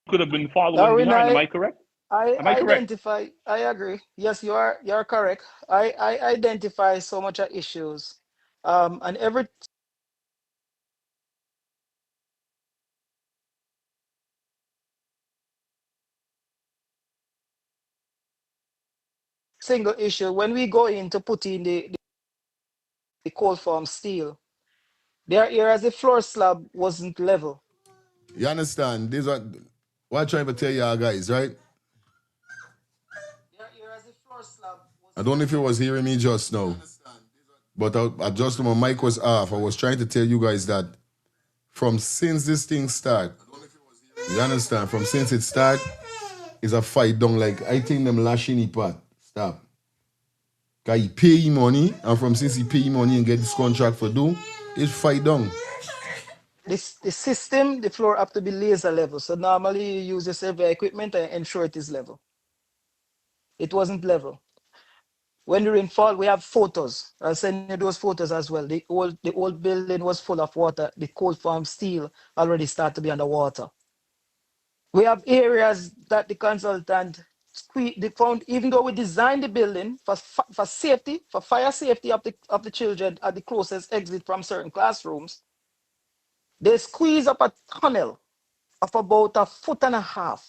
R: could have been following
U: Darwin,
R: behind. Am I correct?
U: I
R: Am I correct?
U: identify. I agree. Yes, you're correct. I identify so much of issues, and every single issue when we go in to put in the cold form steel, there are areas the floor slab wasn't level.
E: You understand? This what I'm trying to tell y'all guys, right? I don't know if you was hearing me just now, but I just my mic was off. I was trying to tell you guys that since this thing start, you understand? From since it start, it's a fight down. Like I think them lashing it part. Stop. Cause he pay him money, and from since he pay him money and get this contract for do, it's fight down.
U: The system, the floor have to be laser level. So normally you use the survey equipment and ensure it is level. It wasn't level. When we rainfall, we have photos. I'll send you those photos as well. The old building was full of water. The cold form steel already started to be underwater. We have areas that the consultant they found, even though we designed the building for safety, for fire safety of the children at the closest exit from certain classrooms, they squeeze up a tunnel of about 1.5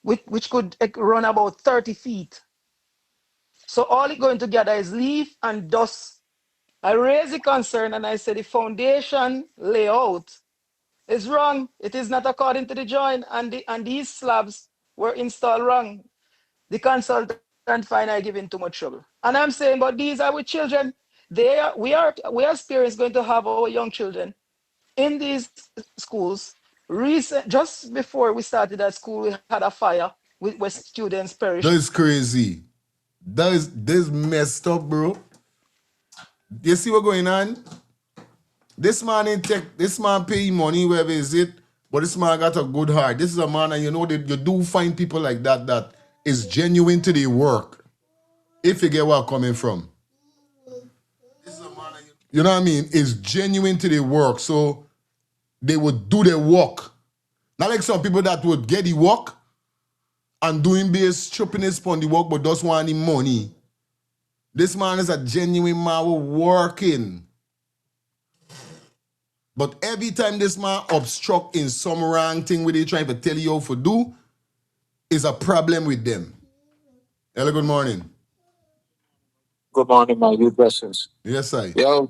U: feet, which could run about 30 feet. So all it's going together is leaf and dust. I raised the concern and I said the foundation layout is wrong. It is not according to the joint, and these slabs were installed wrong. The consultant find I giving too much trouble. And I'm saying, but these are with children. We are experienced going to have our young children in these schools. Just before we started at school, we had a fire where students perished.
E: That is crazy. This messed up, bro. You see what going on? This man pay money wherever is it, but this man got a good heart. This is a man, and you know that you do find people like that is genuine to their work. If you get where I'm coming from. You know what I mean? Is genuine to their work. So they would do their work. Not like some people that would get the work and doing base chopping his on the work, but just want the money. This man is a genuine man working. But every time this man obstruct in some wrong thing where they trying to tell you how to do, is a problem with them. Hello, good morning.
T: Good morning, my good blessings.
E: Yes, sir.
T: Yeah,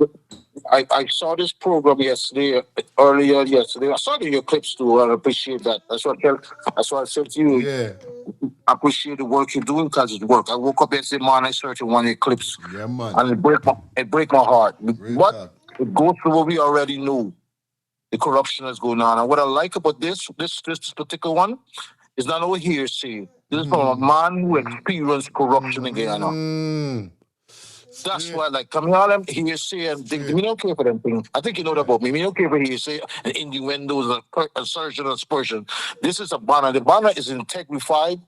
T: I saw this program yesterday, earlier yesterday. I saw your clips too, and I appreciate that. That's what I said to you.
E: Yeah.
T: I appreciate the work you're doing because it's work. I woke up yesterday morning, I searched one of your clips.
E: Yeah, man.
T: And it break my heart. But it goes through what we already knew. The corruption is going on. And what I like about this particular one is not over hearsay. This is from a man who experienced corruption in Guyana. That's why, like, come here, them hearsay and things. We don't care for them things. I think you know that about me. We don't care for hearsay and innuendos and assertion and aspersion. This is a banner. The banner is integrified.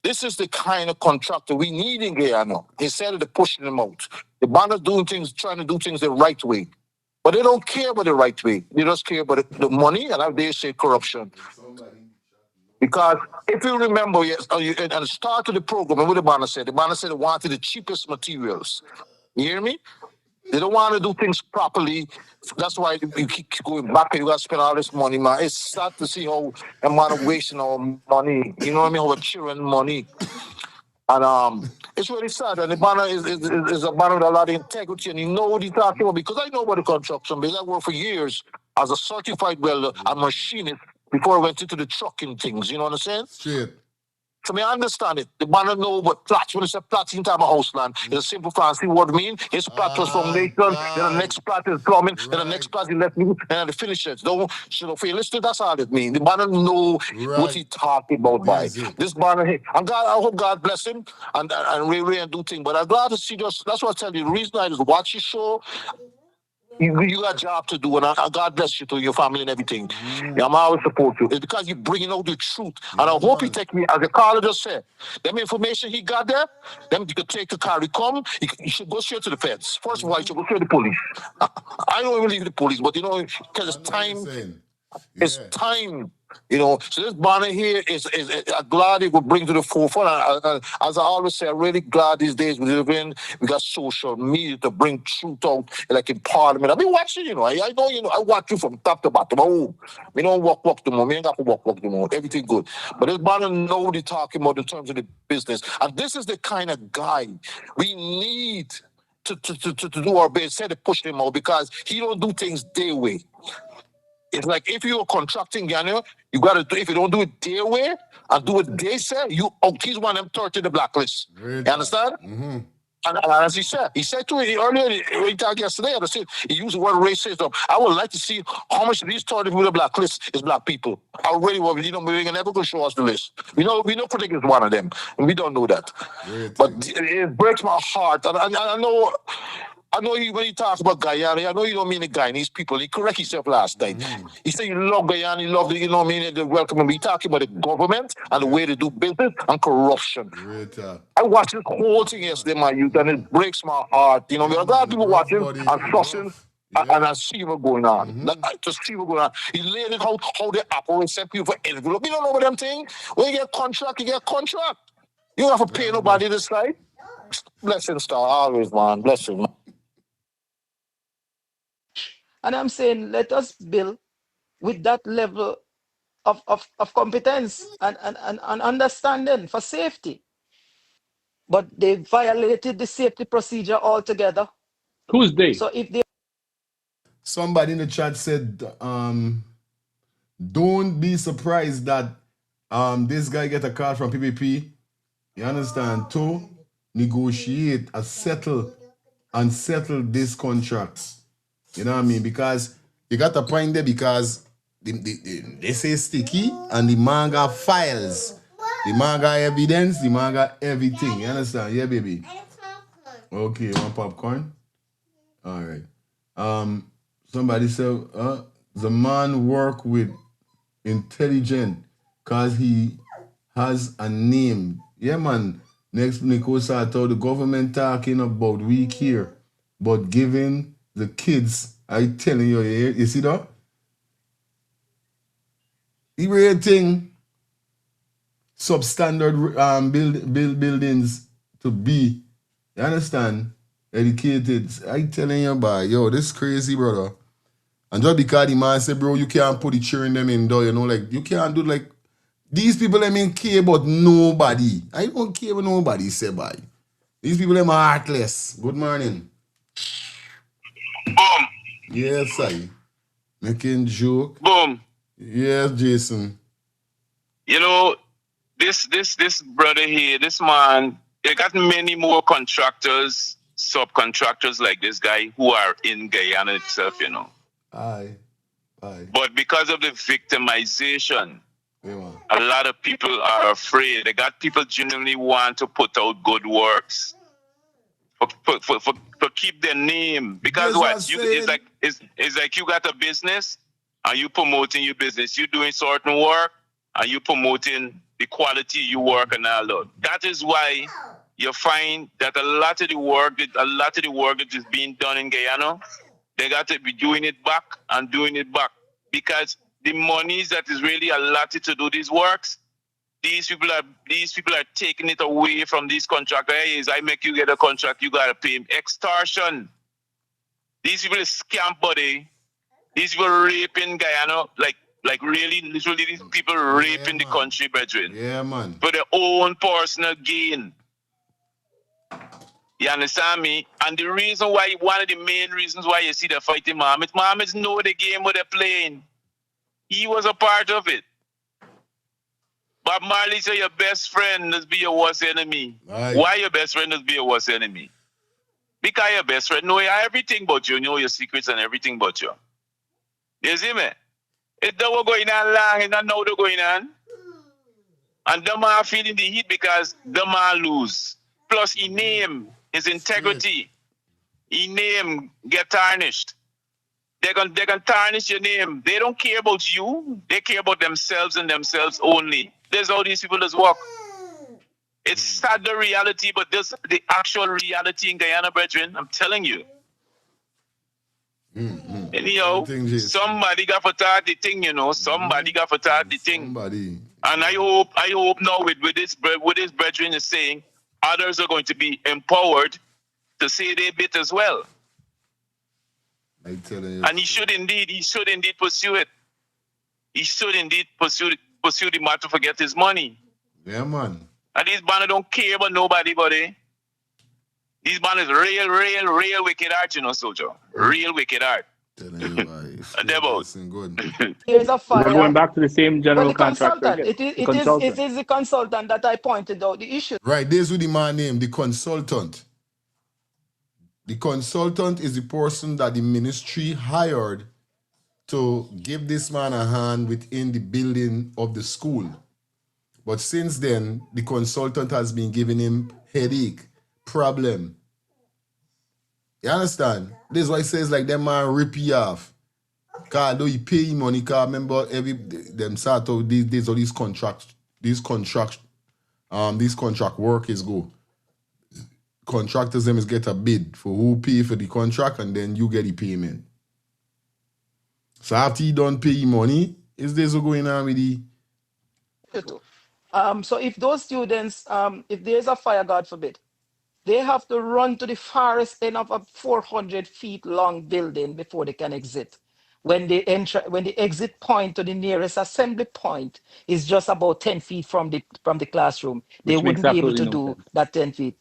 T: This is the kind of contractor we need in Guyana. Instead of pushing them out, the banner doing things, trying to do things the right way. But they don't care about the right way. They just care about the money, and how they say corruption. Because if you remember, yes, at the start of the program, what the banner said they wanted the cheapest materials. You hear me? They don't want to do things properly. That's why you keep going back and you got to spend all this money, man. It's sad to see how a man of wasting our money. You know what I mean? How we're cheering money. And it's really sad. And the banner is a banner with a lot of integrity. And you know what he's talking about. Because I know about the construction business. I worked for years as a certified welder and machinist before I went into the trucking things. You know what I'm saying?
E: Shit.
T: So me understand it. The banner know what plots. When it's a plot in time of house land, it's a simple fancy word mean. It's plot was foundation, then the next plot is plumbing, then the next plot is electrical, and the finishes. Don't if you listen, that's all it means. The banner know what he talking about by. This banner here. And God, I hope God bless him and really and do things. But I'm glad to see just that's what I tell you. The reason I just watch your show. You got a job to do, and God bless you to your family and everything. Yeah, I'm always support you. It's because you're bringing out the truth. And I hope he take me, as the caller just said, them information he got there, then you could take the car, he come, you should go straight to the feds. First of all, you should go straight to the police. I don't even leave the police, but you know, because it's time. It's time. You know, so this banner here is I'm glad it will bring to the forefront. As I always say, I'm really glad these days we live in. We got social media to bring truth out, like in Parliament. I've been watching, you know. I know, you know. I watch you from top to bottom. Oh, we don't walk the more. We ain't got to walk the more. Everything good. But this banner know what they're talking about in terms of the business, and this is the kind of guy we need to do our best. Instead of pushing him out because he don't do things their way. It's like if you're contracting Guyana, you gotta do if you don't do it their way and do it they say, he's one of them 30 the blacklist. You understand? And as he said to me earlier when he talked yesterday, he used the word racism. I would like to see how much of these 30 people the blacklist is black people. I really want, you know, we can never go show us the list. We know Critic is one of them, and we don't know that. But it breaks my heart. And I know you, when you talk about Guyana, I know you don't mean the Guyanese people. He correct himself last night. He said you love Guyana, you love the, you know what I mean, the welcome. And we talking about the government and the way they do business and corruption. I watched this whole thing yesterday, my youth, and it breaks my heart. You know, there are a lot of people watching and fussing. And I see what's going on. To see what's going on. He laid it out how they operate, send people for envelope. You don't know what them thing. When you get contract, you get contract. You don't have to pay nobody this side. Blessing star, always, man. Blessing, man.
U: And I'm saying, let us build with that level of competence and understanding for safety. But they violated the safety procedure altogether.
R: Who's they?
U: So if they...
E: Somebody in the chat said, don't be surprised that this guy get a call from PPP. You understand? To negotiate and settle this contract. You know what I mean? Because you got a point there because they say sticky and the man got files. The man got evidence, the man got everything. You understand? Yeah, baby. Okay, one popcorn? All right. Somebody said the man work with intelligent because he has a name. Yeah, man. Next, Nico said the government talking about week here, but giving the kids, I telling you, you see that? The real thing. substandard buildings to be, you understand, educated. I telling you, boy, yo, this crazy, brother. And just because the man say, bro, you can't put the children them in door, you know, like, you can't do, like, these people, them ain't care about nobody. I don't care about nobody, say, boy. These people, them are heartless. Good morning.
J: Boom.
E: Yes, I. Making joke.
J: Boom.
E: Yes, Jason.
J: You know, this brother here, this man, they got many more contractors, subcontractors like this guy who are in Guyana itself, you know.
E: Aye.
J: But because of the victimization, a lot of people are afraid. They got people genuinely want to put out good works for keep their name. Because what? It's like you got a business and you promoting your business. You doing certain work and you promoting the quality you work and all that. That is why you find that a lot of the work that is being done in Guyana, they got to be doing it back and doing it back. Because the monies that is really allotted to do these works, these people are taking it away from these contractors. Hey, I make you get a contract, you gotta pay him. Extortion. These people are scam buddy. These people raping Guyana, like really, literally, these people raping the country, brethren.
E: Yeah, man.
J: For their own personal gain. You understand me? And the reason why, one of the main reasons why you see the fighting Mohamed know the game what they're playing. He was a part of it. Bob Marley said your best friend is be your worst enemy.
E: Right.
J: Why your best friend is be your worst enemy? Because your best friend know everything about you, know your secrets and everything about you. You see me? It's not what's going on long, it's not now what's going on. And them are feeling the heat because them are lose. Plus, his name, his integrity, his name get tarnished. They can tarnish your name. They don't care about you. They care about themselves and themselves only. There's all these people that walk. It's sad the reality, but this the actual reality in Guyana, brethren. I'm telling you. Anyhow, somebody got to start the thing, you know. Somebody got to start the thing. And I hope now with this brethren is saying, others are going to be empowered to say their bit as well.
E: I tell you.
J: And he should indeed pursue it. He should indeed pursue the matter to forget his money.
E: Yeah, man.
J: And these banners don't care about nobody, buddy. These banners real wicked art, you know, soldier. Real wicked art. Devils.
U: Here's a fire.
R: We're going back to the same general
U: the
R: contractor.
U: consultant. It is the consultant that I pointed out the issue.
E: Right, there's with the man name, the consultant. The consultant is the person that the ministry hired to give this man a hand within the building of the school. But since then, the consultant has been giving him headache, problem. You understand? This is why it says like them man rip you off. Cause though you pay him money, cause remember them sort of these contract workers go. Contractors them is get a bid for who pay for the contract and then you get the payment. So after you don't pay your money, is this what's going on with the
U: so if those students, if there's a fire, God forbid, they have to run to the farthest end of a 400 feet long building before they can exit. When the exit point to the nearest assembly point is just about 10 feet from the classroom, they wouldn't be able to do that 10 feet.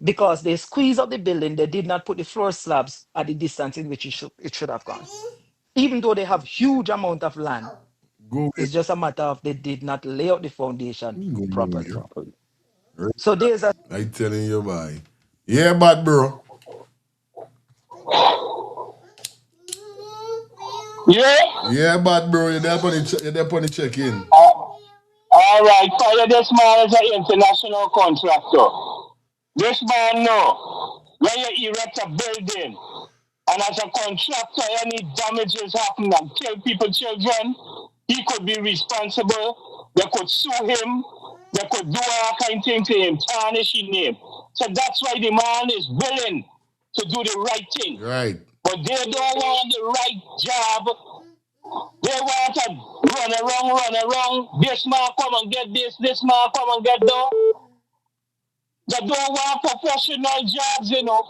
U: Because they squeezed up the building, they did not put the floor slabs at the distance in which it should have gone. Even though they have huge amount of land, it's just a matter of they did not lay out the foundation properly. So there's a...
E: I telling you, boy. Yeah, bad bro.
O: Yeah?
E: Yeah, bad bro. You're there on the check-in.
O: All right, fire this man as an international contractor. This man know when you erect a building and as a contractor any damages happen and kill people's children, he could be responsible. They could sue him. They could do all kind of things to him, tarnish his name. So that's why the man is willing to do the right thing.
E: Right.
O: But they don't want the right job. They want a run around. This man come and get this man come and get that. They don't want professional jobs, you know.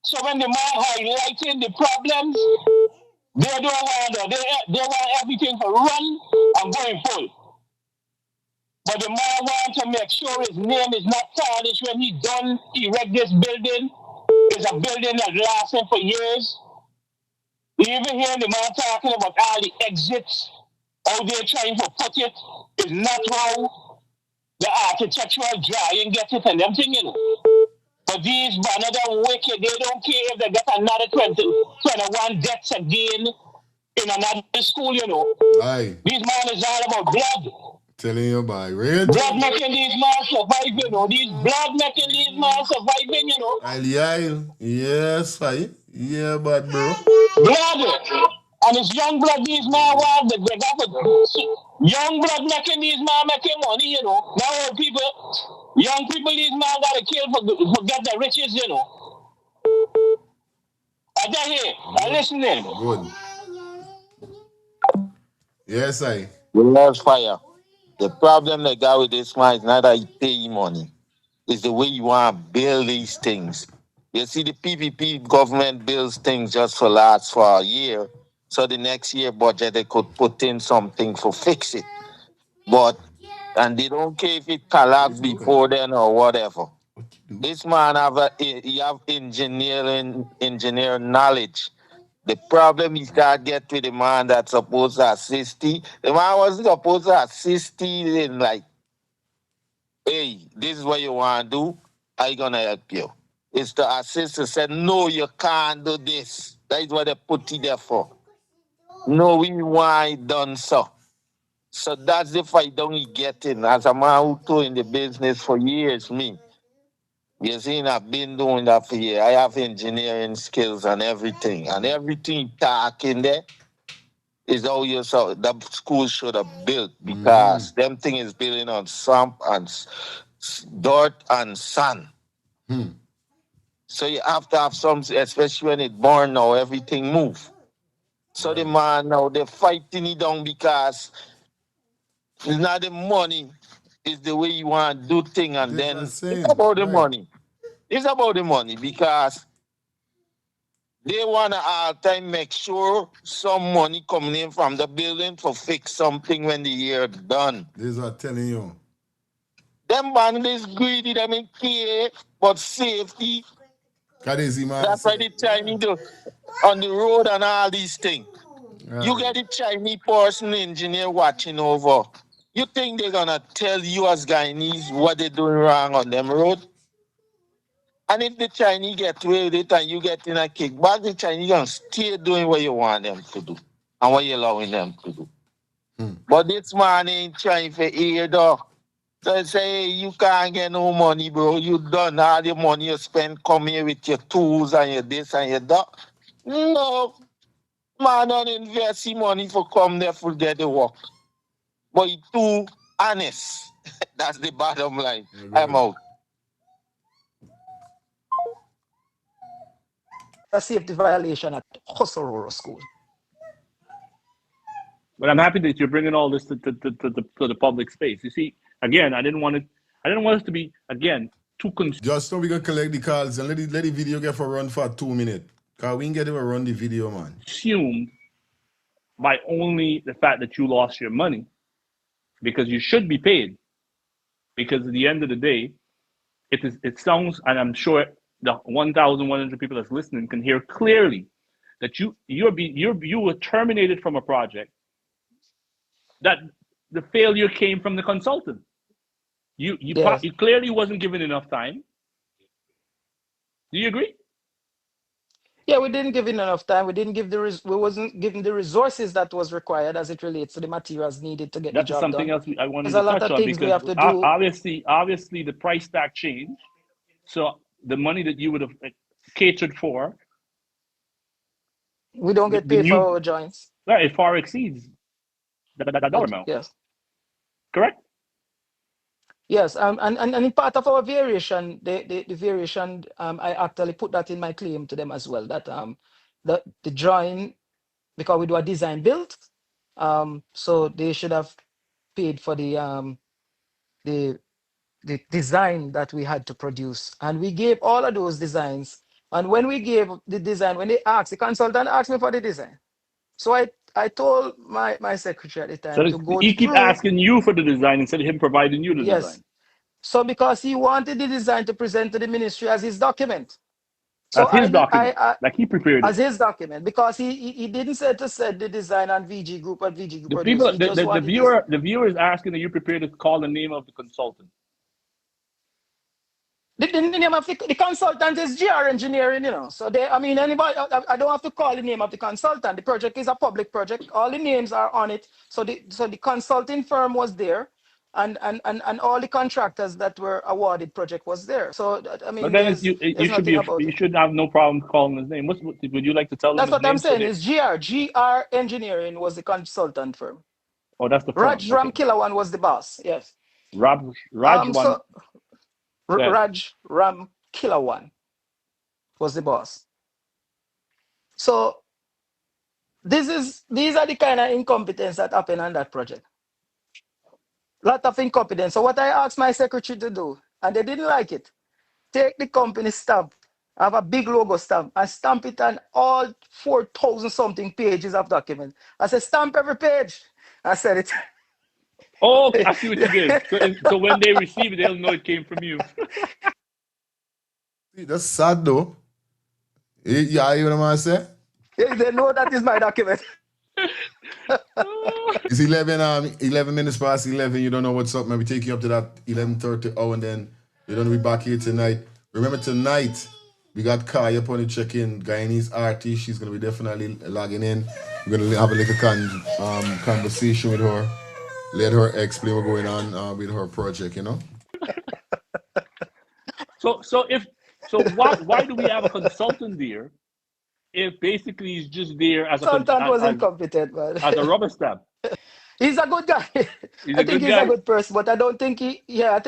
O: So when the man highlighting the problems, they don't want that. They want everything to run and going full. But the man wants to make sure his name is not tarnished when he done erect this building. It's a building that lasts him for years. You even hear the man talking about all the exits, how they're trying to put it is not how the architectural drawing gets it and them thing, you know. But these banners are wicked. They don't care if they get another 21 deaths again in another school, you know.
E: Aye.
O: These man is all about blood.
E: Telling you about red.
O: Blood making these men survive, you know. These blood making these men surviving, you know.
E: Aye. Yes, aye. Yeah, bad bro.
O: Blood. And it's young blood these men want. They got to, young blood making these men making money, you know. Now old people, young people these men got to kill for get their riches, you know. I tell you, I listening.
E: Good. Yes, I.
K: We love fire. The problem they got with this man is not that you pay him money. It's the way you want to build these things. You see, the PPP government builds things just for last for a year. So the next year budget, they could put in something for fix it. But, and they don't care if it collapse before then or whatever. This man he have engineering knowledge. The problem is that get with the man that's supposed to assist you. The man wasn't supposed to assist you in like, hey, this is what you want to do. I'm going to help you. It's the assistant said, no, you can't do this. That is what they put you there for. No, we want it done so. So that's the fight don't you get in. As a man who told in the business for years, me. You see, I've been doing that for years. I have engineering skills and everything. And everything talking there is how you saw the school should have built because them thing is building on swamp and dirt and sun. So you have to have some, especially when it burn now, everything move. So the man now they're fighting it down because it's not the money, it's the way you want to do thing, and then it's about the money. It's about the money because they want to all time make sure some money coming in from the building to fix something when the year done.
E: This is what I'm telling you.
K: Them man is greedy, them in care, but safety.
E: Crazy man.
K: That's why the Chinese do on the road and all these things.
E: Right.
K: You get the Chinese person engineer watching over. You think they're gonna tell you as Guyanese what they're doing wrong on them road? And if the Chinese get away with it and you get in a kickback, the Chinese gonna still doing what you want them to do and what you're allowing them to do. But this man ain't trying for aid though. So they say, hey, you can't get no money, bro. You done all the money you spend come here with your tools and your this and your that. No, man don't invest his money for come there for get the work. But he too honest. That's the bottom line. I'm out.
U: A safety violation at Hosororo School.
R: But I'm happy that you're bringing all this to the public space. You see, again, I didn't want us to be again too concerned.
E: Just so we can collect the calls and let the video get for run for 2 minutes. Cause we can get it to run the video, man.
R: Consumed by only the fact that you lost your money, because you should be paid. Because at the end of the day, it sounds, and I'm sure the 1,100 people that's listening can hear clearly that you were terminated from a project. That the failure came from the consultant. You clearly wasn't given enough time. Do you agree?
U: Yeah, we didn't give it enough time. We didn't give we wasn't given the resources that was required as it relates to the materials needed to get the
R: That's
U: job
R: something
U: done.
R: else I wanted
U: There's
R: to
U: a lot
R: touch
U: of
R: on,
U: things we
R: because
U: have to do.
R: obviously the price tag changed. So the money that you would have catered for,
U: We don't get paid for our joints.
R: Right, it far exceeds that dollar amount.
U: Yes.
R: Correct?
U: Yes, and in part of our variation, the variation, I actually put that in my claim to them as well, that the drawing, because we do a design build, So they should have paid for the the design that we had to produce, and we gave all of those designs. And when we gave the design, when they asked, the consultant asked me for the design. So I told my secretary at the
R: So
U: time to go
R: he keep
U: through.
R: asking you for the design instead of him providing you the
U: Yes.
R: design.
U: So because he wanted the design to present to the ministry as his document. So
R: That's
U: I
R: his
U: did
R: document. Like he prepared it.
U: as his document, because he didn't say to set the design on VG Group, what VG Group
R: The
U: produced.
R: people,
U: He just
R: the
U: wanted this.
R: viewer is asking that you prepare to call the name of the consultant.
U: The name of the consultant is GR Engineering, you know. So they, I mean, anybody, I don't have to call the name of the consultant. The project is a public project. All the names are on it. So the consulting firm was there, and all the contractors that were awarded project was there. So I
R: But
U: mean,
R: then
U: there's nothing about
R: you
U: it.
R: should have no problem calling his name. Would you like to tell them
U: That's
R: his
U: what I'm
R: name so
U: saying.
R: they?
U: Is GR Engineering was the consultant firm.
R: Oh, that's the firm.
U: Raj
R: Okay.
U: Ram Kilawan was the boss. Yes.
R: Raj one.
U: So
R: Yeah.
U: Raj Ram Kilawan was the boss. So these are the kind of incompetence that happened on that project. Lot of incompetence. So what I asked my secretary to do, and they didn't like it, take the company stamp, have a big logo stamp, and stamp it on all 4,000 something pages of document. I said, stamp every page. I said it.
R: Oh, okay. I see what you did. So when they receive it, they'll know it came from you.
E: See, that's sad though. Yeah, you know what I'm saying?
U: They know that is my document.
E: It's 11 minutes past 11. You don't know what's up. Maybe take you up to that 11:30 hour, and then you're gonna be back here tonight. Remember tonight we got Kaya up on the check-in. Guyanese artist. She's gonna be definitely logging in. We're gonna have a little conversation with her. Let her explain what's going on with her project. You know.
R: Why do we have a consultant there if basically he's just there as
U: Consultant was incompetent, man.
R: as a rubber stamp?
U: He's a good guy.
R: He's
U: I
R: a
U: think
R: good
U: he's a
R: guy.
U: good person, but I don't think I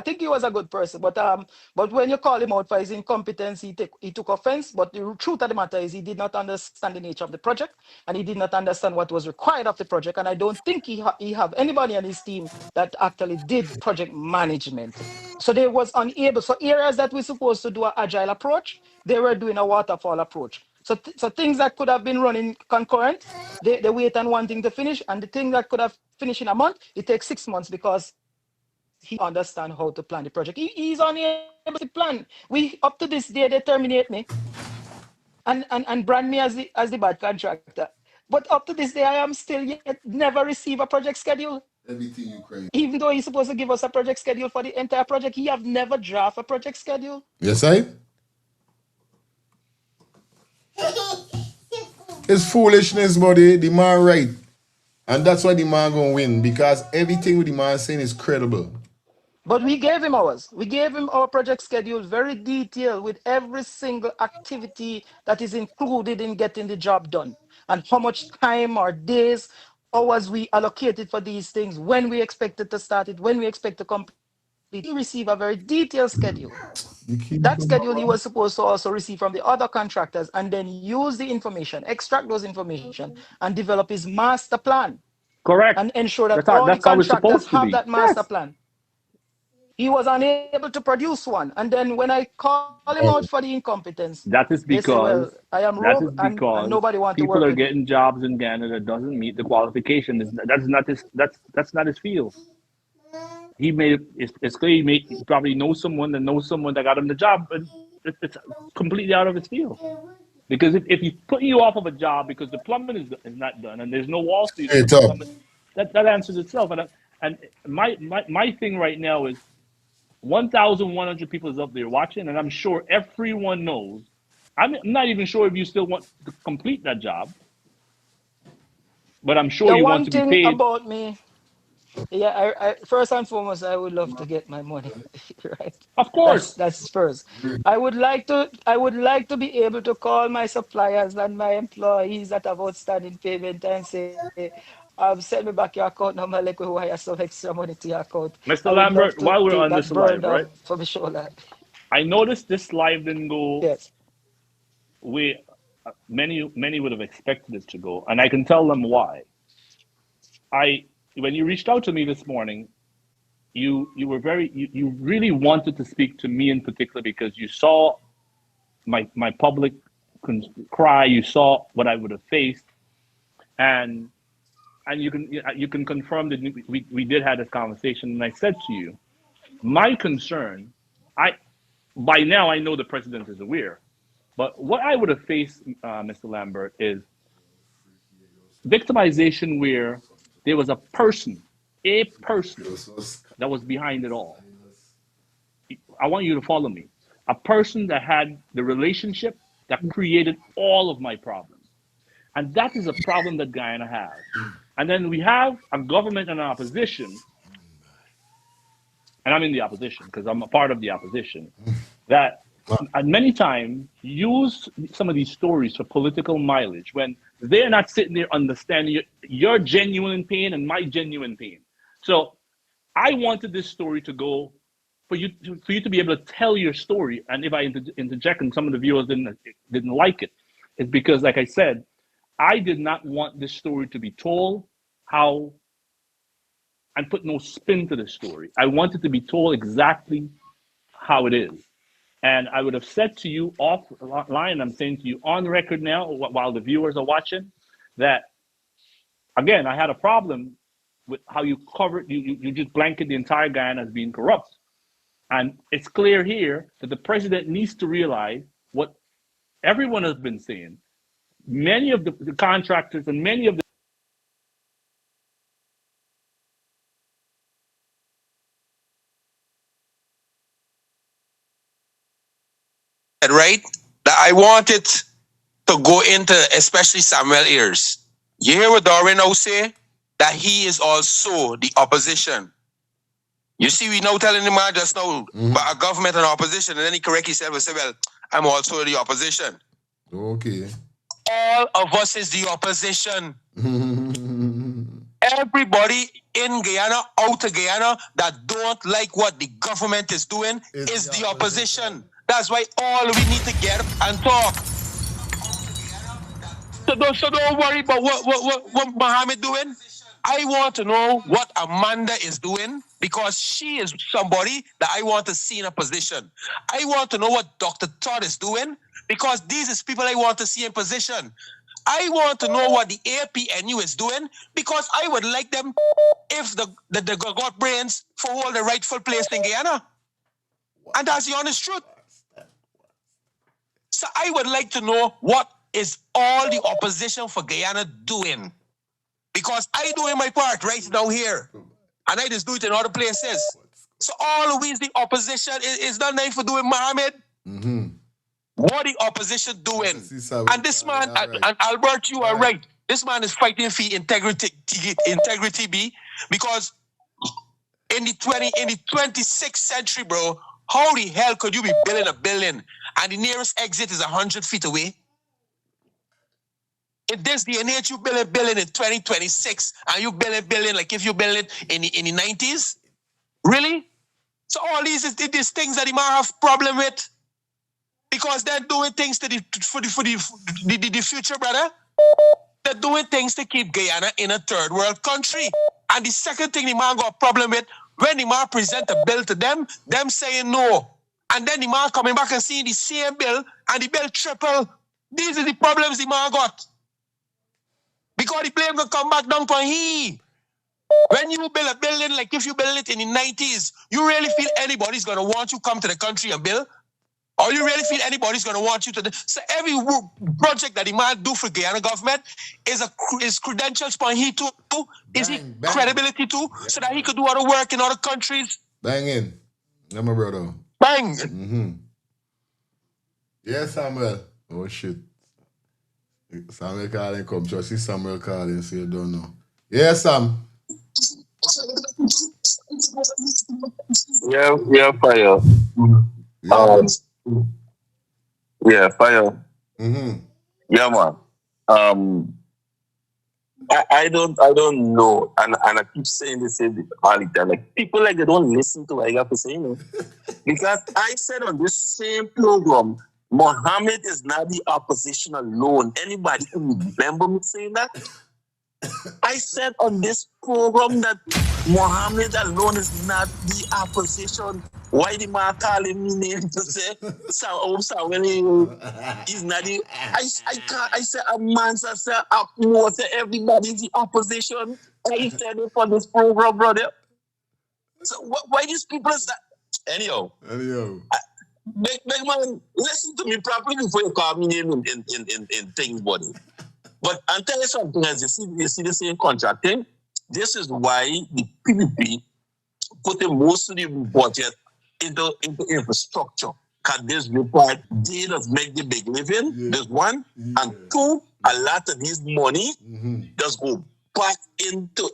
U: think he was a good person. But when you call him out for his incompetence, he took offense. But the truth of the matter is he did not understand the nature of the project, and he did not understand what was required of the project. And I don't think he have anybody on his team that actually did project management. So they was unable. So areas that we're supposed to do an agile approach, they were doing a waterfall approach. So things that could have been running concurrent, they wait on one thing to finish, and the thing that could have finished in a month, it takes 6 months because he understand how to plan the project. He's unable to plan. We up to this day they terminate me and brand me as the bad contractor. But up to this day, I am still yet never receive a project schedule.
E: Everything you crazy.
U: Even though he's supposed to give us a project schedule for the entire project, he have never draft a project schedule.
E: Yes, I. It's foolishness, buddy. The man right. And that's why the man gonna win. Because everything with the man saying is credible.
U: But we gave him ours. We gave him our project schedule, very detailed, with every single activity that is included in getting the job done, and how much time or days, hours we allocated for these things, when we expected to start it, when we expect to complete. He received a very detailed schedule. That schedule he was supposed to also receive from the other contractors, and then use the information, extract those information, and develop his master plan.
R: Correct.
U: And ensure that all the
R: That's how it's
U: contractors
R: supposed to
U: have
R: be.
U: that master
R: Yes.
U: plan. He was unable to produce one. And then when I call him out for the incompetence,
R: That is
U: they say, well,
R: because
U: I am rogue and nobody want to
R: people
U: work
R: are
U: with me.
R: getting jobs in Ghana that doesn't meet the qualification. That's not his field. He made it's clear he probably knows someone that got him the job, but it's completely out of his field. Because if he's putting you off of a job because the plumbing is not done and there's no wall for you to
E: Straight
R: put the
E: up.
R: plumbing, that answers itself. And my thing right now is 1,100 people is up there watching, and I'm sure everyone knows. I'm not even sure if you still want to complete that job, but I'm sure
U: The
R: you want
U: one
R: to be
U: thing
R: paid.
U: about me, yeah, I first and foremost, I would love to get my money, right?
R: Of course.
U: That's first. I would like to be able to call my suppliers and my employees that have outstanding payment and say, send me back your account number, like we wire some extra money to your account. I
R: Mr.
U: would love
R: Lambert,
U: to
R: while we're
U: take
R: on
U: that
R: this live,
U: burden
R: right?
U: from my shoulder.
R: I noticed this live didn't go
U: Yes.
R: where many would have expected it to go, and I can tell them why. when you reached out to me this morning, you were you really wanted to speak to me in particular because you saw my public cry, you saw what I would have faced, and you can confirm that we did have this conversation, and I said to you, my concern, by now I know the president is aware, but what I would have faced, Mr. Lambert, is victimization where there was a person that was behind it all. I want you to follow me. A person that had the relationship that created all of my problems. And that is a problem that Guyana has. And then we have a government and an opposition, and I'm in the opposition because I'm a part of the opposition, that and many times use some of these stories for political mileage when they're not sitting there understanding your genuine pain and my genuine pain. So I wanted this story to go for you to be able to tell your story. And if I interject and some of the viewers didn't like it, it's because, like I said, I did not want this story to be told and put no spin to the story. I wanted to be told exactly how it is. And I would have said to you offline, I'm saying to you on record now, while the viewers are watching, that, again, I had a problem with how you covered, you just blanket the entire Guyana as being corrupt. And it's clear here that the president needs to realize what everyone has been saying. Many of the contractors and many of the
S: right? That I want it to go into especially Samuel ears. You hear what Darwin now say? That he is also the opposition. You see, we now telling him just now about a government and opposition, and then he correctly said, well, I'm also the opposition.
E: Okay.
S: All of us is the opposition. Everybody in Guyana, out of Guyana, that don't like what the government is doing is the opposition. That's why all we need to get up and talk. So don't worry about what Mohamed doing. I want to know what Amanda is doing because she is somebody that I want to see in a position. I want to know what Dr. Todd is doing because these is people I want to see in position. I want to know what the APNU is doing because I would like them if they got brains for all the rightful place in Guyana. And that's the honest truth. So I would like to know what is all the opposition for Guyana doing. Because I doing my part right now here. And I just do it in other places. So always the opposition is not nice for doing Mohammed. What the opposition doing? And this man, and Albert, you are right. This man is fighting for integrity B, because in the 26th century, bro, how the hell could you be building a building and the nearest exit is 100 feet away? In this day and age, you build a building in 2026 and you build a building like if you build it in the 90s? Really? So all these things that the man have problem with because they're doing things for the future, brother. They're doing things to keep Guyana in a third world country. And the second thing the man got a problem with, when the man present a bill to them saying no. And then the man coming back and seeing the same bill and the bill triple. These are the problems the man got. Because the blame will come back down to he. When you build a building, like if you build it in the 90s, you really feel anybody's going to want you come to the country and build? Or you really feel anybody's going to want you to do? So every project that the man do for Guyana government is credentials for he too, is he credibility too, so that he could do other work in other countries.
E: Bang in. I'm a brother.
S: Bang.
E: Yes, Samuel. Oh, shit. Samuel calling, come. Just see Samuel calling, so you don't know. Yes, Sam.
J: Yeah, fire. Yeah, fire. Yeah, man. I don't know, and I keep saying this all the time. Like people like they don't listen to what I got to say, you know? Because I said on this same program, Mohammed is not the opposition alone. Anybody can remember me saying that?
F: I said on this program that Mohammed alone is not the opposition. Why the man calling me name to say when he's not the I said a man say up more say everybody's the opposition. I said it for this program, brother. So why these people is that? Anyhow. Big man, listen to me properly before you call me name in things, buddy. But I'll tell you something, as you see the same contract thing. This is why the PPP put the most of the budget into infrastructure. Because this report, they just make the big living, there's one. And two, a lot of this money just go back into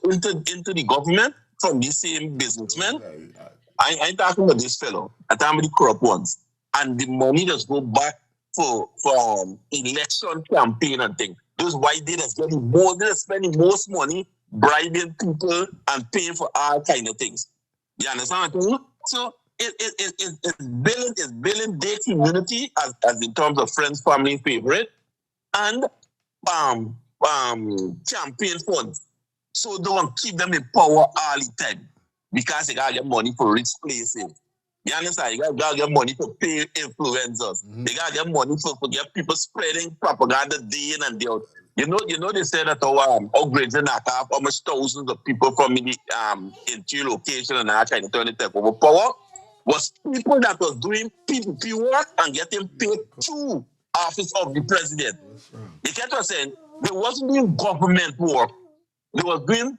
F: the government from the same businessmen. I ain't talking about this fellow. I'm talking about the corrupt ones. And the money just go back for election campaign and things. That's why they just getting more, they're spending most money bribing people and paying for all kind of things. You understand what I'm saying? So it's building their community as in terms of friends, family, favorite, and campaign funds. So don't keep them in power all the time because they gotta get money for rich places. You understand? You gotta get money to pay influencers. They gotta get money for get people spreading propaganda day in and day out. You know they said that our upgrades and knock off almost thousands of people from the into location and that kind of turn it over power was people that was doing PPP work and getting paid through office of the president. You get what I'm saying? They wasn't doing government work. They were doing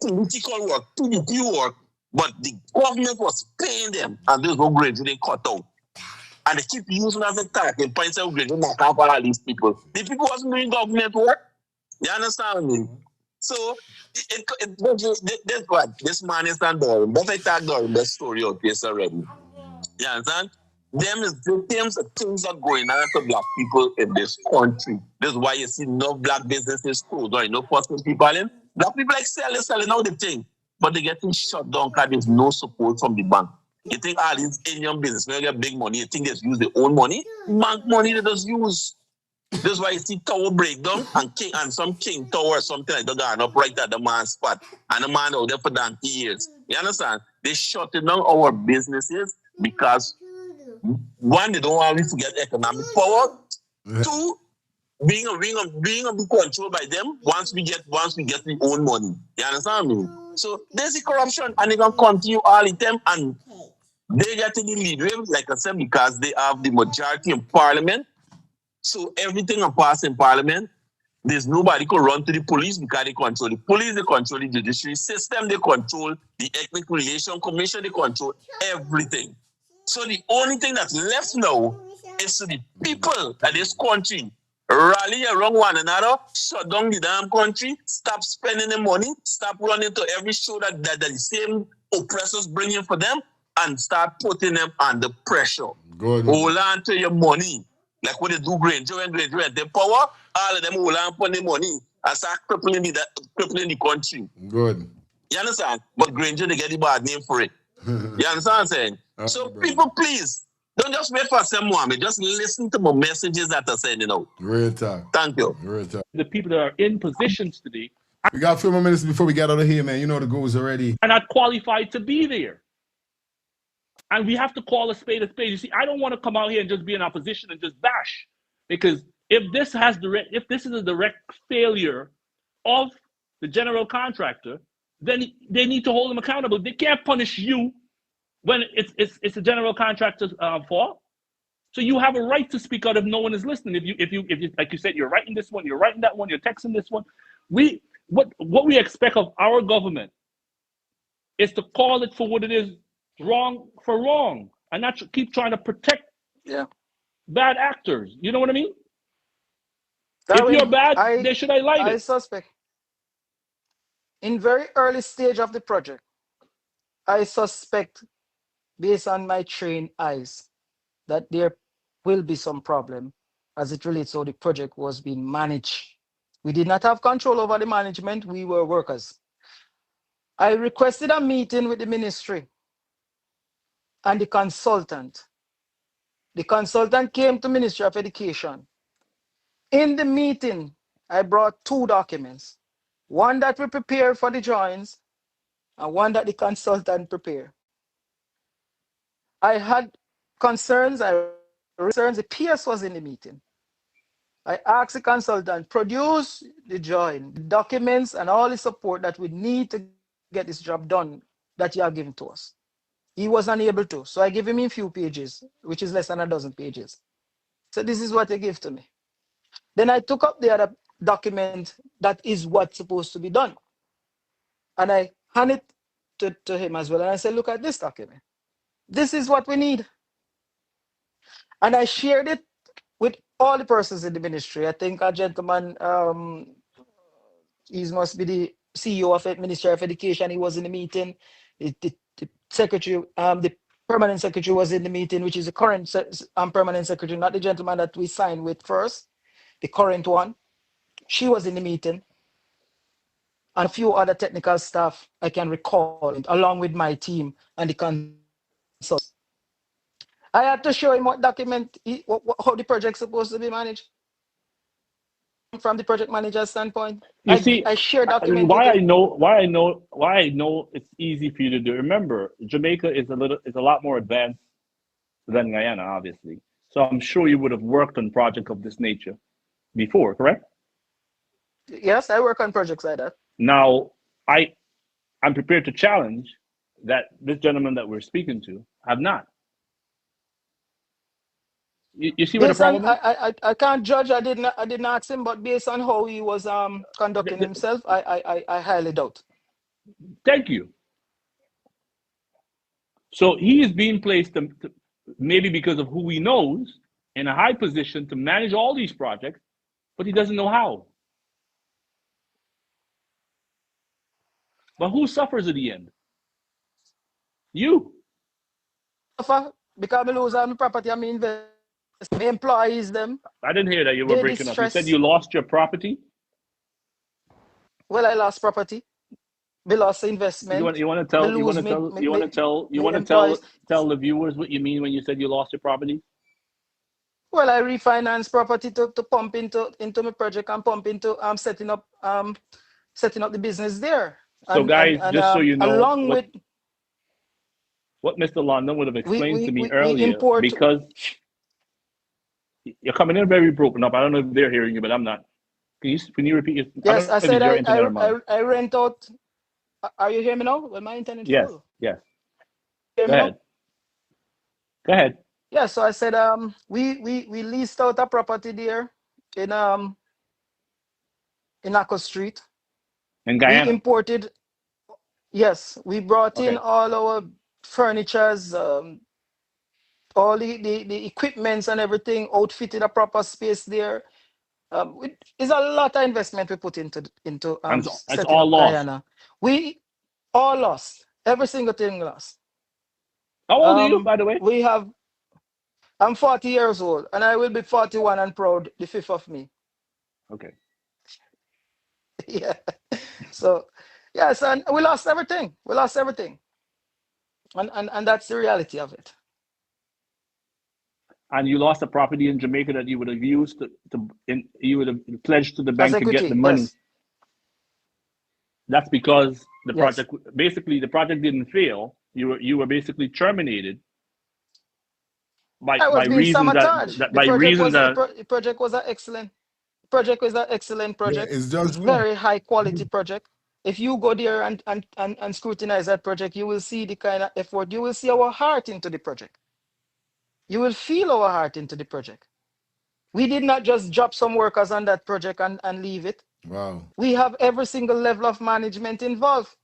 F: political work, PPP work, but the government was paying them and those upgrades they cut out. And they keep using as a talking points of upgrades and knock off all these people. The people wasn't doing government work. You understand me? So that's what this man is not doing. But I talk during the story out here already. You understand? Them is victims of things that are going on to black people in this country. This is why you see no black businesses closed or no possible people in. Black people like selling all the thing, but they're getting shut down because there's no support from the bank. You think all these Indian business, when they get big money, you think they use their own money? Bank money they just use. This is why you see tower breakdown and some king tower or something like that going up right at the man's spot. And the man out there for donkey years. You understand? They shutting down our businesses because one, they don't want to forget economic power. Two, being controlled by them once we get the own money. You understand me? So there's the corruption and they gonna continue all the time and they get to the lead wave, like I said, because they have the majority in parliament. So everything will pass in parliament. There's nobody could run to the police because they control the police, they control the judiciary system, they control the Ethnic Relation Commission, they control everything. So the only thing that's left now is to the people of this country rally around one another, shut down the damn country, stop spending the money, stop running to every show that the same oppressors bring in for them, and start putting them under pressure.
E: Good.
F: Hold on to your money. Like what they do Granger and they power, all of them hold on for the money and start crippling the country.
E: Good.
F: You understand? But Granger, they get the bad name for it. You understand what I'm saying? So people, please, don't just wait for someone. Just listen to my messages that are sending out.
E: Great talk.
F: Thank you.
E: Great talk.
R: The people that are in positions today
E: We got a few more minutes before we get out of here, man. You know the goals already.
R: are not qualified to be there. And we have to call a spade a spade. You see, I don't want to come out here and just be in opposition and just bash. Because if this is a direct failure of the general contractor, then they need to hold them accountable. They can't punish you when it's a general contractor's fault. So you have a right to speak out if no one is listening. If you like you said, you're writing this one, you're writing that one, you're texting this one. What we expect of our government is to call it for what it is, wrong for wrong, and not keep trying to protect bad actors. You know what I mean?
U: Darwin,
R: if you're bad, they should highlight it.
U: I suspect. In very early stage of the project, I suspect, based on my trained eyes, that there will be some problem as it relates to how the project was being managed. We did not have control over the management. We were workers. I requested a meeting with the ministry and the consultant. The consultant came to Ministry of Education. In the meeting, I brought two documents. One that we prepared for the drawings and one that the consultant prepared. I had concerns, the PS was in the meeting. I asked the consultant, produce the drawing, the documents, and all the support that we need to get this job done that you have given to us. He was unable to. So I gave him a few pages, which is less than a dozen pages. So this is what he gave to me. Then I took up the other document that is what's supposed to be done. And I handed it to him as well. And I said, look at this document. This is what we need. And I shared it with all the persons in the ministry. I think a gentleman, he must be the CEO of the Ministry of Education. He was in the meeting. The secretary, the permanent secretary was in the meeting, which is the current permanent secretary, not the gentleman that we signed with first, the current one. She was in the meeting. And a few other technical staff I can recall, along with my team and the consultants. I had to show him what document, how the project's supposed to be managed from the project manager's standpoint.
R: You see,
U: I share document
R: why
U: with
R: I
U: him.
R: know it's easy for you to do. Remember, Jamaica is a lot more advanced than Guyana, obviously. So I'm sure you would have worked on projects of this nature before, correct?
U: Yes, I work on projects like that.
R: Now, I'm prepared to challenge that this gentleman that we're speaking to have not. You see what the
U: Based on,
R: problem is?
U: I can't judge. I didn't ask him, but based on how he was conducting himself, I highly doubt.
R: Thank you. So he is being placed, maybe because of who he knows, in a high position to manage all these projects, but he doesn't know how. But who suffers at the end? You.
U: Because I lose all my property, I mean, invest, my employees, them.
R: I didn't hear that. You were
U: They
R: breaking up. You said
U: distress.
R: you lost your property?
U: Well, I lost property. We lost
R: You
U: investment.
R: want to
U: We
R: tell
U: lose employees.
R: tell the viewers what you mean when you said you lost your property?
U: Well, I refinance property to pump into my project and pump into setting up the business there.
R: So guys, just so you know,
U: along with
R: what Mr. London would have explained to me
U: we
R: earlier,
U: import,
R: because you're coming in very broken up. I don't know if they're hearing you, but I'm not. Can you repeat your?
U: Yes, I said
R: your internet or mine.
U: I rent out. Are you hearing me now? Well, my internet
R: Yes,
U: full.
R: yes.
U: Hear
R: Go
U: me
R: ahead.
U: now?
R: Go ahead.
U: Yeah, so I said we leased out a property there in Akko Street.
R: In Guyana.
U: We imported. Yes, we brought in
R: Okay.
U: all our furnitures, all the equipments and everything, outfitted a proper space there. It's a lot of investment we put into
R: And it's
U: setting
R: all
U: up
R: lost.
U: Guyana. We all lost. Every single thing lost.
R: How old are you, by the way?
U: I'm 40 years old, and I will be 41 and proud the 5th of May.
R: Okay.
U: Yeah. So, yes, and we lost everything. We lost everything. And that's the reality of it.
R: And you lost a property in Jamaica that you would have used you would have pledged to the bank to get the money.
U: Yes.
R: That's because the
U: Yes.
R: project, basically, the project didn't fail. You were basically terminated by
U: I was being
R: reasons
U: sabotaged.
R: that
U: The project was an excellent project.
E: it's just
U: Very high quality project. If you go there and scrutinize that project, you will see the kind of effort. You will see our heart into the project. You will feel our heart into the project. We did not just drop some workers on that project and leave it.
E: Wow.
U: We have every single level of management involved.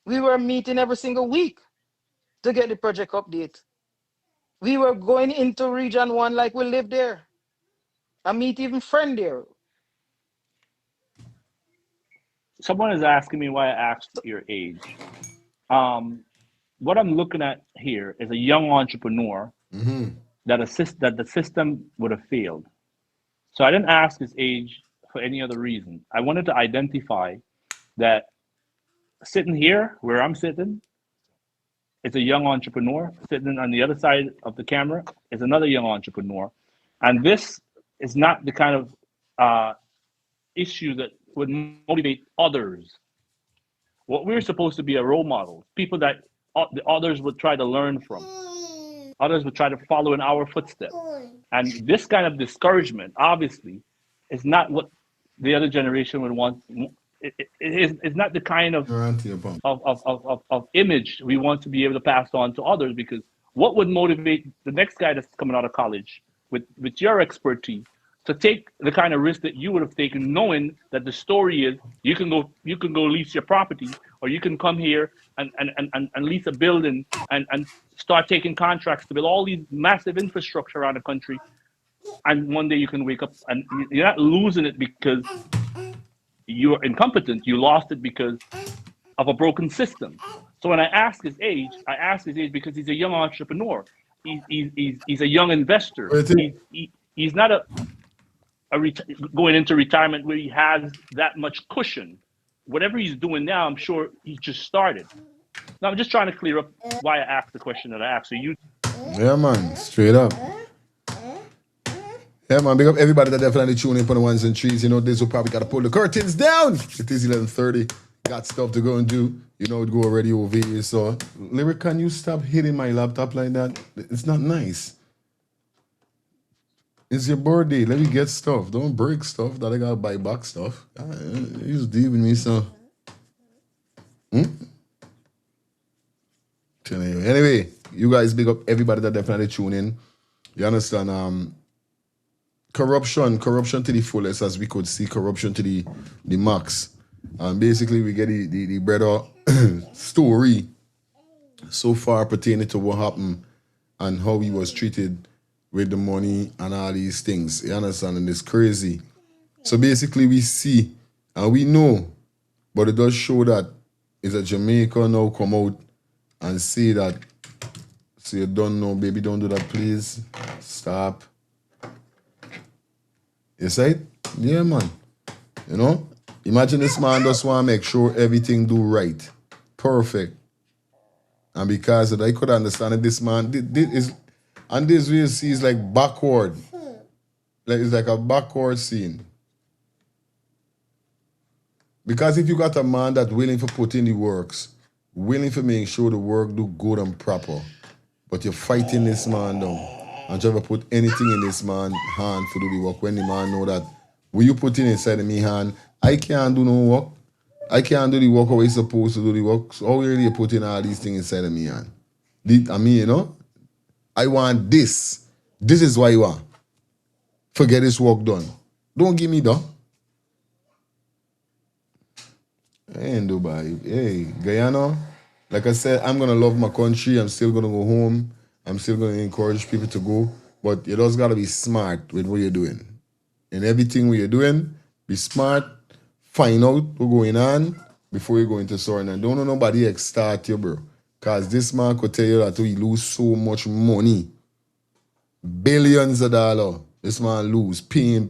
U: We were meeting every single week to get the project update. We were going into Region 1 like we live there. I meet even friend there.
R: someone is asking me why I asked your age. What I'm looking at here is a young entrepreneur that the system would have failed. So I didn't ask his age for any other reason. I wanted to identify that sitting here where I'm sitting, it's a young entrepreneur. Sitting on the other side of the camera is another young entrepreneur. And this is not the kind of issue that would motivate others. What we're supposed to be a role model, people that the others would try to learn from. Others would try to follow in our footsteps. And this kind of discouragement, obviously, is not what the other generation would want. It's not the kind of image we want to be able to pass on to others, because what would motivate the next guy that's coming out of college with your expertise to take the kind of risk that you would have taken, knowing that the story is you can go lease your property, or you can come here and lease a building and start taking contracts to build all these massive infrastructure around the country, and one day you can wake up and you're not losing it because you're incompetent. You lost it because of a broken system. So when I ask his age because he's a young entrepreneur. He's a young investor. He's not going into retirement where he has that much cushion. Whatever he's doing now, I'm sure he just started. Now I'm just trying to clear up why I asked the question that I asked. So you.
E: Yeah, man, straight up. Yeah, man, big up everybody that definitely tune in for the ones and threes. You know, this will probably got to pull the curtains down. It is 11:30. Got stuff to go and do. You know, it go already over here. So, Lyric, can you stop hitting my laptop like that? It's not nice. It's your birthday. Let me get stuff. Don't break stuff that I got to buy back stuff. You just deal with me, so. Anyway, you guys big up everybody that definitely tune in. You understand? Corruption to the fullest, as we could see, corruption to the max. And basically, we get the brother story so far pertaining to what happened and how he was treated with the money and all these things. You understand? And it's crazy. So basically, we see and we know, but it does show that it's a Jamaica now come out and say that, so you don't know, baby, don't do that, please. Stop. You say it? Yeah, man. You know? Imagine this man just want to make sure everything do right. Perfect. And because of that, I could understand that this man, and this we see is like backward. Like it's like a backward scene. Because if you got a man that willing to put in the works, willing to make sure the work do good and proper, but you're fighting this man down and try to put anything in this man's hand to do the work, when the man know that when you put in inside of me hand, I can't do no work. I can't do the work how I supposed to do the work. So how really you put in all these things inside of me hand? I mean, you know, I want this. This is what I want. Forget this work done. Don't give me that. Hey, in Dubai. Hey, Guyana. Like I said, I'm going to love my country. I'm still going to go home. I'm still going to encourage people to go. But you just got to be smart with what you're doing. In everything what you're doing, be smart. Find out what's going on before you go into something. And don't know nobody extort you, bro. Because this man could tell you that he lose so much money. Billions of dollars. This man lose. Paying.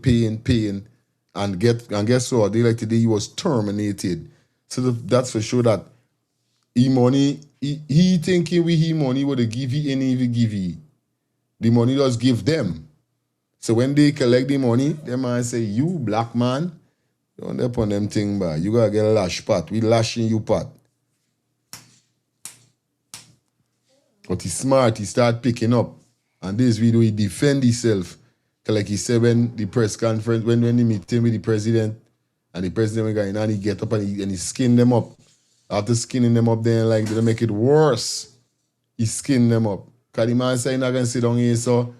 E: And guess what? Day like today, he was terminated. So that's for sure that money, he thinking with he money would give he any if he give he. The money just give them. So when they collect the money, them man say, you black man, don't depend on them thing, but you gotta get a lash pot. We lashing you pot. But he's smart, he start picking up. And this video, he defend himself. Like he said when the press conference, when he meeting with the president, and the president went in, he get up and he skin them up. After skinning them up, then like they make it worse. He skin them up. Because the man say he's not going to sit down here so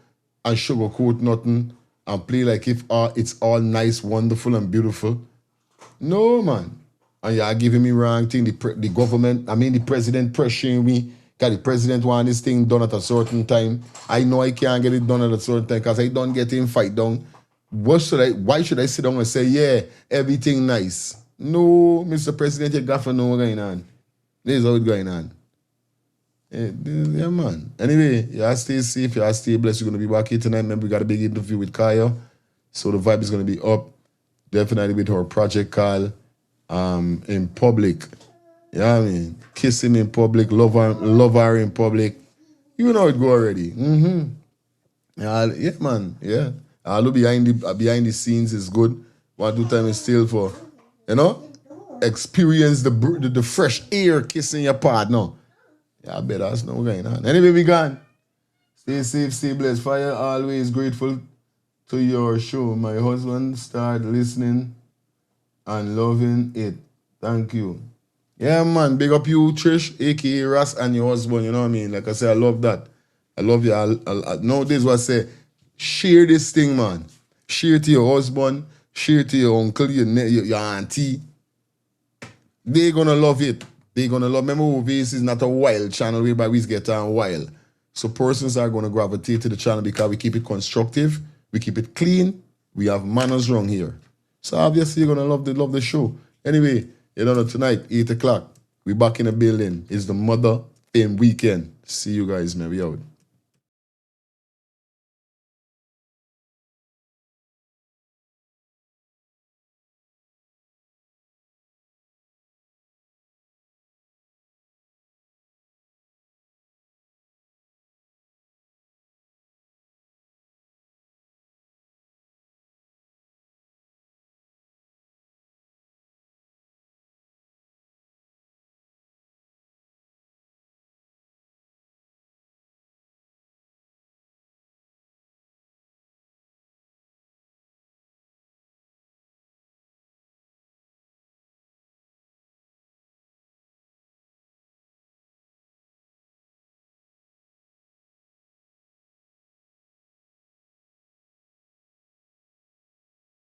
E: and sugarcoat nothing and play like if it's all nice, wonderful, and beautiful. No, man. And you're giving me wrong thing. The government, the president pressuring me because the president want this thing done at a certain time. I know I can't get it done at a certain time because I don't get in fight down. Why should I sit down and say, yeah, everything nice? No, Mr. President, you got to know what's going on. This is how it's going on. Yeah, man. Anyway, you all stay safe, you all stay blessed. You're going to be back here tonight. Remember, we got a big interview with Kaya. So the vibe is going to be up. Definitely with her project call in public. You know what I mean? Kiss him in public, love her in public. You know it go already. Yeah, man. Yeah. All behind the scenes is good. What do time is still for? You know? Experience the fresh air kissing your partner. Yeah, I bet that's not going on. Anyway, we gone. Stay safe, stay blessed. Fire always grateful to your show. My husband started listening and loving it. Thank you. Yeah, man. Big up you, Trish, aka Ras, and your husband. You know what I mean? Like I say, I love that. I love you. Nowadays, what I say, share this thing, man. Share it to your husband, share it to your uncle, your auntie. They're gonna love it. They're gonna love. Remember, this is not a wild channel whereby we get on wild. So persons are gonna gravitate to the channel because we keep it constructive, we keep it clean, we have manners wrong here. So obviously you're gonna love the show. Anyway, you know tonight, 8 o'clock, we back in the building. It's the Mother Fame Weekend. See you guys, man. We out.